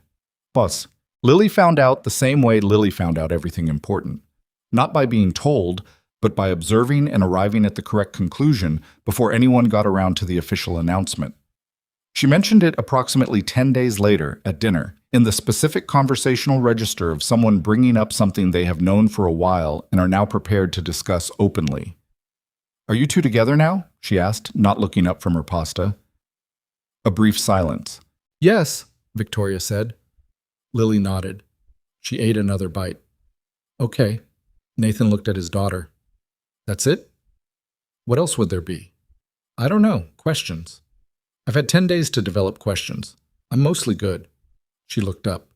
Plus, Lily found out the same way Lily found out everything important. Not by being told, but by observing and arriving at the correct conclusion before anyone got around to the official announcement. She mentioned it approximately 10 days later at dinner, in the specific conversational register of someone bringing up something they have known for a while and are now prepared to discuss openly. "Are you two together now?" she asked, not looking up from her pasta. A brief silence. "Yes," Victoria said. Lily nodded. She ate another bite. "Okay." Nathan looked at his daughter. "That's it? What else would there be?" "I don't know. Questions. I've had 10 days to develop questions. I'm mostly good." She looked up.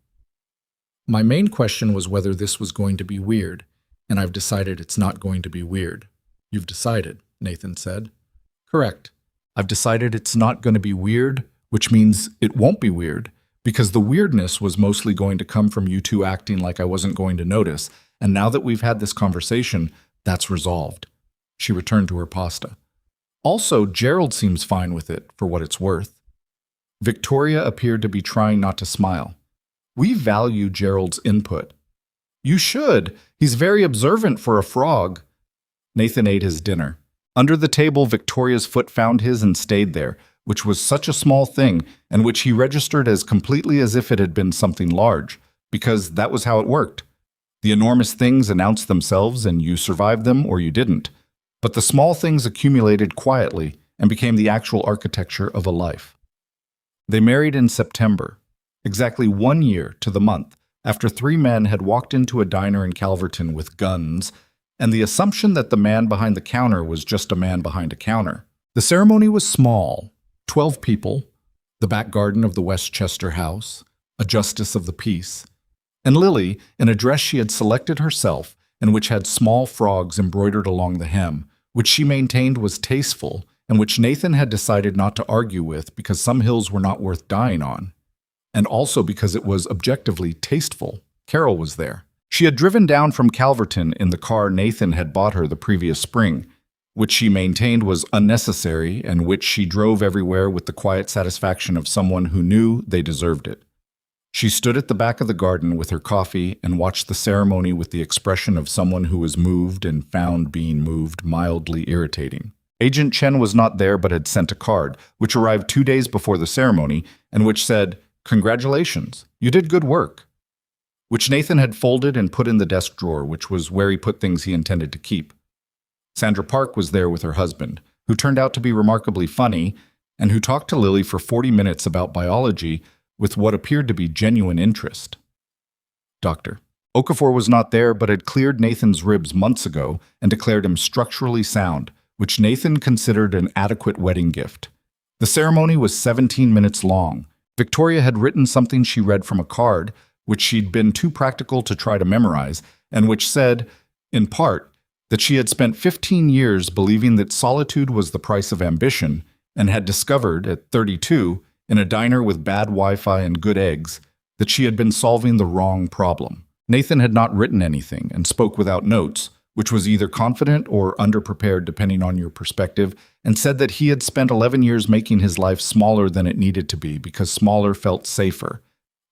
"My main question was whether this was going to be weird, and I've decided it's not going to be weird." "You've decided," Nathan said. "Correct. I've decided it's not going to be weird, which means it won't be weird, because the weirdness was mostly going to come from you two acting like I wasn't going to notice, and now that we've had this conversation, that's resolved." She returned to her pasta. "Also, Gerald seems fine with it, for what it's worth." Victoria appeared to be trying not to smile. "We value Gerald's input." "You should. He's very observant for a frog." Nathan ate his dinner. Under the table, Victoria's foot found his and stayed there, which was such a small thing, and which he registered as completely as if it had been something large, because that was how it worked. The enormous things announced themselves, and you survived them or you didn't. But the small things accumulated quietly and became the actual architecture of a life. They married in September, exactly 1 year to the month, after 3 men had walked into a diner in Calverton with guns, and the assumption that the man behind the counter was just a man behind a counter. The ceremony was small, 12 people, the back garden of the Westchester House, a justice of the peace, and Lily in a dress she had selected herself and which had small frogs embroidered along the hem, which she maintained was tasteful and which Nathan had decided not to argue with because some hills were not worth dying on, and also because it was objectively tasteful. Carol was there. She had driven down from Calverton in the car Nathan had bought her the previous spring, which she maintained was unnecessary and which she drove everywhere with the quiet satisfaction of someone who knew they deserved it. She stood at the back of the garden with her coffee and watched the ceremony with the expression of someone who was moved and found being moved mildly irritating. Agent Chen was not there but had sent a card, which arrived 2 days before the ceremony, and which said, "Congratulations, you did good work," which Nathan had folded and put in the desk drawer, which was where he put things he intended to keep. Sandra Park was there with her husband, who turned out to be remarkably funny, and who talked to Lily for 40 minutes about biology with what appeared to be genuine interest. Dr. Okafor was not there but had cleared Nathan's ribs months ago and declared him structurally sound, which Nathan considered an adequate wedding gift. The ceremony was 17 minutes long. Victoria had written something she read from a card, which she'd been too practical to try to memorize, and which said, in part, that she had spent 15 years believing that solitude was the price of ambition, and had discovered, at 32, in a diner with bad Wi-Fi and good eggs, that she had been solving the wrong problem. Nathan had not written anything and spoke without notes, which was either confident or underprepared depending on your perspective, and said that he had spent 11 years making his life smaller than it needed to be because smaller felt safer,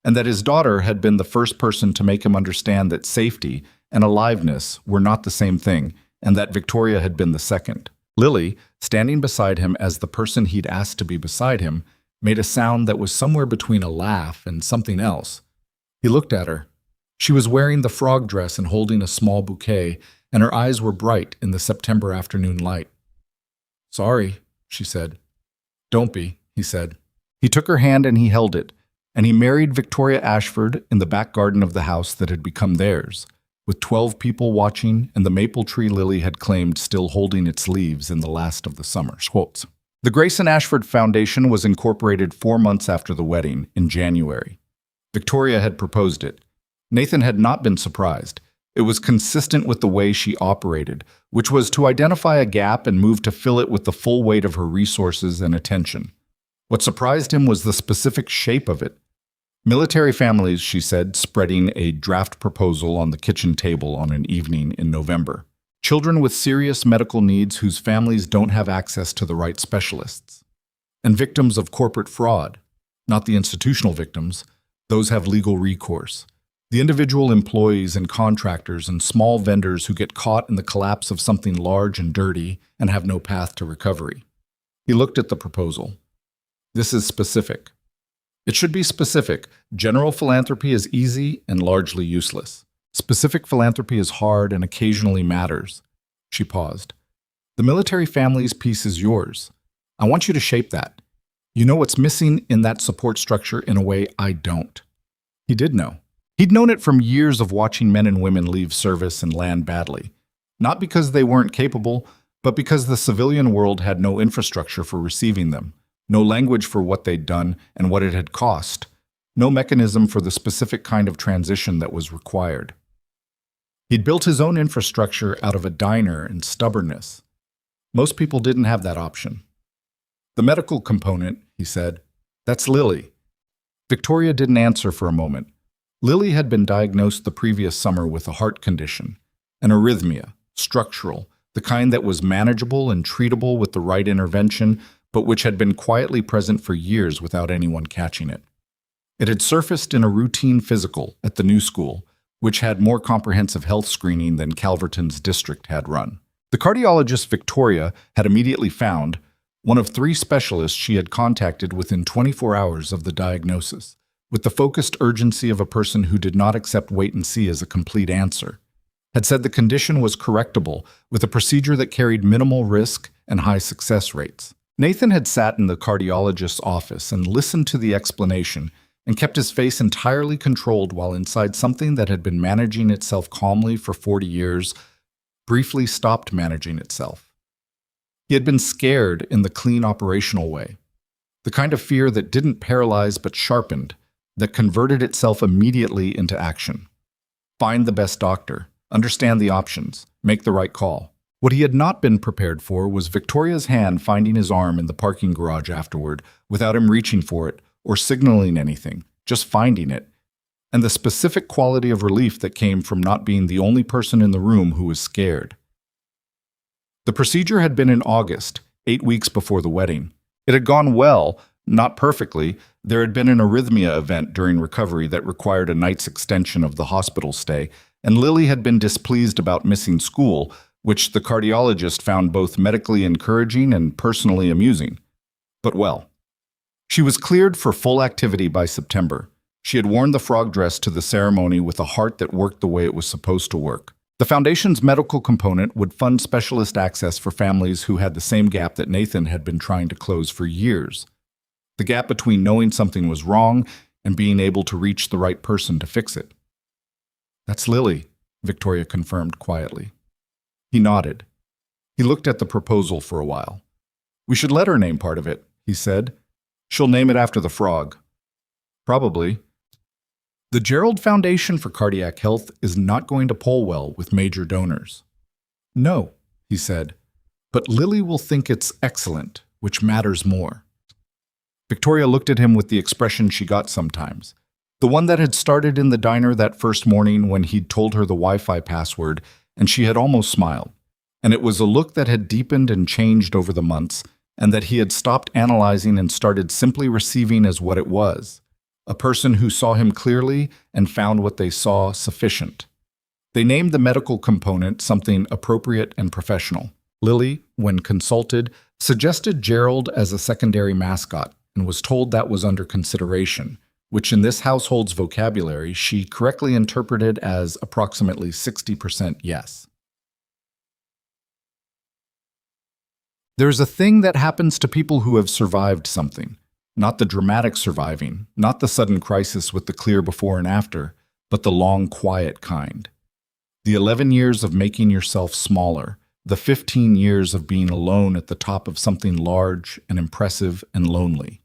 and that his daughter had been the first person to make him understand that safety and aliveness were not the same thing, and that Victoria had been the second. Lily, standing beside him as the person he'd asked to be beside him, made a sound that was somewhere between a laugh and something else. He looked at her. She was wearing the frog dress and holding a small bouquet, and her eyes were bright in the September afternoon light. "Sorry," she said. "Don't be," he said. He took her hand and he held it, and he married Victoria Ashford in the back garden of the house that had become theirs, with 12 people watching and the maple tree Lily had claimed still holding its leaves in the last of the summer. Quotes. The Grace and Ashford Foundation was incorporated 4 months after the wedding, in January. Victoria had proposed it. Nathan had not been surprised. It was consistent with the way she operated, which was to identify a gap and move to fill it with the full weight of her resources and attention. What surprised him was the specific shape of it. Military families, she said, spreading a draft proposal on the kitchen table on an evening in November. Children with serious medical needs whose families don't have access to the right specialists. And victims of corporate fraud, not the institutional victims, those have legal recourse. The individual employees and contractors and small vendors who get caught in the collapse of something large and dirty and have no path to recovery. He looked at the proposal. This is specific. It should be specific. General philanthropy is easy and largely useless. Specific philanthropy is hard and occasionally matters. She paused. The military family's piece is yours. I want you to shape that. You know what's missing in that support structure in a way I don't. He did know. He'd known it from years of watching men and women leave service and land badly. Not because they weren't capable, but because the civilian world had no infrastructure for receiving them. No language for what they'd done and what it had cost. No mechanism for the specific kind of transition that was required. He'd built his own infrastructure out of a diner and stubbornness. Most people didn't have that option. The medical component, he said, that's Lily. Victoria didn't answer for a moment. Lily had been diagnosed the previous summer with a heart condition, an arrhythmia, structural, the kind that was manageable and treatable with the right intervention, but which had been quietly present for years without anyone catching it. It had surfaced in a routine physical at the new school, which had more comprehensive health screening than Calverton's district had run. The cardiologist Victoria had immediately found one of 3 specialists she had contacted within 24 hours of the diagnosis, with the focused urgency of a person who did not accept wait and see as a complete answer, had said the condition was correctable with a procedure that carried minimal risk and high success rates. Nathan had sat in the cardiologist's office and listened to the explanation and kept his face entirely controlled while inside something that had been managing itself calmly for 40 years briefly stopped managing itself. He had been scared in the clean operational way, the kind of fear that didn't paralyze but sharpened, that converted itself immediately into action. Find the best doctor, understand the options, make the right call. What he had not been prepared for was Victoria's hand finding his arm in the parking garage afterward without him reaching for it or signaling anything, just finding it, and the specific quality of relief that came from not being the only person in the room who was scared. The procedure had been in August, 8 weeks before the wedding. It had gone well, not perfectly. There had been an arrhythmia event during recovery that required a night's extension of the hospital stay, and Lily had been displeased about missing school, which the cardiologist found both medically encouraging and personally amusing. But well, she was cleared for full activity by September. She had worn the frog dress to the ceremony with a heart that worked the way it was supposed to work. The foundation's medical component would fund specialist access for families who had the same gap that Nathan had been trying to close for years. The gap between knowing something was wrong and being able to reach the right person to fix it. That's Lily, Victoria confirmed quietly. He nodded. He looked at the proposal for a while. We should let her name part of it, he said. She'll name it after the frog. Probably. The Gerald Foundation for Cardiac Health is not going to poll well with major donors. No, he said, but Lily will think it's excellent, which matters more. Victoria looked at him with the expression she got sometimes, the one that had started in the diner that first morning when he'd told her the Wi-Fi password, and she had almost smiled. And it was a look that had deepened and changed over the months, and that he had stopped analyzing and started simply receiving as what it was. A person who saw him clearly and found what they saw sufficient. They named the medical component something appropriate and professional. Lily, when consulted, suggested Gerald as a secondary mascot, and was told that was under consideration, which in this household's vocabulary she correctly interpreted as approximately 60% yes. There's a thing that happens to people who have survived something. Not the dramatic surviving, not the sudden crisis with the clear before and after, but the long, quiet kind. The 11 years of making yourself smaller, the 15 years of being alone at the top of something large and impressive and lonely.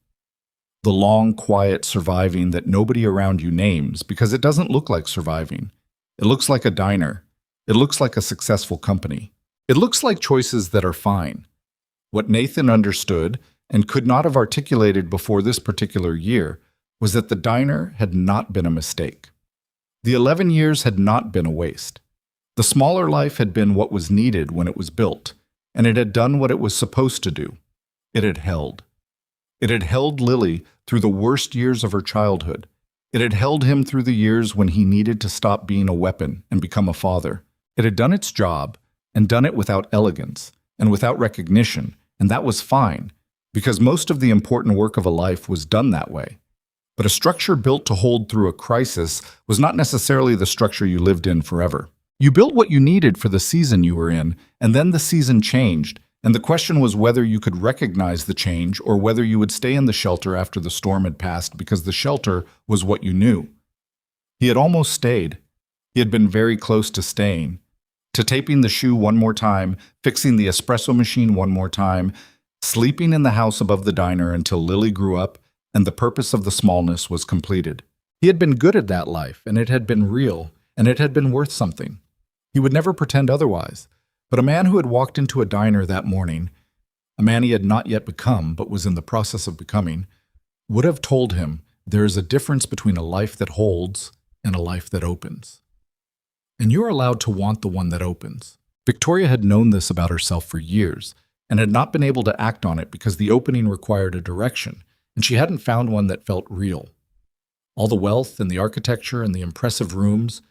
The long, quiet surviving that nobody around you names because it doesn't look like surviving. It looks like a diner. It looks like a successful company. It looks like choices that are fine. What Nathan understood and could not have articulated before this particular year was that the diner had not been a mistake. The 11 years had not been a waste. The smaller life had been what was needed when it was built, and it had done what it was supposed to do. It had held. It had held Lily through the worst years of her childhood. It had held him through the years when he needed to stop being a weapon and become a father. It had done its job, and done it without elegance, and without recognition, and that was fine, because most of the important work of a life was done that way. But a structure built to hold through a crisis was not necessarily the structure you lived in forever. You built what you needed for the season you were in, and then the season changed, and the question was whether you could recognize the change or whether you would stay in the shelter after the storm had passed because the shelter was what you knew. He had almost stayed. He had been very close to staying, to taping the shoe one more time, fixing the espresso machine one more time, sleeping in the house above the diner until Lily grew up and the purpose of the smallness was completed. He had been good at that life, and it had been real, and it had been worth something. He would never pretend otherwise. But a man who had walked into a diner that morning, a man he had not yet become but was in the process of becoming, would have told him there is a difference between a life that holds and a life that opens. And you are allowed to want the one that opens. Victoria had known this about herself for years and had not been able to act on it because the opening required a direction, and she hadn't found one that felt real. All the wealth and the architecture and the impressive rooms,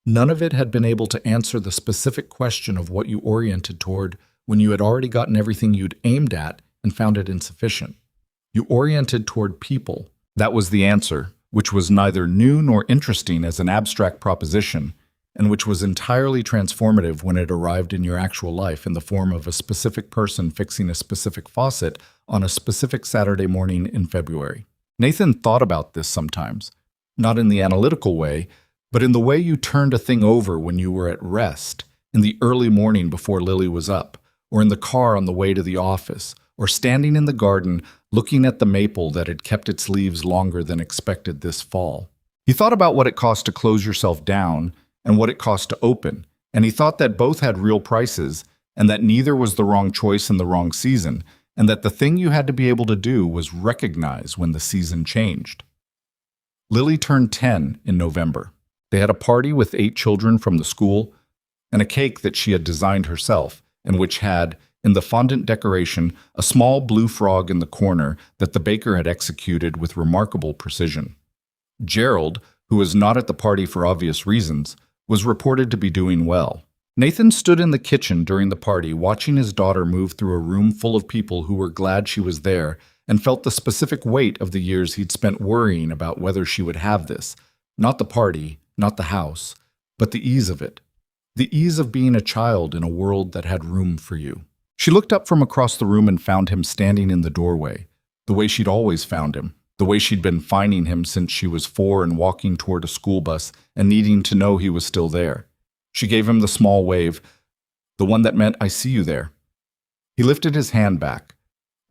none of it had been able to answer the specific question of what you oriented toward when you had already gotten everything you'd aimed at and found it insufficient. You oriented toward people. That was the answer, which was neither new nor interesting as an abstract proposition, and which was entirely transformative when it arrived in your actual life in the form of a specific person fixing a specific faucet on a specific Saturday morning in February. Nathan thought about this sometimes, not in the analytical way, but in the way you turned a thing over when you were at rest, in the early morning before Lily was up, or in the car on the way to the office, or standing in the garden looking at the maple that had kept its leaves longer than expected this fall. He thought about what it cost to close yourself down and what it cost to open, and he thought that both had real prices, and that neither was the wrong choice in the wrong season, and that the thing you had to be able to do was recognize when the season changed. Lily turned 10 in November. They had a party with 8 children from the school, and a cake that she had designed herself, and which had, in the fondant decoration, a small blue frog in the corner that the baker had executed with remarkable precision. Gerald, who was not at the party for obvious reasons, was reported to be doing well. Nathan stood in the kitchen during the party watching his daughter move through a room full of people who were glad she was there and felt the specific weight of the years he'd spent worrying about whether she would have this, not the party, not the house, but the ease of it. The ease of being a child in a world that had room for you. She looked up from across the room and found him standing in the doorway, the way she'd always found him, the way she'd been finding him since she was 4 and walking toward a school bus and needing to know he was still there. She gave him the small wave, the one that meant, "I see you there." He lifted his hand back.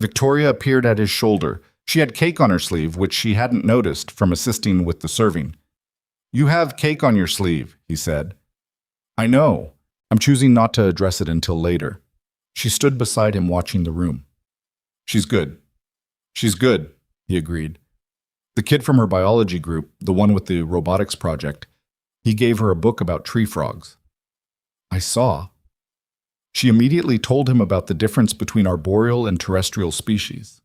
Victoria appeared at his shoulder. She had cake on her sleeve, which she hadn't noticed from assisting with the serving. "You have cake on your sleeve," he said. "I know. I'm choosing not to address it until later." She stood beside him watching the room. "She's good." "She's good," he agreed. The kid from her biology group, the one with the robotics project, he gave her a book about tree frogs. "I saw." She immediately told him about the difference between arboreal and terrestrial species.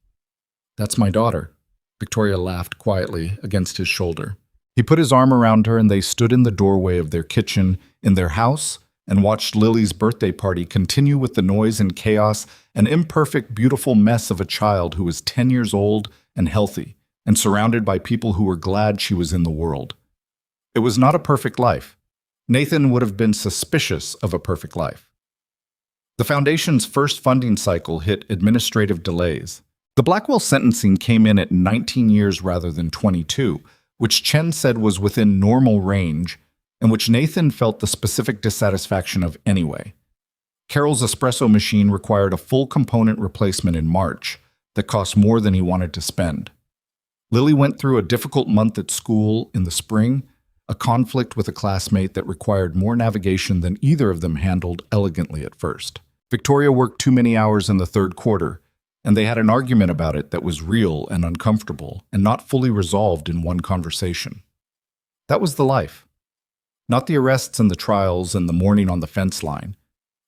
"That's my daughter." Victoria laughed quietly against his shoulder. He put his arm around her and they stood in the doorway of their kitchen in their house and watched Lily's birthday party continue with the noise and chaos, an imperfect, beautiful mess of a child who was 10 years old and healthy, and surrounded by people who were glad she was in the world. It was not a perfect life. Nathan would have been suspicious of a perfect life. The Foundation's first funding cycle hit administrative delays. The Blackwell sentencing came in at 19 years rather than 22, which Chen said was within normal range, and which Nathan felt the specific dissatisfaction of anyway. Carol's espresso machine required a full component replacement in March that cost more than he wanted to spend. Lily went through a difficult month at school in the spring, a conflict with a classmate that required more navigation than either of them handled elegantly at first. Victoria worked too many hours in the third quarter, and they had an argument about it that was real and uncomfortable and not fully resolved in one conversation. That was the life. Not the arrests and the trials and the morning on the fence line.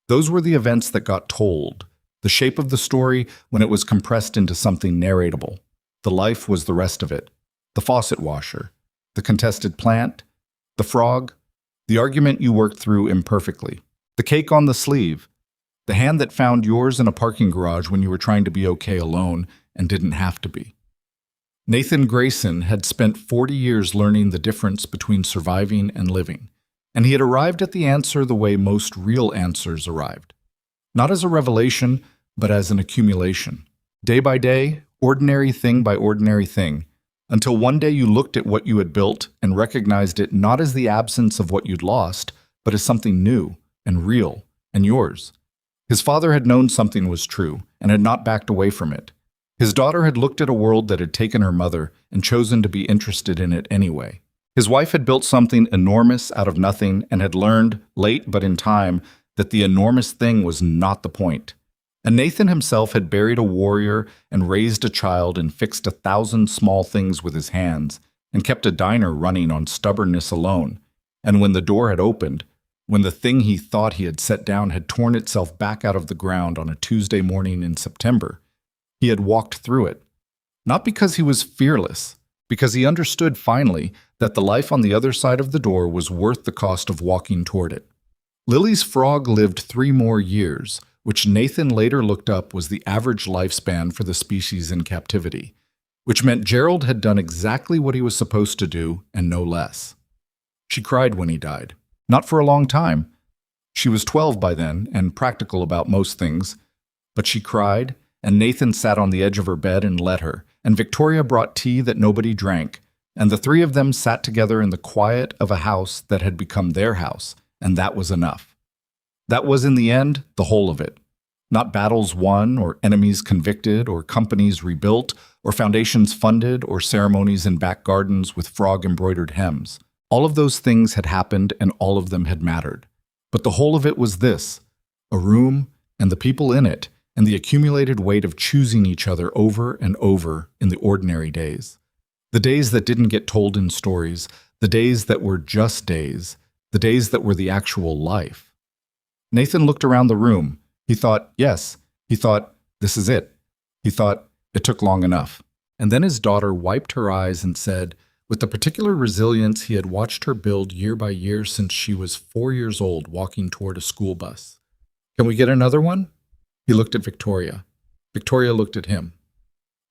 Those were the events that got told, the shape of the story when it was compressed into something narratable. The life was the rest of it. The faucet washer, the contested plant, the frog, the argument you worked through imperfectly, the cake on the sleeve, the hand that found yours in a parking garage when you were trying to be okay alone and didn't have to be. Nathan Grayson had spent 40 years learning the difference between surviving and living, and he had arrived at the answer the way most real answers arrived. Not as a revelation, but as an accumulation. Day by day, ordinary thing by ordinary thing, until one day you looked at what you had built and recognized it not as the absence of what you'd lost, but as something new and real and yours. His father had known something was true and had not backed away from it. His daughter had looked at a world that had taken her mother and chosen to be interested in it anyway. His wife had built something enormous out of nothing and had learned, late but in time, that the enormous thing was not the point. And Nathan himself had buried a warrior and raised a child and fixed 1,000 small things with his hands and kept a diner running on stubbornness alone. And when the door had opened, when the thing he thought he had set down had torn itself back out of the ground on a Tuesday morning in September, he had walked through it. Not because he was fearless, because he understood finally that the life on the other side of the door was worth the cost of walking toward it. Lily's frog lived 3 more years, which Nathan later looked up was the average lifespan for the species in captivity, which meant Gerald had done exactly what he was supposed to do and no less. She cried when he died. Not for a long time. She was 12 by then and practical about most things, but she cried, and Nathan sat on the edge of her bed and let her, and Victoria brought tea that nobody drank, and the 3 of them sat together in the quiet of a house that had become their house, and that was enough. That was, in the end, the whole of it. Not battles won, or enemies convicted, or companies rebuilt, or foundations funded, or ceremonies in back gardens with frog-embroidered hems. All of those things had happened, and all of them had mattered. But the whole of it was this: a room, and the people in it, and the accumulated weight of choosing each other over and over in the ordinary days. The days that didn't get told in stories, the days that were just days, the days that were the actual life. Nathan looked around the room. He thought, yes. He thought, this is it. He thought, it took long enough. And then his daughter wiped her eyes and said, with the particular resilience he had watched her build year by year since she was 4 years old walking toward a school bus, "Can we get another one?" He looked at Victoria. Victoria looked at him.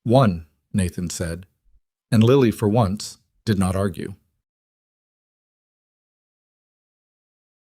"One," Nathan said. And Lily, for once, did not argue.